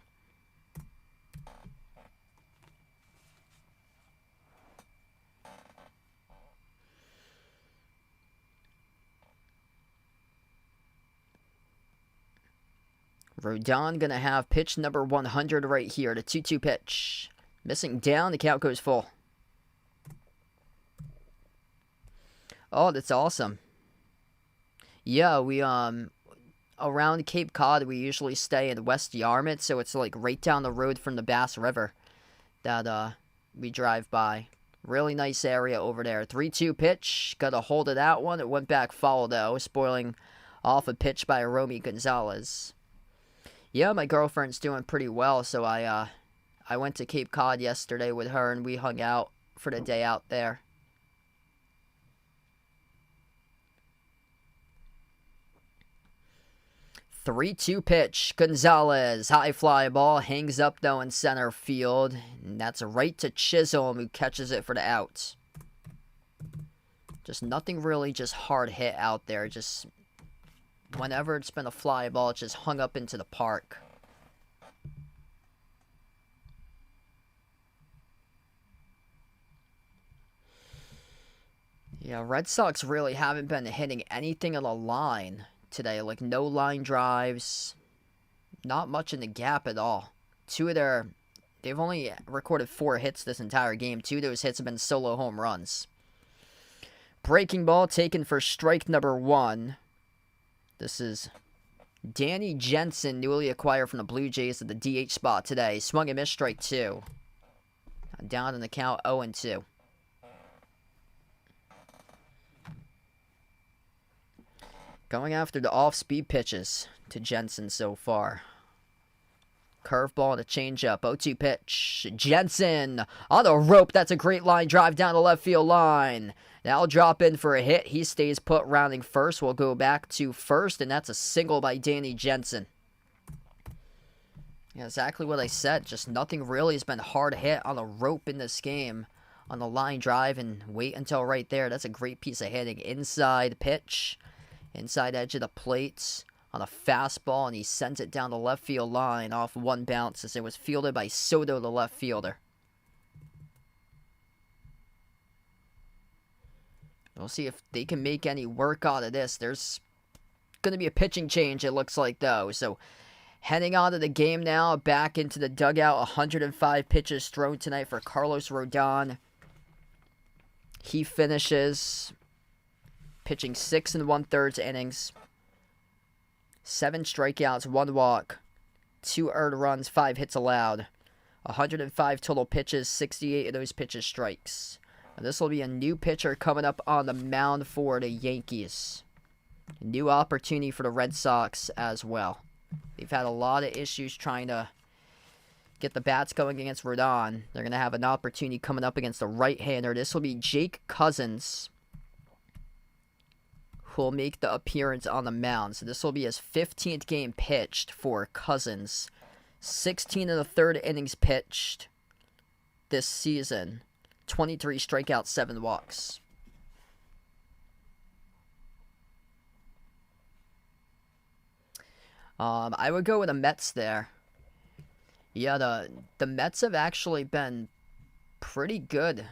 Rodon going to have pitch number 100 right here. The 2-2 pitch. Missing down. The count goes full. Oh, that's awesome. Yeah, we, around Cape Cod, we usually stay in West Yarmouth, so it's like right down the road from the Bass River that, we drive by. Really nice area over there. 3-2 pitch. Got a hold of that one. It went back foul, though, spoiling off a pitch by Romy Gonzalez. Yeah, my girlfriend's doing pretty well, so I went to Cape Cod yesterday with her, and we hung out for the day out there. Three-two pitch. Gonzalez, high fly ball, hangs up though in center field, and that's right to Chisholm, who catches it for the out. Just nothing really just hard hit out there, just whenever it's been a fly ball, it's just hung up into the park. Yeah, Red Sox really haven't been hitting anything on the line today. Like, no line drives. Not much in the gap at all. They've only recorded 4 hits this entire game. 2 of those hits have been solo home runs. Breaking ball taken for strike number 1. This is Danny Jensen, newly acquired from the Blue Jays at the DH spot today. Swung and missed, strike 2. Down in the count, 0-2. Going after the off-speed pitches to Jensen so far. Curveball and a changeup. 0-2 pitch. Jensen on the rope. That's a great line drive down the left field line. That'll drop in for a hit. He stays put, rounding first. We'll go back to first, and that's a single by Danny Jensen. Yeah, exactly what I said. Just nothing really has been hard hit on the rope in this game. On the line drive, and wait until right there. That's a great piece of hitting. Inside pitch. Inside edge of the plates. On a fastball, and he sends it down the left field line off one bounce as it was fielded by Soto, the left fielder. We'll see if they can make any work out of this. There's going to be a pitching change, it looks like, though. So heading on to the game now, back into the dugout. 105 pitches thrown tonight for Carlos Rodon. He finishes pitching 6 1/3 innings, 7 strikeouts, 1 walk, 2 earned runs, 5 hits allowed, 105 total pitches, 68 of those pitches strikes. And this will be a new pitcher coming up on the mound for the Yankees. New opportunity for the Red Sox as well. They've had a lot of issues trying to get the bats going against Rodon. They're going to have an opportunity coming up against the right-hander. This will be Jake Cousins, who will make the appearance on the mound. So this will be his 15th game pitched for Cousins. 16 1/3 innings pitched this season. 23 strikeouts, 7 walks. I would go with the Mets there. Yeah, the Mets have actually been pretty good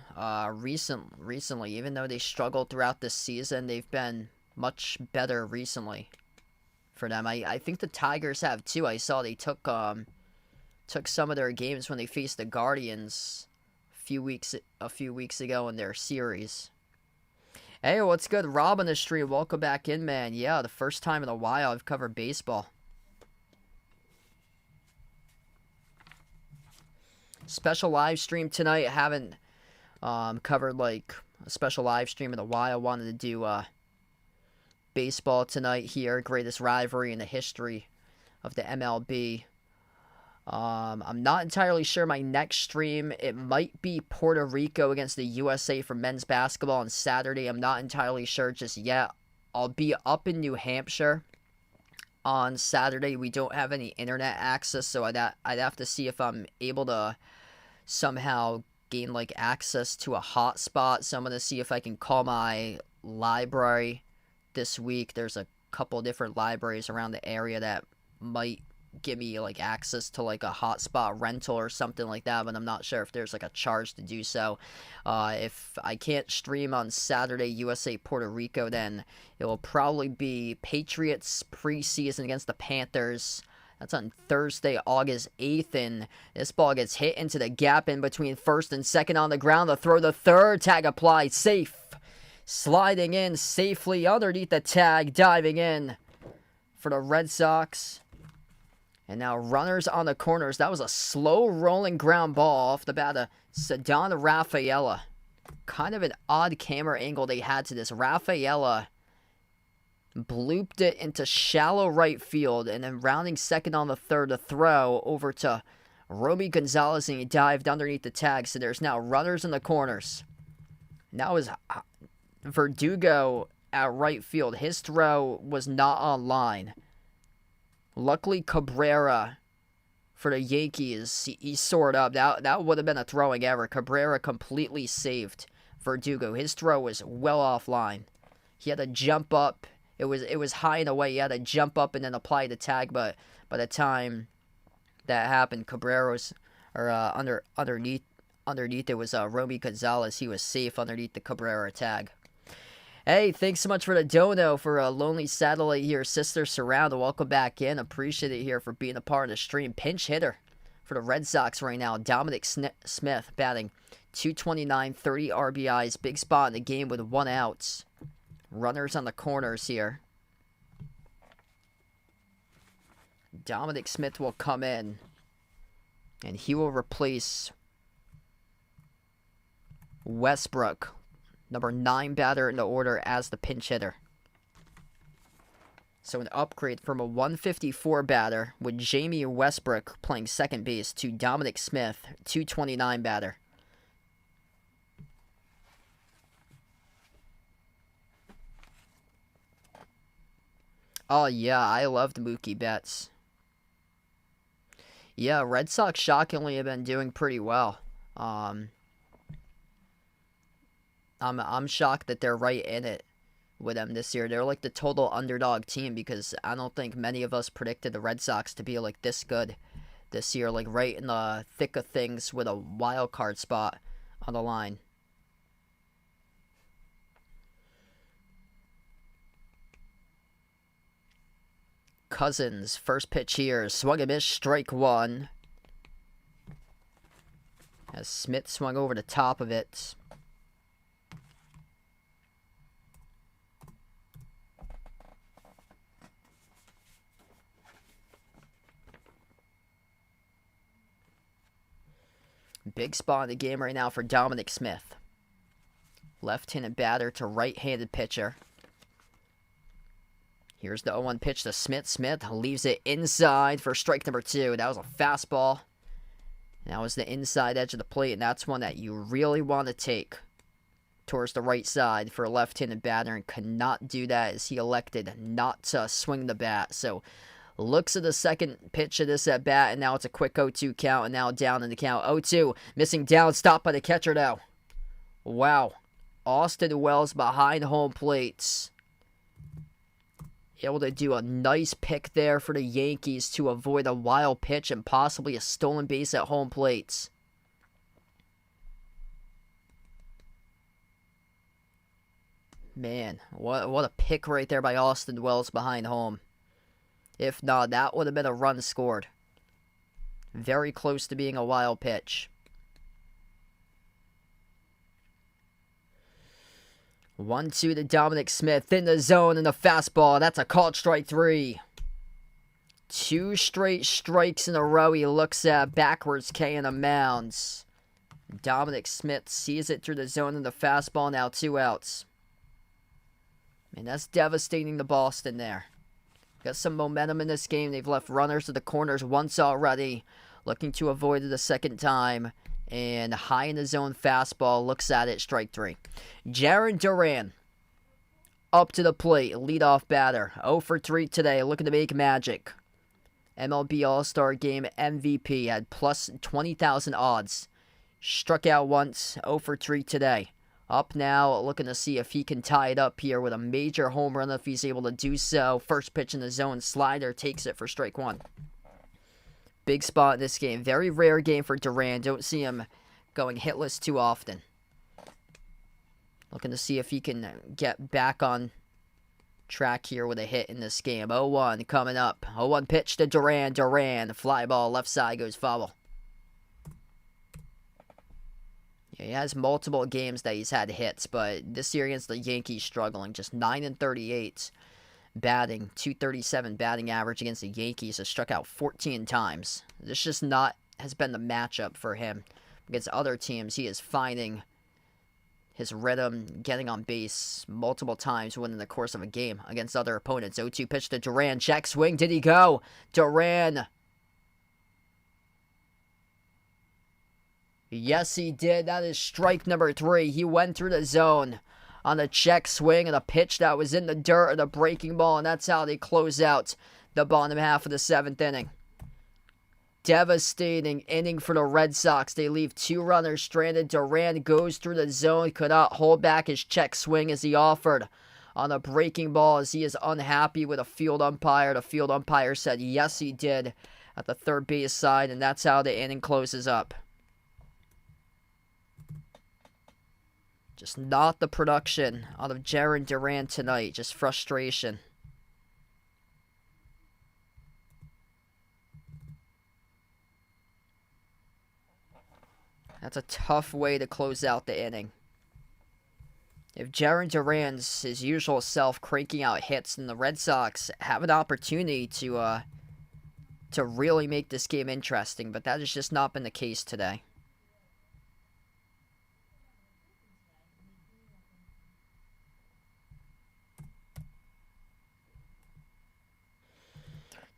recently. Even though they struggled throughout this season, they've been much better recently for them. I think the Tigers have too. I saw they took some of their games when they faced the Guardians a few weeks ago in their series. Hey, what's good? Rob on the stream. Welcome back in, man. Yeah, the first time in a while I've covered baseball. Special live stream tonight. I haven't covered like a special live stream in a while. I wanted to do baseball tonight here. Greatest rivalry in the history of the MLB. I'm not entirely sure my next stream. It might be Puerto Rico against the USA for men's basketball on Saturday. I'm not entirely sure just yet. I'll be up in New Hampshire on Saturday. We don't have any internet access, so I'd have to see if I'm able to somehow gain like access to a hotspot. So I'm going to see if I can call my library this week. There's a couple different libraries around the area that might give me like access to like a hotspot rental or something like that, but I'm not sure if there's like a charge to do so. If I can't stream on Saturday USA Puerto Rico, then it will probably be Patriots preseason against the Panthers. That's on Thursday, August 8th, and this ball gets hit into the gap in between first and second on the ground. The throw to third, tag applied, safe. Sliding in safely underneath the tag, diving in for the Red Sox. And now runners on the corners. That was a slow rolling ground ball off the bat of Ceddanne Rafaela. Kind of an odd camera angle they had to this. Rafaela blooped it into shallow right field, and then rounding second on the third, to throw over to Romy Gonzalez, and he dived underneath the tag. So there's now runners in the corners. Now is Verdugo at right field. His throw was not on line. Luckily, Cabrera for the Yankees, he soared up. That would have been a throwing error. Cabrera completely saved Verdugo. His throw was well offline. He had to jump up. It was high and away. He had to jump up and then apply the tag. But by the time that happened, Cabrera was underneath it was Romy Gonzalez. He was safe underneath the Cabrera tag. Hey, thanks so much for the dono for a lonely satellite here, Sister Surround. Welcome back in. Appreciate it here for being a part of the stream. Pinch hitter for the Red Sox right now. Dominic Smith batting .229, 30 RBIs. Big spot in the game with 1 out. Runners on the corners here. Dominic Smith will come in, and he will replace Westbrook, number 9 batter in the order, as the pinch hitter. So an upgrade from a 154 batter with Jamie Westbrook playing second base to Dominic Smith, .229 batter. Oh, yeah, I loved Mookie Betts. Yeah, Red Sox shockingly have been doing pretty well. I'm shocked that they're right in it with them this year. They're like the total underdog team because I don't think many of us predicted the Red Sox to be like this good this year, like right in the thick of things with a wild card spot on the line. Cousins, first pitch here. Swung and missed, strike one. As Smith swung over the top of it. Big spot in the game right now for Dominic Smith. Left-handed batter to right-handed pitcher. Here's the 0-1 pitch to Smith. Smith leaves it inside for strike number 2. That was a fastball. That was the inside edge of the plate, and that's one that you really want to take towards the right side for a left-handed batter, and could not do that as he elected not to swing the bat. So looks at the second pitch of this at bat, and now it's a quick 0-2 count, and now down in the count. 0-2, missing down, stopped by the catcher now. Wow. Austin Wells behind home plate. Able to do a nice pick there for the Yankees to avoid a wild pitch and possibly a stolen base at home plate. Man, what a pick right there by Austin Wells behind home. If not, that would have been a run scored. Very close to being a wild pitch. 1-2 to Dominic Smith in the zone, and a fastball. That's a called strike 3. 2 straight strikes in a row. He looks at backwards K in the mounds. Dominic Smith sees it through the zone and the fastball. Now 2 outs. Man, that's devastating to Boston there. Got some momentum in this game. They've left runners to the corners once already. Looking to avoid it a second time. And high in the zone fastball, looks at it, strike 3. Jarren Duran up to the plate, leadoff batter. 0 for 3 today, looking to make magic. MLB All-Star Game MVP, had plus 20,000 odds. Struck out once, 0 for 3 today. Up now, looking to see if he can tie it up here with a major home run if he's able to do so. First pitch in the zone, slider, takes it for strike 1. Big spot in this game. Very rare game for Duran. Don't see him going hitless too often. Looking to see if he can get back on track here with a hit in this game. 0-1 coming up. 0-1 pitch to Duran. Duran, fly ball, left side goes foul. Yeah, he has multiple games that he's had hits, but this year against the Yankees struggling. Just 9-38. Batting, 237 batting average against the Yankees, has struck out 14 times. This just not has been the matchup for him. Against other teams, he is finding his rhythm, getting on base multiple times within the course of a game against other opponents. 0-2 pitch to Duran, check swing, did he go? Duran. Yes, he did. That is strike number 3. He went through the zone on a check swing and a pitch that was in the dirt and a breaking ball, and that's how they close out the bottom half of the 7th inning. Devastating inning for the Red Sox. They leave 2 runners stranded. Duran goes through the zone, could not hold back his check swing as he offered on a breaking ball as he is unhappy with a field umpire. The field umpire said yes, he did at the third base side, and that's how the inning closes up. Just not the production out of Jarren Duran tonight. Just frustration. That's a tough way to close out the inning. If Jarren Duran's his usual self cranking out hits, then the Red Sox have an opportunity to really make this game interesting, but that has just not been the case today.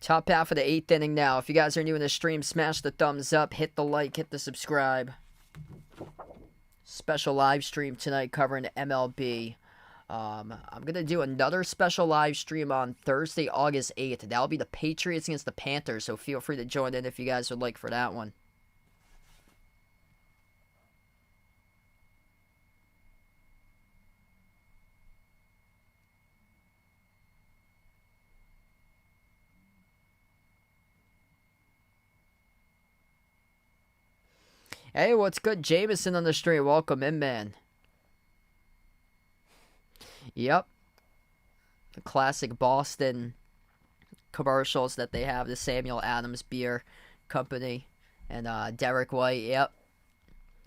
Top half of the 8th inning now. If you guys are new in the stream, smash the thumbs up, hit the like, hit the subscribe. Special live stream tonight covering MLB. I'm going to do another special live stream on Thursday, August 8th. That'll be the Patriots against the Panthers, so feel free to join in if you guys would like for that one. Hey, what's good? Jameson on the stream. Welcome in, man. Yep. The classic Boston commercials that they have, the Samuel Adams Beer Company and Derek White. Yep.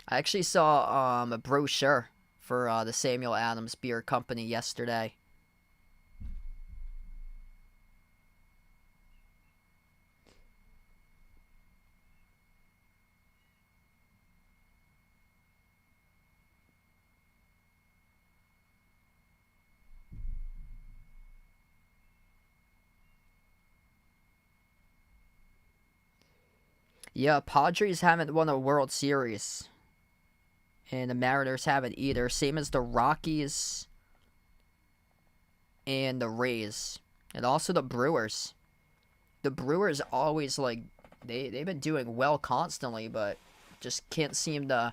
I actually saw a brochure for the Samuel Adams Beer Company yesterday. Yeah, Padres haven't won a World Series. And the Mariners haven't either. Same as the Rockies and the Rays. And also the Brewers. The Brewers always, like, they've been doing well constantly, but just can't seem to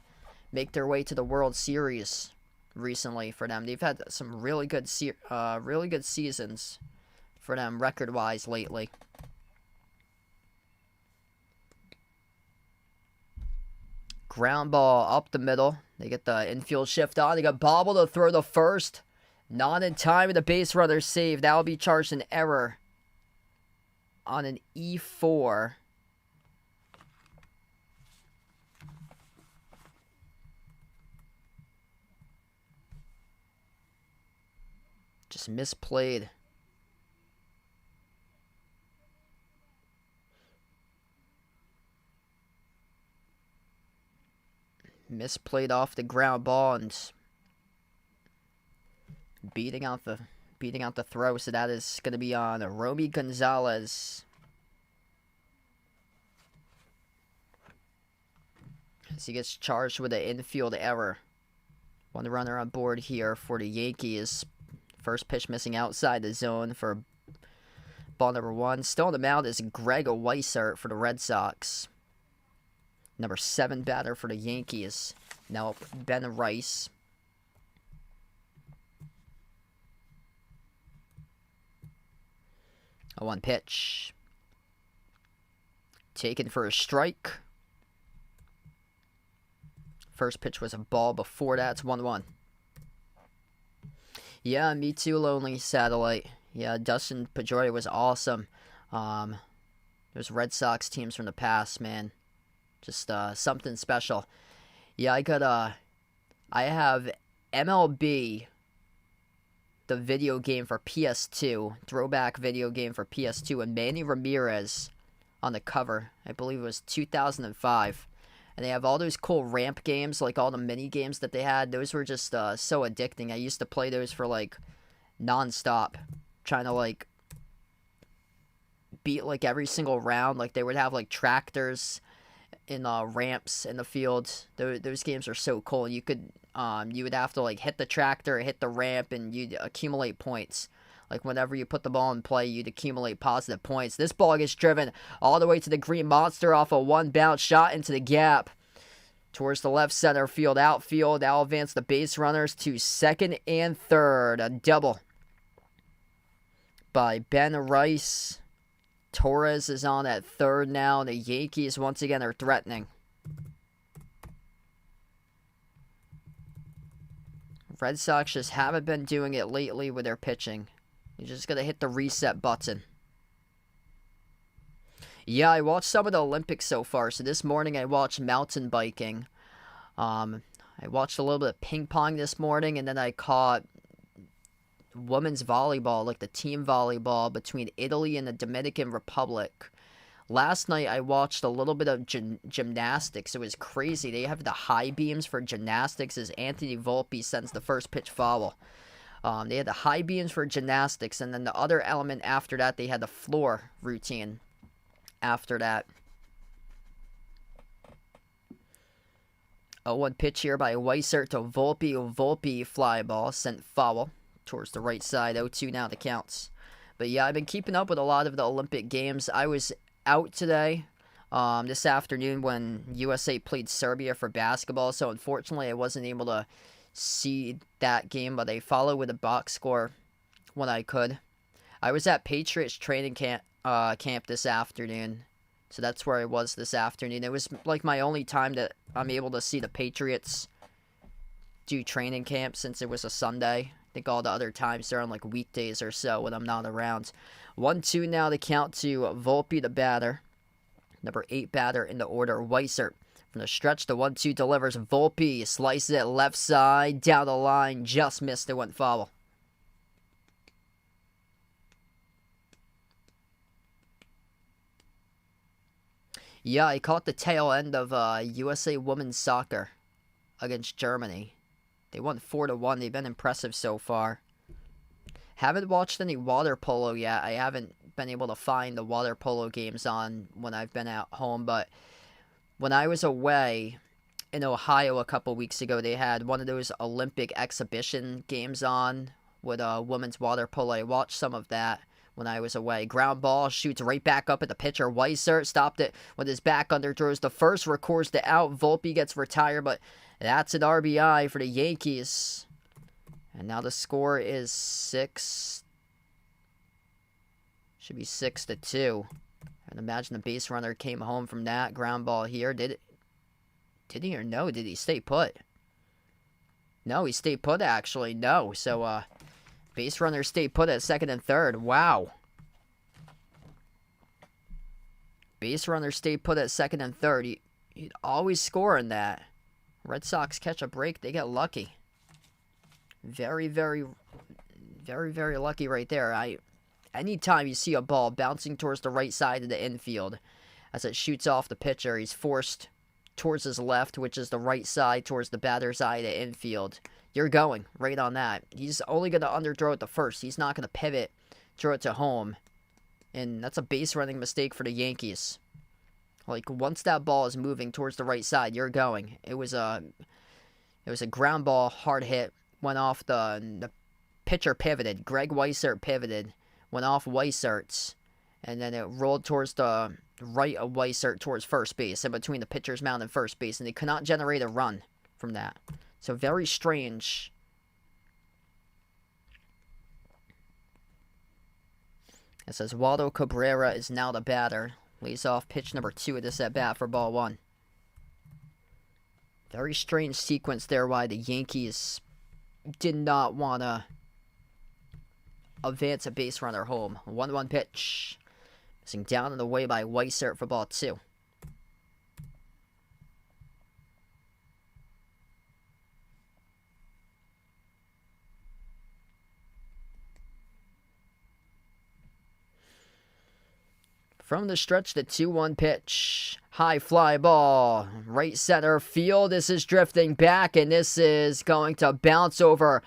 make their way to the World Series recently for them. They've had some really good seasons for them record-wise lately. Ground ball up the middle. They get the infield shift on. They got Bobble to throw the first. Not in time with the base runner save. That will be charged an error on an E4. Just misplayed. Misplayed off the ground ball and beating out the throw. So that is going to be on Romy Gonzalez. As he gets charged with an infield error. One runner on board here for the Yankees. First pitch missing outside the zone for ball number 1. Still on the mound is Greg Weissert for the Red Sox. Number 7 batter for the Yankees. Now Ben Rice. A 1 pitch. Taken for a strike. First pitch was a ball before that. It's 1-1. Yeah, me too, Lonely Satellite. Yeah, Dustin Pedroia was awesome. Those Red Sox teams from the past, man. Just something special. Yeah, I have MLB, the video game for PS2, throwback video game for PS2, and Manny Ramirez on the cover. I believe it was 2005. And they have all those cool ramp games, like all the mini games that they had. Those were just so addicting. I used to play those for like non-stop, trying to like beat like every single round. Like they would have like tractors in ramps in the field. Those games are so cool. You would have to like hit the tractor, hit the ramp, and you'd accumulate points. Like whenever you put the ball in play, you'd accumulate positive points. This ball gets driven all the way to the Green Monster off a 1 bounce shot into the gap towards the left center field outfield. That'll advance the base runners to second and third. A double by Ben Rice. Torres is on at third now. The Yankees once again are threatening. Red Sox just haven't been doing it lately with their pitching. You're just going to hit the reset button. Yeah, I watched some of the Olympics so far. So this morning I watched mountain biking. I watched a little bit of ping pong this morning. And then I caught women's volleyball, like the team volleyball between Italy and the Dominican Republic. Last night I watched a little bit of gymnastics. It was crazy. They have the high beams for gymnastics as Anthony Volpe sends the first pitch foul. They had the high beams for gymnastics, and then the other element after that, they had the floor routine after that. 0-1 pitch here by Weissert to Volpe. Volpe fly ball sent foul towards the right side. 0-2 now the counts. But yeah, I've been keeping up with a lot of the Olympic games. I was out today, this afternoon when USA played Serbia for basketball, so unfortunately I wasn't able to see that game, but I followed with a box score when I could. I was at Patriots training camp this afternoon, so that's where I was this afternoon. It was like my only time that I'm able to see the Patriots do training camp since it was a Sunday, think all the other times they're on like weekdays or so when I'm not around. 1-2 now to count to Volpe, the batter. Number 8 batter in the order, Weissert. From the stretch, the 1-2 delivers. Volpe slices it left side, down the line, just missed it, went foul. Yeah, I caught the tail end of USA Women's Soccer against Germany. They won 4-1. They've been impressive so far. Haven't watched any water polo yet. I haven't been able to find the water polo games on when I've been at home, but when I was away in Ohio a couple weeks ago, they had one of those Olympic exhibition games on with women's water polo. I watched some of that when I was away. Ground ball, shoots right back up at the pitcher. Weissert stopped it with his back under, throws the first, records the out. Volpe gets retired, but that's an RBI for the Yankees. And now the score is 6. Should be 6-2. And imagine the base runner came home from that ground ball here. Did he or no? Did he stay put? No, he stayed put actually. No. So base runner stayed put at second and third. Wow. Base runner stayed put at second and third. He'd always score in that. Red Sox catch a break. They get lucky. Very, very, very, very lucky right there. Anytime you see a ball bouncing towards the right side of the infield as it shoots off the pitcher, he's forced towards his left, which is the right side, towards the batter's eye of the infield. You're going right on that. He's only going to underthrow it to first. He's not going to pivot, throw it to home. And that's a base running mistake for the Yankees. Like, once that ball is moving towards the right side, you're going. It was a ground ball, hard hit, went off the pitcher pivoted. Greg Weissert pivoted. Went off Weissert's, and then it rolled towards the right of Weissert towards first base, in between the pitcher's mound and first base, and they could not generate a run from that. So very strange. It says Waldo Cabrera is now the batter. Lays off pitch number 2 of this at-bat for ball 1. Very strange sequence there why the Yankees did not want to advance a base runner home. 1-1 pitch. Missing down and away by Weissert for ball 2. From the stretch, the 2-1 pitch. High fly ball. Right center field. This is drifting back, and this is going to bounce over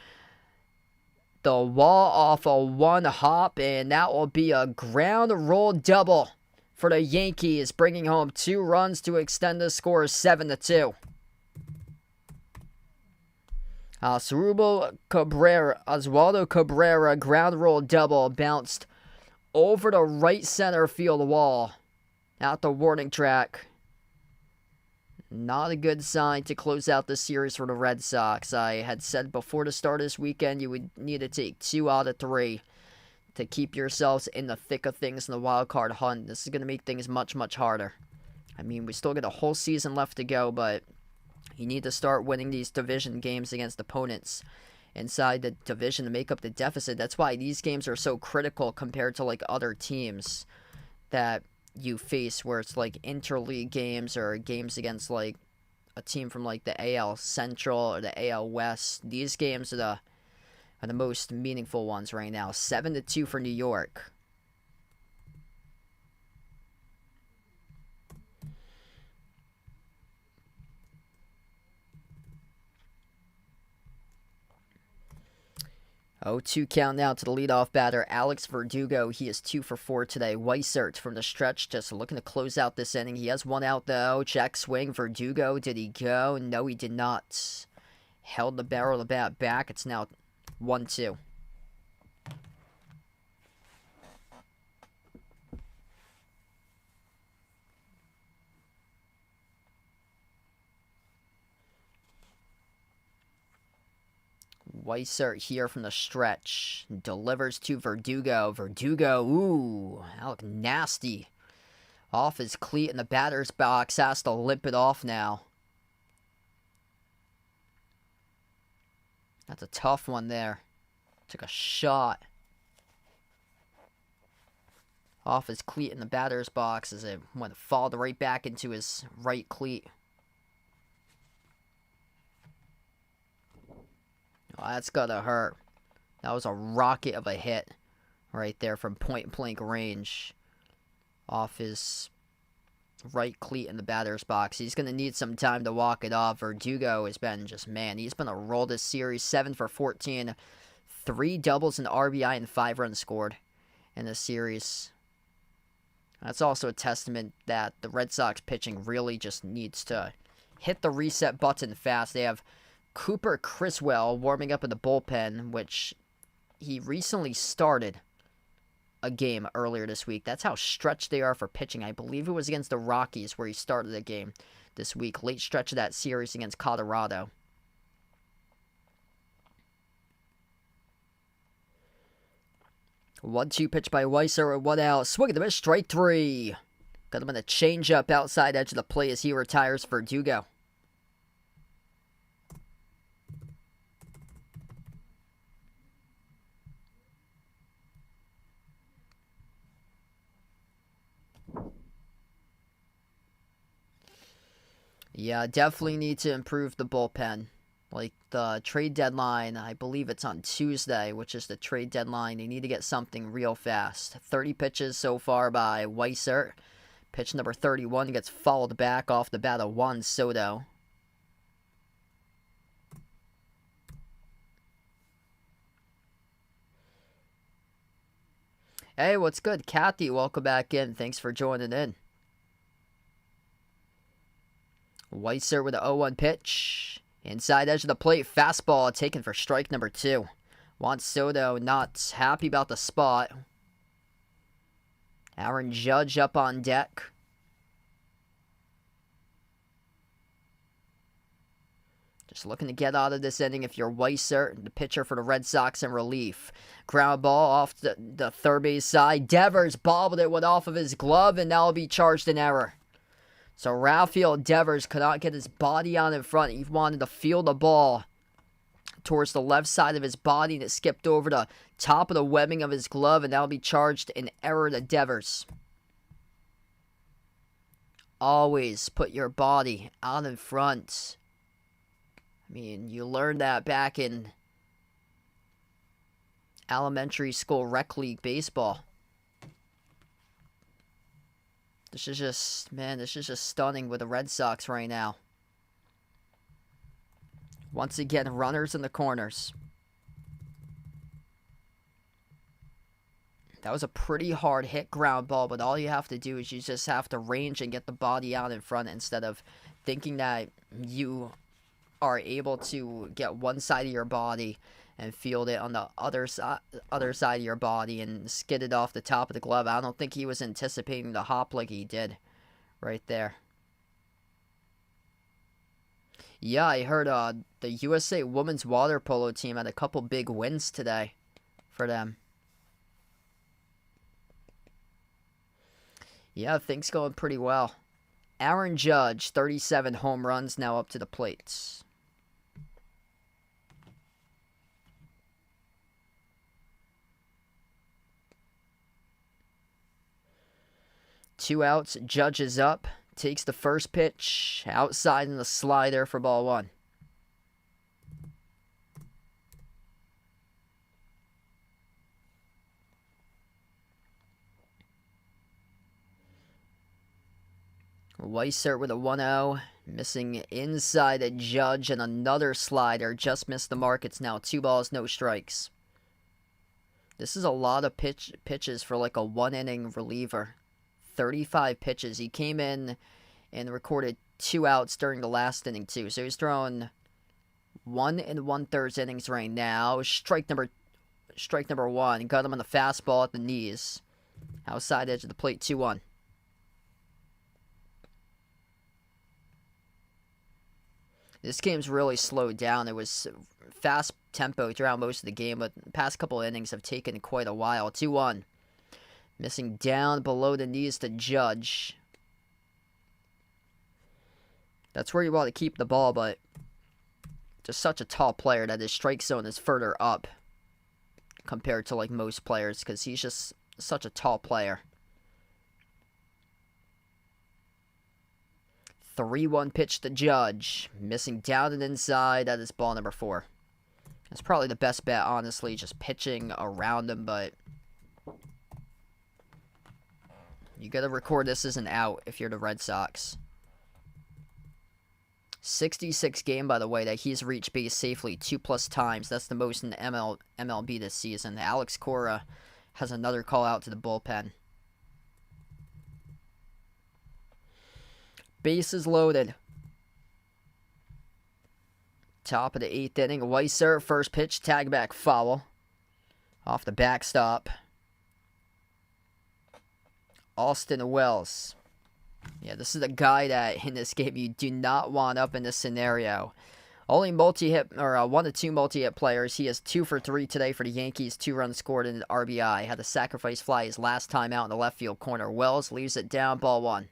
the wall off a 1 hop, and that will be a ground roll double for the Yankees, bringing home 2 runs to extend the score 7-2. Oswaldo Cabrera ground roll double bounced over the right center field wall out the warning track. Not a good sign to close out the series for the Red Sox. I had said before the start of this weekend you would need to take 2 out of 3 to keep yourselves in the thick of things in the wild card hunt. This is going to make things much, much harder. I mean, we still got a whole season left to go, but you need to start winning these division games against opponents inside the division to make up the deficit. That's why these games are so critical compared to like other teams that you face, where it's like interleague games or games against like a team from like the AL Central or the AL West. These games are the most meaningful ones right now. 7-2 for New York. Oh, 2 count now to the leadoff batter, Alex Verdugo. He is 2 for 4 today. Weissert from the stretch, just looking to close out this inning. He has 1 out, though. Check swing. Verdugo, did he go? No, he did not. Held the barrel of the bat back. It's now 1-2. Weissert here from the stretch. Delivers to Verdugo. Verdugo, ooh, that looked nasty. Off his cleat in the batter's box. Has to limp it off now. That's a tough one there. Took a shot off his cleat in the batter's box as it went followed right back into his right cleat. Oh, that's gotta hurt. That was a rocket of a hit right there from point-blank range off his right cleat in the batter's box. He's going to need some time to walk it off. Verdugo has been just, man, he's been a roll this series. 7 for 14, 3 doubles, an RBI, and 5 runs scored in this series. That's also a testament that the Red Sox pitching really just needs to hit the reset button fast. They have Cooper Criswell warming up in the bullpen, which he recently started a game earlier this week. That's how stretched they are for pitching. I believe it was against the Rockies where he started the game this week. Late stretch of that series against Colorado. One-two pitch by Weiser, 1 out. Swing and a miss, strike 3. Got him in a changeup outside edge of the plate as he retires Verdugo. Yeah, definitely need to improve the bullpen. Like the trade deadline, I believe it's on Tuesday, which is the trade deadline. They need to get something real fast. 30 pitches so far by Weiser. Pitch number 31 gets fouled back off the bat of Juan Soto. Hey, what's good? Kathy, welcome back in. Thanks for joining in. Weiser with an 0-1 pitch. Inside edge of the plate, fastball taken for strike number 2. Juan Soto not happy about the spot. Aaron Judge up on deck. Just looking to get out of this inning if you're Weiser, the pitcher for the Red Sox in relief. Ground ball off the third base side. Devers bobbled it, went off of his glove, and now will be charged in error. So Rafael Devers could not get his body on in front. He wanted to field the ball towards the left side of his body, and it skipped over the top of the webbing of his glove, and that'll be charged in error to Devers. Always put your body out in front. I mean, you learned that back in elementary school rec league baseball. This is just, man, this is just stunning with the Red Sox right now. Once again, runners in the corners. That was a pretty hard hit ground ball, but all you have to do is you just have to range and get the body out in front instead of thinking that you are able to get one side of your body and field it on the other side of your body and skid it off the top of the glove. I don't think he was anticipating the hop like he did right there. Yeah, I heard the USA women's water polo team had a couple big wins today for them. Yeah, things going pretty well. Aaron Judge, 37 home runs now up to the plate. Two outs, Judge is up, takes the first pitch, outside in the slider for ball 1. Weiser with a 1-0, missing inside a Judge, and another slider, just missed the mark. It's now 2 balls, no strikes. This is a lot of pitches for like a 1-inning reliever. 35 pitches. He came in and recorded 2 outs during the last inning too. So he's throwing 1 1/3 innings right now. Strike number 1. Got him on the fastball at the knees. Outside edge of the plate, 2-1. This game's really slowed down. It was fast tempo throughout most of the game, but the past couple innings have taken quite a while. 2-1. Missing down below the knees to Judge. That's where you want to keep the ball, but just such a tall player that his strike zone is further up. compared to like most players because he's just such a tall player. 3-1 pitch to Judge. Missing down and inside. That is ball number 4. That's probably the best bet, honestly, just pitching around him, but you got to record this as an out if you're the Red Sox. 66 game, by the way, that he's reached base safely 2+ times. That's the most in the MLB this season. Alex Cora has another call out to the bullpen. Bases loaded. Top of the 8th inning. Weiser, first pitch, tag back foul. Off the backstop. Austin Wells. Yeah, this is a guy that in this game you do not want up in this scenario. Only multi-hit, or 1 to 2 multi-hit players. He has 2 for 3 today for the Yankees. 2 runs scored in an RBI. Had a sacrifice fly his last time out in the left field corner. Wells leaves it down, ball 1.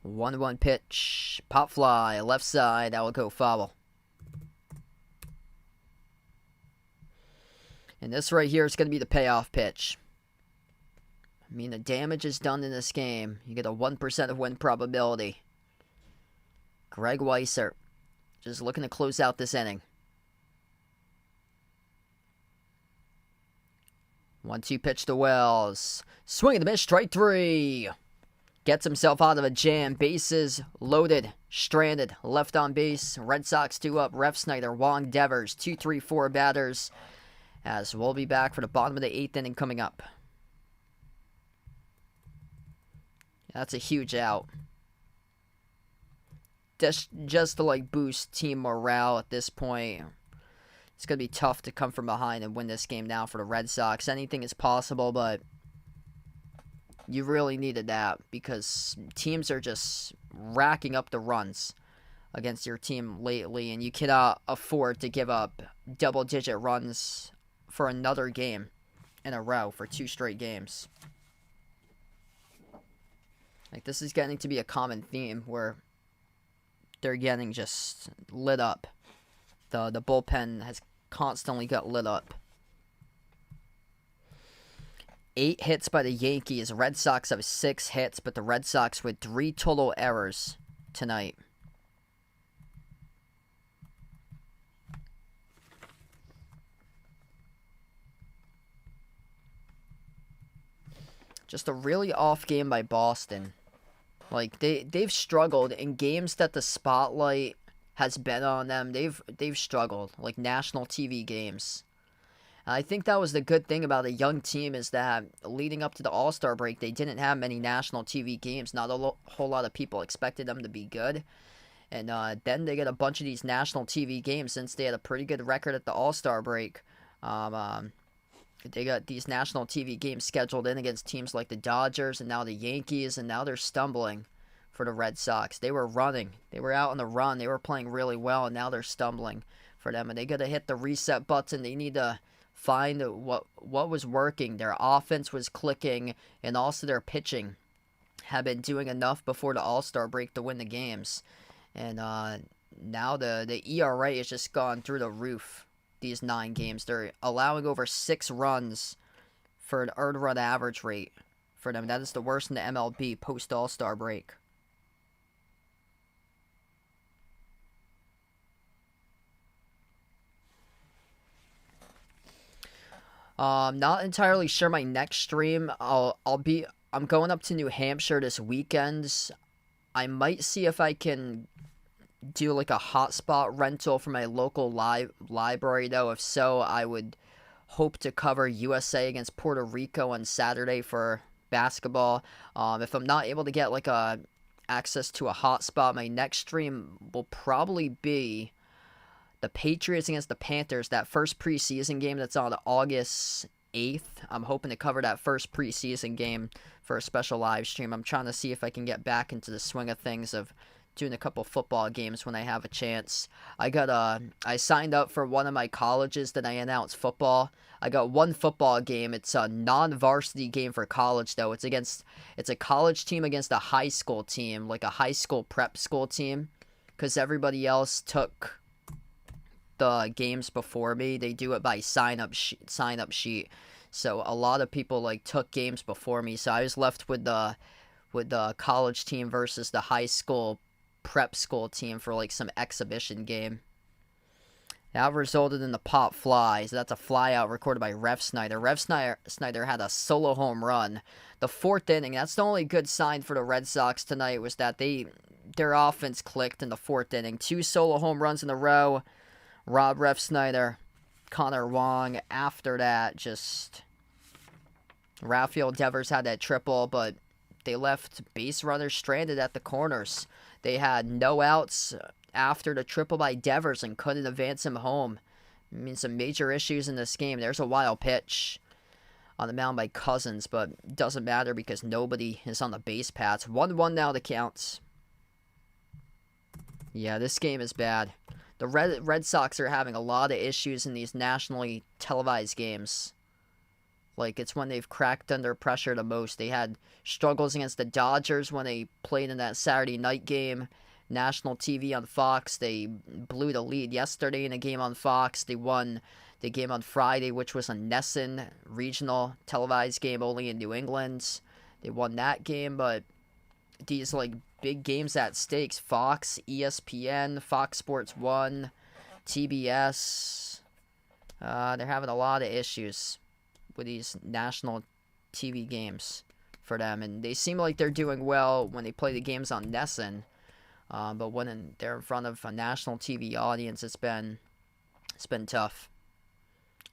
One pitch, pop fly, left side, that will go foul. And this right here is going to be the payoff pitch. I mean, the damage is done in this game. You get a 1% of win probability. Greg Weiser just looking to close out this inning. 1-2 pitch to Wells. Swing and a miss, strike 3. Gets himself out of a jam. Bases loaded. Stranded. Left on base. Red Sox 2 up. Ref Snyder. Wong Devers. 2, 3, 4 batters. As we'll be back for the bottom of the 8th inning coming up. That's a huge out. Just to like boost team morale at this point. It's going to be tough to come from behind and win this game now for the Red Sox. Anything is possible, but you really needed that because teams are just racking up the runs against your team lately, and you cannot afford to give up double-digit runs for another game in a row for 2 straight games. Like, this is getting to be a common theme where they're getting just lit up. The bullpen has constantly got lit up. 8 hits by the Yankees. Red Sox have 6 hits, but the Red Sox with 3 total errors tonight. Just a really off game by Boston. Like, they've struggled in games that the spotlight has been on them. They've struggled, like national TV games. I think that was the good thing about a young team is that leading up to the All-Star break, they didn't have many national TV games. Not a whole lot of people expected them to be good. And then they get a bunch of these national TV games since they had a pretty good record at the All-Star break. They got these national TV games scheduled in against teams like the Dodgers and now the Yankees, and now they're stumbling for the Red Sox. They were running. They were out on the run. They were playing really well, and now they're stumbling for them. And they got to hit the reset button. They need to find what was working. Their offense was clicking, and also their pitching had been doing enough before the All-Star break to win the games. And now the ERA has just gone through the roof these 9 games. They're allowing over 6 runs for an earned run average rate for them. That is the worst in the MLB post All-Star break. Not entirely sure my next stream. I'm going up to New Hampshire this weekend. I might see if I can do like a hotspot rental for my local library though. If so, I would hope to cover USA against Puerto Rico on Saturday for basketball. If I'm not able to get like a access to a hotspot, my next stream will probably be the Patriots against the Panthers, that first preseason game that's on August 8th. I'm hoping to cover that first preseason game for a special live stream. I'm trying to see if I can get back into the swing of things of doing a couple football games when I have a chance. I signed up for one of my colleges that I announce football. I got one football game. It's a non-varsity game for college though. It's a college team against a high school team, like a high school prep school team, because everybody else took the games before me. They do it by sign up sheet. So a lot of people like took games before me. So I was left with the college team versus the high school prep school team for like some exhibition game. That resulted in the pop fly. So that's a fly out recorded by Ref Snyder. Snyder had a solo home run. The fourth inning, that's the only good sign for the Red Sox tonight, was that their offense clicked in the fourth inning. 2 solo home runs in a row. Rob Ref Snyder, Connor Wong. After that, just Rafael Devers had that triple, but they left base runners stranded at the corners. They had no outs after the triple by Devers and couldn't advance him home. I mean, some major issues in this game. There's a wild pitch on the mound by Cousins, but it doesn't matter because nobody is on the base paths. 1-1 now the counts. Yeah, this game is bad. The Red Sox are having a lot of issues in these nationally televised games. Like, it's when they've cracked under pressure the most. They had struggles against the Dodgers when they played in that Saturday night game. National TV on Fox. They blew the lead yesterday in a game on Fox. They won the game on Friday, which was a NESN regional televised game only in New England. They won that game, but these, like, big games at stakes. Fox, ESPN, Fox Sports 1, TBS. They're having a lot of issues with these national TV games for them, and they seem like they're doing well when they play the games on NESN, but when they're in front of a national TV audience, it's been tough.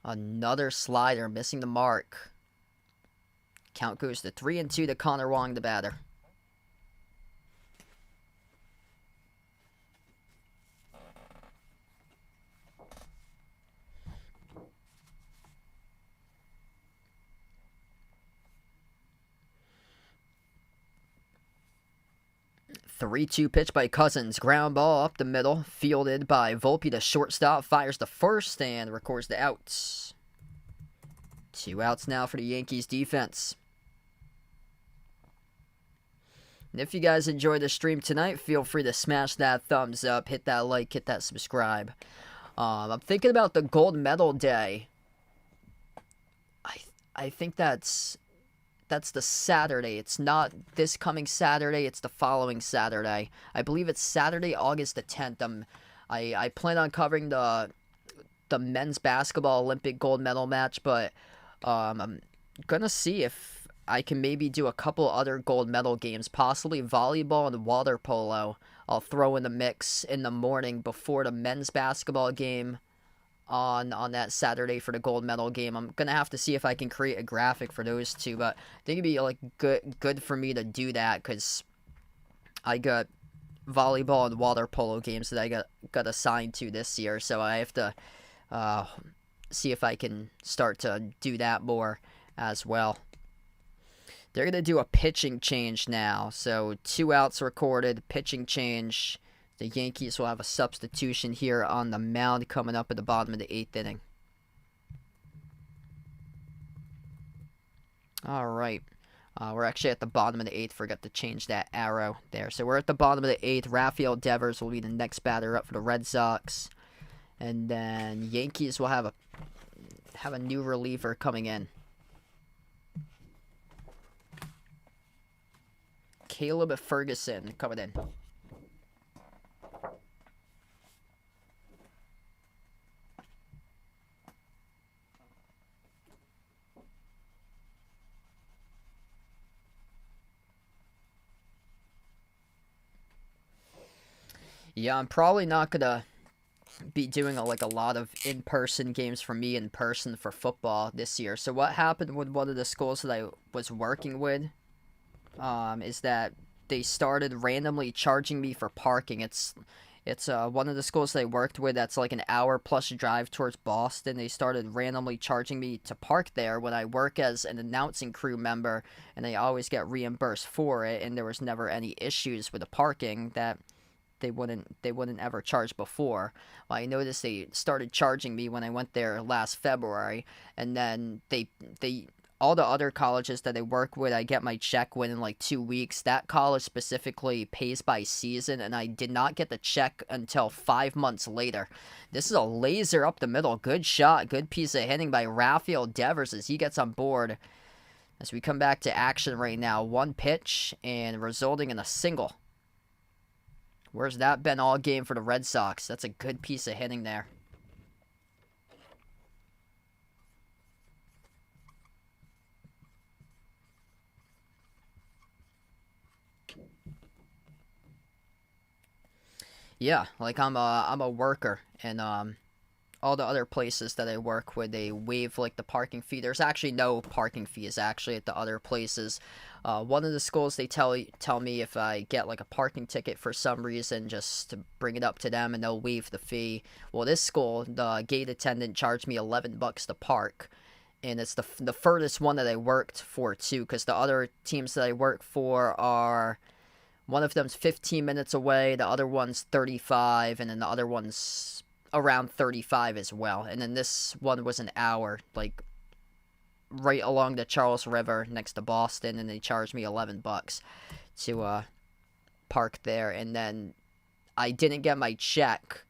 Another slider missing the mark. Count goes to 3-2 to Connor Wong, the batter. 3-2 pitch by Cousins. Ground ball up the middle. Fielded by Volpe, the shortstop. Fires the first and records the outs. 2 outs now for the Yankees defense. And if you guys enjoyed the stream tonight, feel free to smash that thumbs up. Hit that like. Hit that subscribe. I'm thinking about the gold medal day. I think that's the Saturday. It's not this coming Saturday. It's the following Saturday. I believe it's Saturday, August the 10th. I plan on covering the men's basketball Olympic gold medal match, but I'm gonna see if I can maybe do a couple other gold medal games, possibly volleyball and water polo. I'll throw in the mix in the morning before the men's basketball game on that Saturday for the gold medal game. I'm gonna have to see if I can create a graphic for those two, but I think it'd be like good for me to do that because I got volleyball and water polo games that I got assigned to this year, so I have to see if I can start to do that more as well. They're gonna do a pitching change now, so 2 outs recorded, pitching change. The Yankees will have a substitution here on the mound coming up at the bottom of the 8th inning. All right. We're actually at the bottom of the 8th. Forgot to change that arrow there. So we're at the bottom of the 8th. Rafael Devers will be the next batter up for the Red Sox. And then Yankees will have a new reliever coming in. Caleb Ferguson coming in. Yeah, I'm probably not gonna be doing a lot of in-person games for me in person for football this year. So what happened with one of the schools that I was working with is that they started randomly charging me for parking. It's one of the schools that I worked with that's like an hour plus drive towards Boston. They started randomly charging me to park there when I work as an announcing crew member, and they always get reimbursed for it, and there was never any issues with the parking. That they wouldn't ever charge before. Well, I noticed they started charging me when I went there last February, and then they all the other colleges that I work with, I get my check within like 2 weeks. That college specifically pays by season, and I did not get the check until 5 months later. This is a laser up the middle. Good shot. Good piece of hitting by Rafael Devers as he gets on board. As we come back to action right now, one pitch and resulting in a single. Where's that been all game for the Red Sox? That's a good piece of hitting there. Yeah, like I'm a worker, and all the other places that I work with, they waive like the parking fee. There's actually no parking fees actually at the other places. One of the schools, they tell me if I get like a parking ticket for some reason, just to bring it up to them and they'll waive the fee. Well, this school, the gate attendant charged me $11 to park, and it's the furthest one that I worked for too, because the other teams that I work for are, one of them's 15 minutes away, the other one's 35, and then the other one's around 35 as well. And then this one was an hour, like right along the Charles River next to Boston, and they charged me $11 to park there. And then I didn't get my check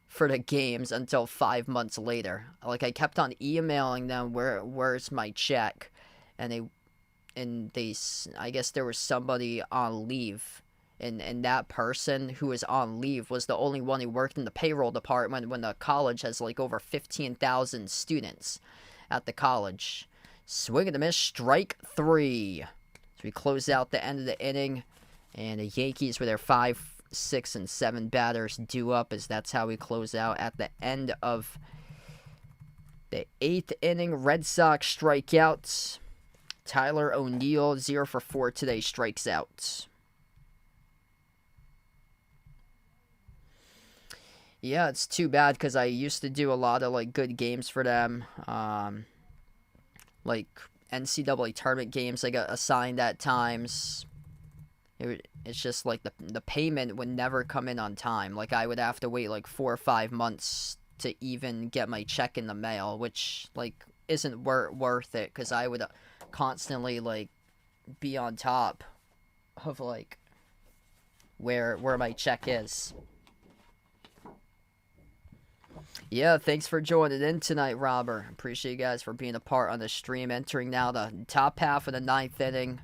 for the games until 5 months later. Like, I kept on emailing them, where's my check, and they I guess there was somebody on leave, and that person who was on leave was the only one who worked in the payroll department when the college has like over 15,000 students at the college. Swing and a miss, strike three. So we close out the end of the inning, and the Yankees with their 5, 6, and 7 batters due up, as that's how we close out at the end of the 8th inning. Red Sox strikeouts. Tyler O'Neill, 0 for 4 today, strikes out. Yeah, it's too bad because I used to do a lot of like good games for them. Like NCAA tournament games I got assigned at times. It's just like the payment would never come in on time. Like, I would have to wait like 4 or 5 months to even get my check in the mail, which like isn't worth it, because I would constantly like be on top of like where my check is. Yeah, thanks for joining in tonight, Robert. Appreciate you guys for being a part on the stream. Entering now the top half of the 9th inning.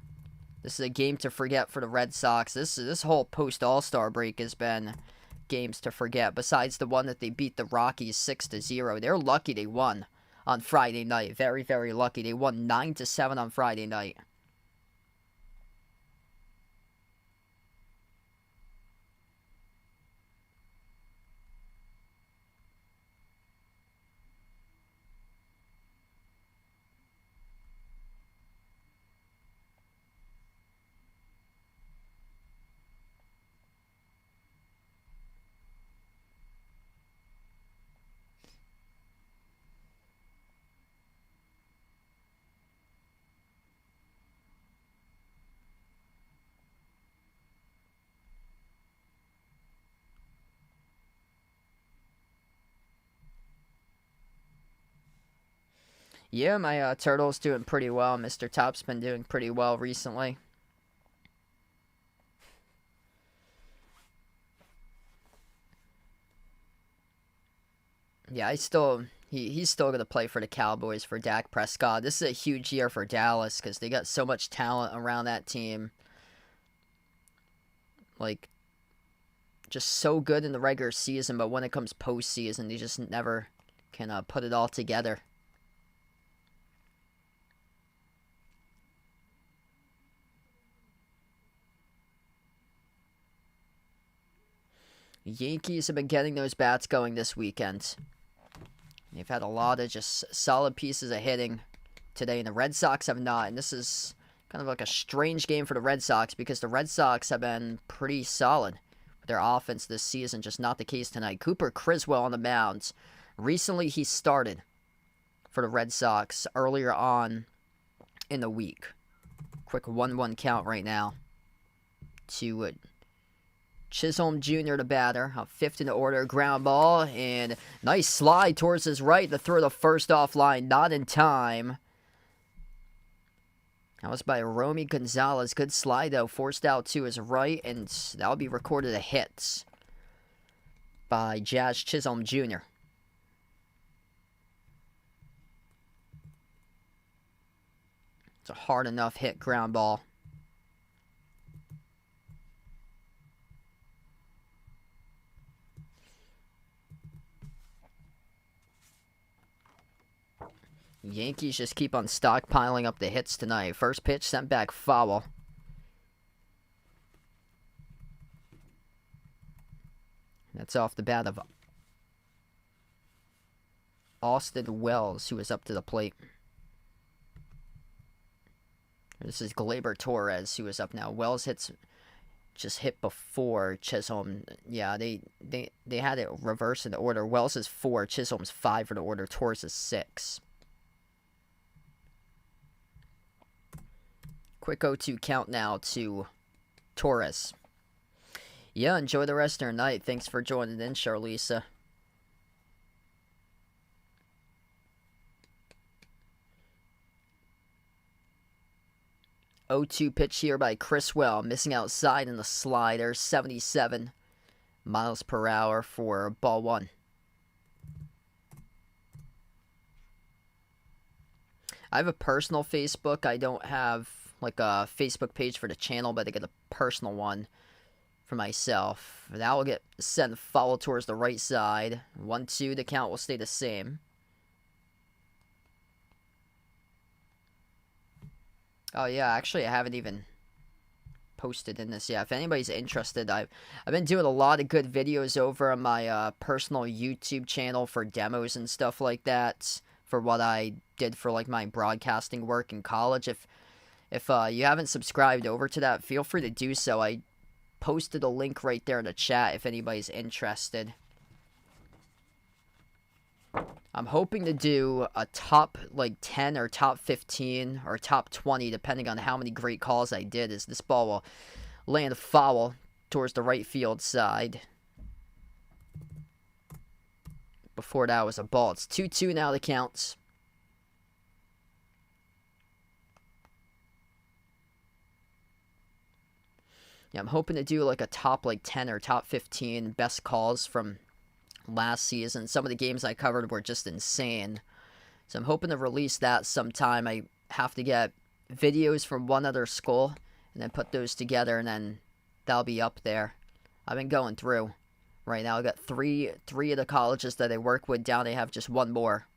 This is a game to forget for the Red Sox. This whole post All-Star break has been games to forget. Besides the one that they beat the Rockies 6-0, they're lucky they won on Friday night. Very, very lucky. They won 9-7 on Friday night. Yeah, my Turtle's doing pretty well. Mr. Top's been doing pretty well recently. Yeah, he's still going to play for the Cowboys for Dak Prescott. This is a huge year for Dallas because they got so much talent around that team. Like, just so good in the regular season, but when it comes postseason, they just never can put it all together. Yankees have been getting those bats going this weekend. They've had a lot of just solid pieces of hitting today, and the Red Sox have not. And this is kind of like a strange game for the Red Sox because the Red Sox have been pretty solid with their offense this season. Just not the case tonight. Cooper Criswell on the mound. Recently, he started for the Red Sox earlier on in the week. Quick 1-1 count right now to Chisholm Jr. the batter, a 5th in the order, ground ball, and nice slide towards his right to throw the first offline, not in time. That was by Romy Gonzalez. Good slide, though. Forced out to his right, and that'll be recorded a hit by Jazz Chisholm Jr. It's a hard enough hit ground ball. Yankees just keep on stockpiling up the hits tonight. First pitch sent back foul. That's off the bat of Austin Wells, who is up to the plate. This is Gleyber Torres, who is up now. Wells just hit before Chisholm. Yeah, they had it reversed in the order. Wells is 4, Chisholm's 5 for the order, Torres is 6. Quick 0-2 count now to Torres. Yeah, enjoy the rest of your night. Thanks for joining in, Charlisa. Oh-2 pitch here by Criswell. Missing outside in the slider. 77 miles per hour for ball 1. I have a personal Facebook. I don't have like a Facebook page for the channel, but I get a personal one for myself. That will get sent foul towards the right side. 1-2, the count will stay the same. Oh yeah, actually I haven't even posted in this yet. If anybody's interested, I've been doing a lot of good videos over on my personal YouTube channel for demos and stuff like that, for what I did for like my broadcasting work in college. If you haven't subscribed over to that, feel free to do so. I posted a link right there in the chat if anybody's interested. I'm hoping to do a top like 10 or top 15 or top 20, depending on how many great calls I did, as this ball will land foul towards the right field side. Before that was a ball. It's 2-2 now, the counts. Yeah, I'm hoping to do like a top like 10 or top 15 best calls from last season. Some of the games I covered were just insane. So I'm hoping to release that sometime. I have to get videos from one other school and then put those together, and then that'll be up there. I've been going through. Right now I got three of the colleges that I work with down. They have just one more.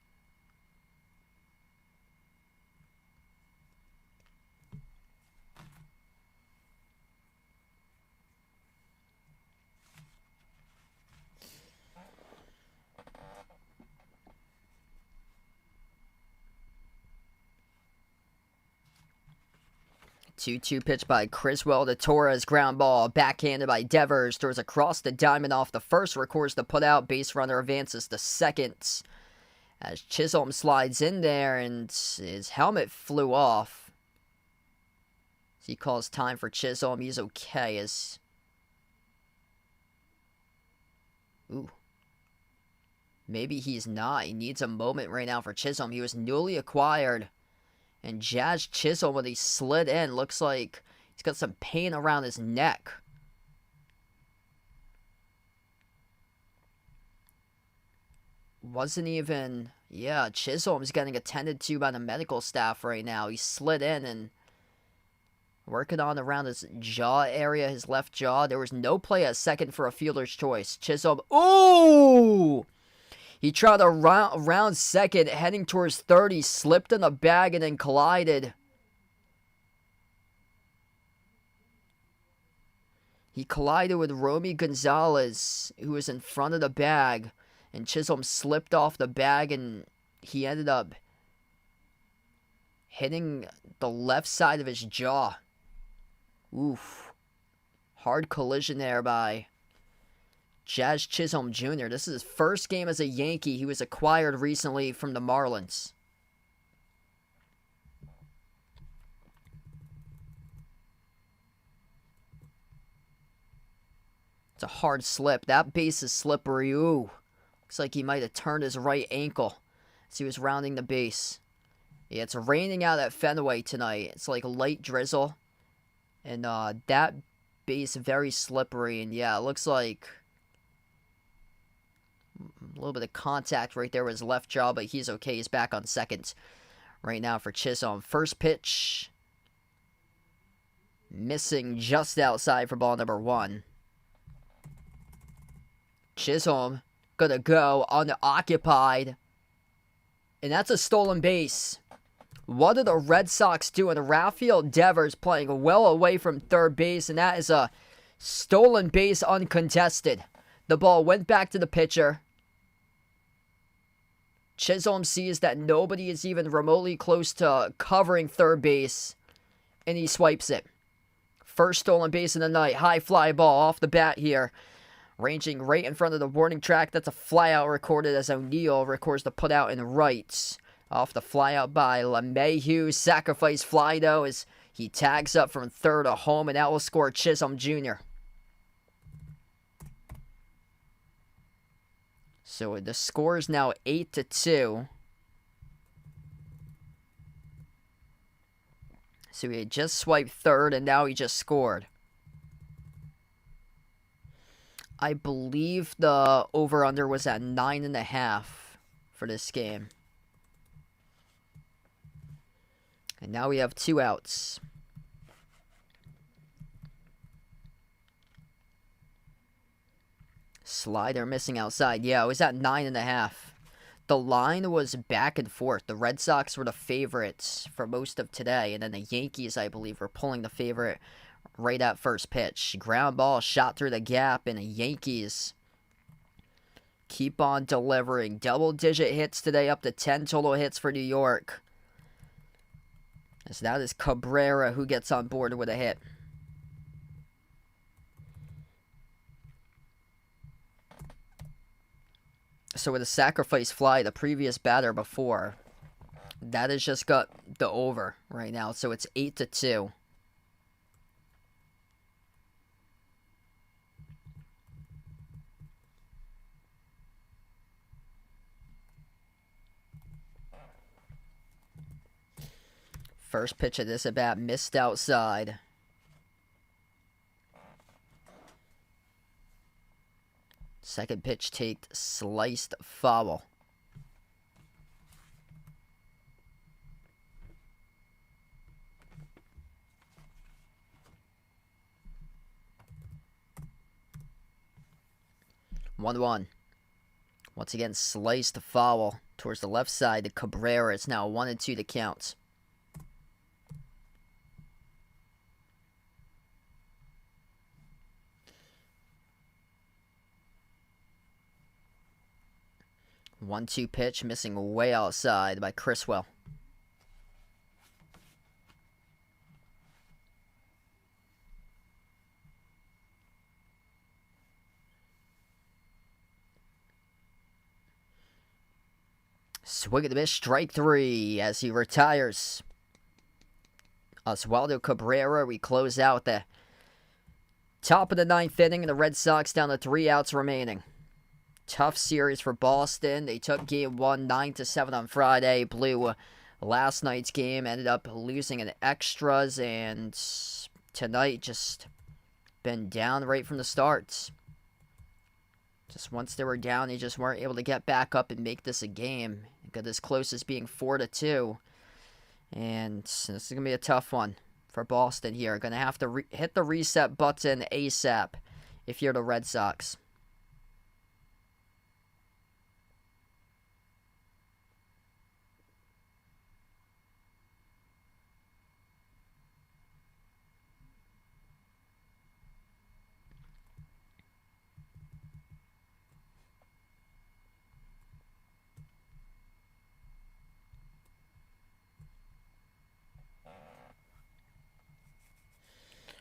Two pitch by Criswell to Torres, ground ball, backhanded by Devers, throws across the diamond off the first, records the putout, base runner advances to second. As Chisholm slides in there and his helmet flew off. So he calls time for Chisholm. He's okay as... Ooh. Maybe he's not. He needs a moment right now for Chisholm. He was newly acquired. And Jazz Chisholm, when he slid in, looks like he's got some pain around his neck. Wasn't even... Yeah, Chisholm's getting attended to by the medical staff right now. He slid in and working on around his jaw area, his left jaw. There was no play at second for a fielder's choice. Chisholm... Ooh! He tried to round second, heading towards third. He slipped in the bag and then collided. He collided with Romy Gonzalez, who was in front of the bag. And Chisholm slipped off the bag, and he ended up hitting the left side of his jaw. Oof. Hard collision there by Jazz Chisholm Jr. This is his first game as a Yankee. He was acquired recently from the Marlins. It's a hard slip. That base is slippery. Ooh. Looks like he might have turned his right ankle as he was rounding the base. Yeah, it's raining out at Fenway tonight. It's like light drizzle. And that base very slippery. And yeah, it looks like a little bit of contact right there with his left jaw, but he's okay. He's back on second right now for Chisholm. First pitch. Missing just outside for ball number 1. Chisholm gonna go unoccupied. And that's a stolen base. What are the Red Sox doing? Rafael Devers playing well away from third base, and that is a stolen base uncontested. The ball went back to the pitcher. Chisholm sees that nobody is even remotely close to covering third base, and he swipes it. First stolen base of the night. High fly ball off the bat here. Ranging right in front of the warning track. That's a flyout recorded as O'Neill records the putout in right. Off the flyout by LeMahieu. Sacrifice fly, though, as he tags up from third to home, and that will score Chisholm Jr. So the score is now 8-2. So he had just swiped third, and now he just scored. I believe the over-under was at 9.5 for this game. And now we have 2 outs. Slider missing outside. Yeah, it was at 9.5. The line was back and forth. The Red Sox were the favorites for most of today. And then the Yankees, I believe, were pulling the favorite right at first pitch. Ground ball shot through the gap. And the Yankees keep on delivering. Double-digit hits today, up to 10 total hits for New York. As that is Cabrera who gets on board with a hit. So with a sacrifice fly, the previous batter before, that has just got the over right now. So it's 8-2. First pitch of this at bat missed outside. Second pitch taked, sliced foul. One. Once again, sliced foul towards the left side to Cabrera. It's now 1-2 to count. One-two pitch, missing way outside by Criswell. Swing and a miss, strike 3 as he retires. Oswaldo Cabrera, we close out the top of the 9th inning, and the Red Sox down to 3 outs remaining. Tough series for Boston. They took game 1 9-7 on Friday. Blew last night's game. Ended up losing in extras. And tonight just been down right from the start. Just once they were down, they just weren't able to get back up and make this a game. Got as close as being 4-2. And this is going to be a tough one for Boston here. Going to have to hit the reset button ASAP if you're the Red Sox.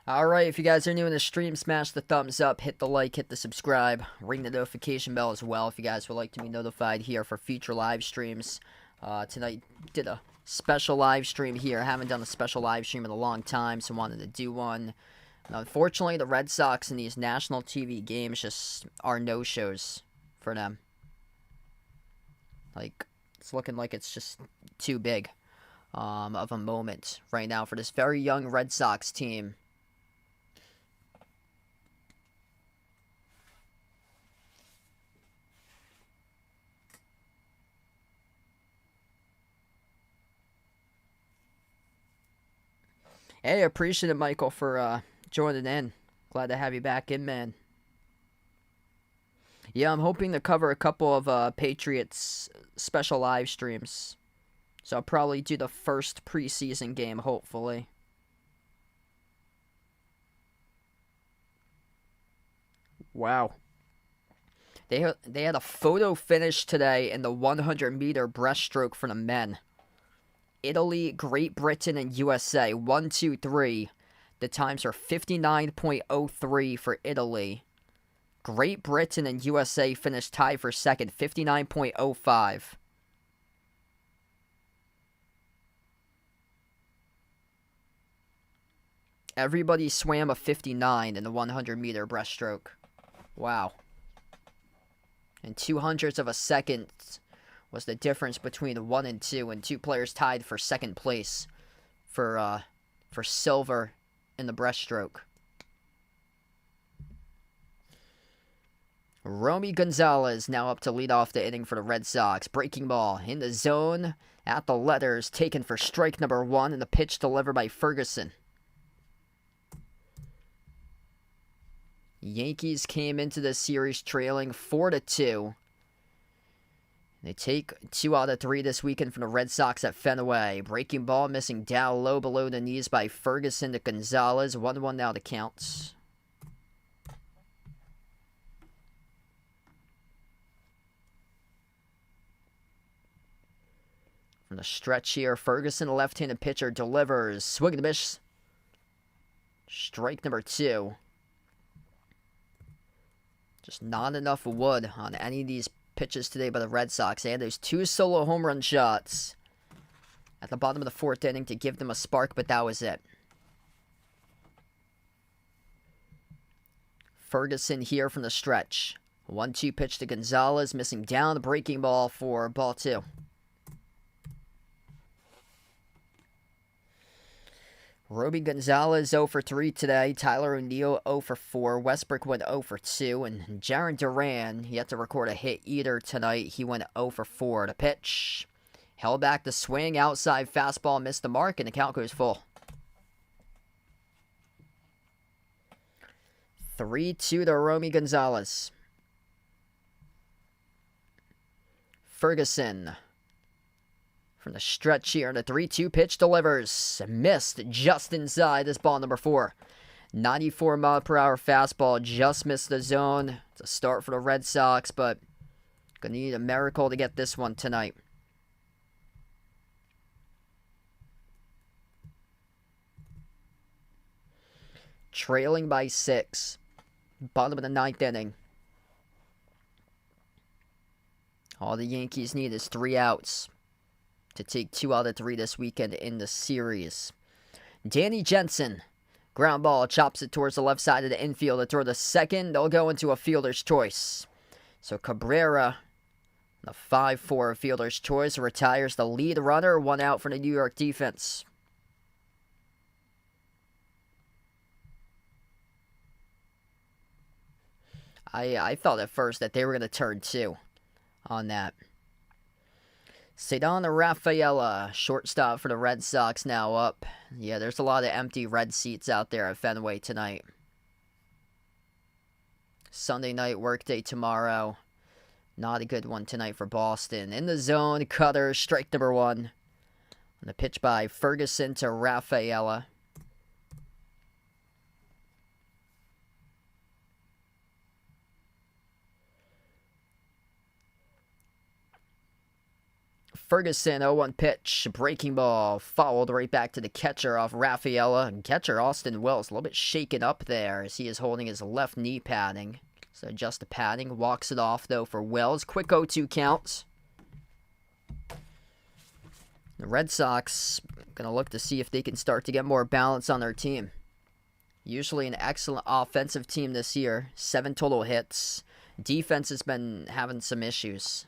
Alright, if you guys are new in the stream, smash the thumbs up, hit the like, hit the subscribe, ring the notification bell as well if you guys would like to be notified here for future live streams. Tonight, did a special live stream here. I haven't done a special live stream in a long time, so wanted to do one. And unfortunately, the Red Sox in these national TV games just are no-shows for them. Like, it's looking like it's just too big of a moment right now for this very young Red Sox team. Hey, appreciate it, Michael, for joining in. Glad to have you back in, man. Yeah, I'm hoping to cover a couple of Patriots special live streams. So I'll probably do the first preseason game, hopefully. Wow. They had a photo finish today in the 100-meter breaststroke for the men. Italy, Great Britain, and USA. 1, 2, 3. The times are 59.03 for Italy. Great Britain and USA finished tied for second, 59.05. Everybody swam a 59 in the 100-meter breaststroke. Wow. And 200ths of a second was the difference between 1 and 2, and two players tied for second place for silver in the breaststroke. Romy Gonzalez now up to lead off the inning for the Red Sox. Breaking ball in the zone at the letters, taken for strike number 1, and the pitch delivered by Ferguson. Yankees came into this series trailing 4-2. They take 2 out of 3 this weekend from the Red Sox at Fenway. Breaking ball missing down low below the knees by Ferguson to Gonzalez. 1-1 now to count. From the stretch here, Ferguson, a left-handed pitcher, delivers. Swing and a miss. Strike number 2. Just not enough wood on any of these pitches today by the Red Sox. They had those 2 solo home run shots at the bottom of the 4th inning to give them a spark, but that was it. Ferguson here from the stretch. 1-2 pitch to Gonzalez, missing down, the breaking ball for ball 2. Roby Gonzalez 0 for 3 today. Tyler O'Neill 0 for 4. Westbrook went 0 for 2. And Jarren Duran, he had to record a hit either tonight. He went 0 for 4. The pitch. Held back the swing. Outside fastball. Missed the mark. And the count goes full. 3-2 to Romy Gonzalez. Ferguson. From the stretch here, the 3-2 pitch delivers. Missed just inside this ball number 4. 94-mile-per-hour fastball just missed the zone. It's a start for the Red Sox, but gonna need a miracle to get this one tonight. Trailing by 6. Bottom of the 9th inning. All the Yankees need is 3 outs to take 2 out of 3 this weekend in the series. Danny Jensen, ground ball, chops it towards the left side of the infield. To throw the second, they'll go into a fielder's choice. So Cabrera, the 5-4 fielder's choice, retires the lead runner. 1 out for the New York defense. I thought at first that they were going to turn 2 on that. Ceddanne Rafaela, shortstop for the Red Sox, now up. Yeah, there's a lot of empty red seats out there at Fenway tonight. Sunday night workday tomorrow. Not a good one tonight for Boston. In the zone, cutter, strike number 1. On the pitch by Ferguson to Rafaela. Ferguson, 0-1 pitch, breaking ball, fouled right back to the catcher off Rafaela. And catcher Austin Wells, a little bit shaken up there as he is holding his left knee padding. So adjust the padding, walks it off though for Wells. Quick 0-2 count. The Red Sox going to look to see if they can start to get more balance on their team. Usually an excellent offensive team this year. 7 total hits. Defense has been having some issues.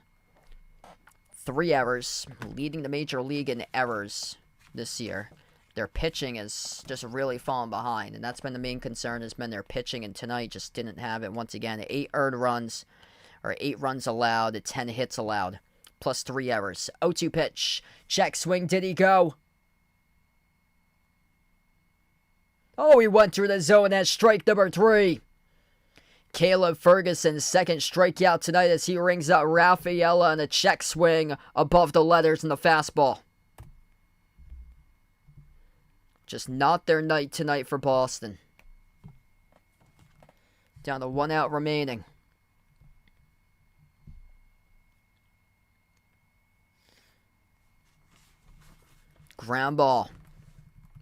3 errors, leading the major league in errors this year. Their pitching has just really fallen behind, and that's been the main concern, has been their pitching, and tonight just didn't have it. Once again, 8 earned runs, or 8 runs allowed, 10 hits allowed, plus 3 errors. 0-2 pitch, check swing, did he go? Oh, he went through the zone at strike number 3. Caleb Ferguson's second strikeout tonight as he rings out Rafaela on a check swing above the letters in the fastball. Just not their night tonight for Boston. Down to 1 out remaining. Ground ball.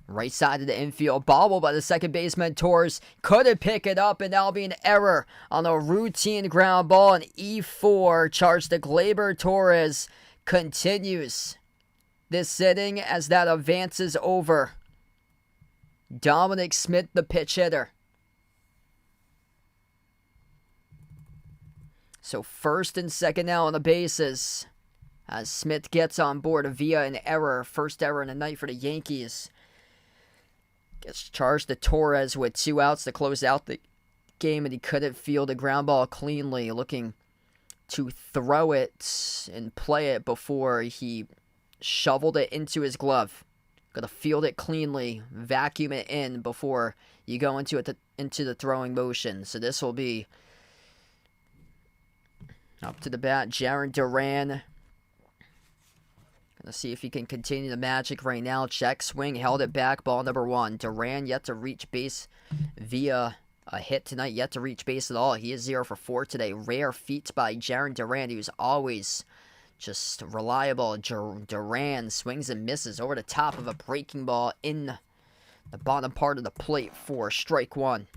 Right side of the infield. Bobble by the second baseman. Torres couldn't pick it up, and that'll be an error on a routine ground ball. An E4 charge to Gleyber Torres continues this inning as that advances over Dominic Smith, the pitch hitter. So first and second now on the bases as Smith gets on board via an error. First error in the night for the Yankees. Gets charged to Torres with 2 outs to close out the game, and he couldn't field a ground ball cleanly, looking to throw it and play it before he shoveled it into his glove. Gotta field it cleanly, vacuum it in before you go into the throwing motion. So this will be up to the bat, Jarren Duran. Gonna see if he can continue the magic right now. Check swing, held it back, ball number 1. Duran yet to reach base via a hit tonight, yet to reach base at all. He is 0 for 4 today. Rare feats by Jarren Duran, who's always just reliable. Duran swings and misses over the top of a breaking ball in the bottom part of the plate for strike 1.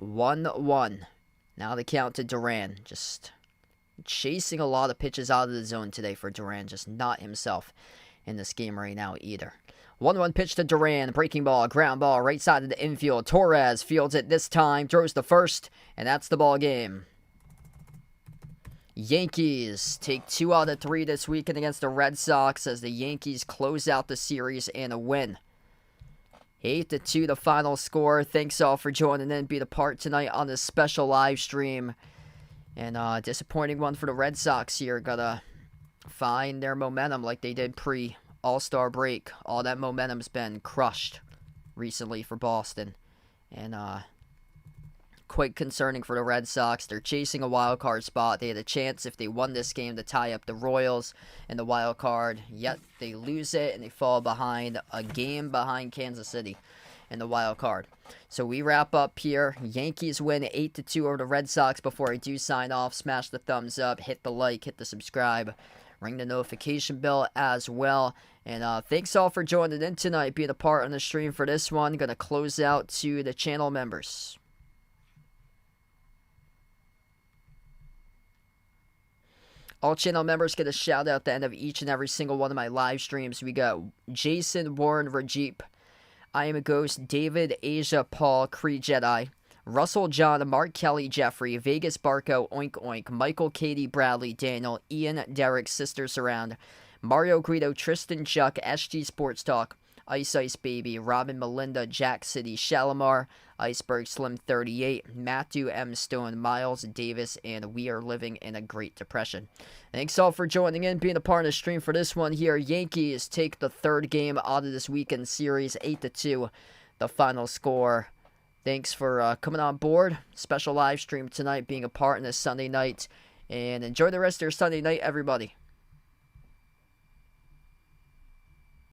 1-1. Now the count to Duran. Just chasing a lot of pitches out of the zone today for Duran. Just not himself in this game right now either. 1-1 pitch to Duran. Breaking ball, ground ball, right side of the infield. Torres fields it this time. Throws the first, and that's the ball game. Yankees take 2 out of 3 this weekend against the Red Sox as the Yankees close out the series and a win. 8-2 the final score. Thanks all for joining in, being a part tonight on this special live stream. And disappointing one for the Red Sox here. Gotta find their momentum like they did pre-All-Star break. All that momentum's been crushed recently for Boston. And quite concerning for the Red Sox. They're chasing a wild card spot. They had a chance if they won this game to tie up the Royals in the wild card. Yet they lose it and they fall behind a game behind Kansas City in the wild card. So we wrap up here. Yankees win 8-2 over the Red Sox. Before I do sign off, smash the thumbs up, hit the like, hit the subscribe, ring the notification bell as well. And thanks all for joining in tonight, being a part on the stream for this one. Gonna close out to the channel members. All channel members get a shout out at the end of each and every single one of my live streams. We got Jason, Warren, Rajeep, I Am a Ghost, David, Asia, Paul, Cree Jedi, Russell, John, Mark, Kelly, Jeffrey, Vegas, Barco, Oink Oink, Michael, Katie, Bradley, Daniel, Ian, Derek, Sister Surround, Mario, Guido, Tristan, Chuck, SG Sports Talk, Ice Ice Baby, Robin, Melinda, Jack City, Shalimar, Iceberg Slim 38, Matthew M. Stone, Miles Davis, and We Are Living in a Great Depression. Thanks all for joining in, being a part of the stream for this one here. Yankees take the 3rd game out of this weekend series, 8-2, the final score. Thanks for coming on board. Special live stream tonight, being a part in this Sunday night. And enjoy the rest of your Sunday night, everybody.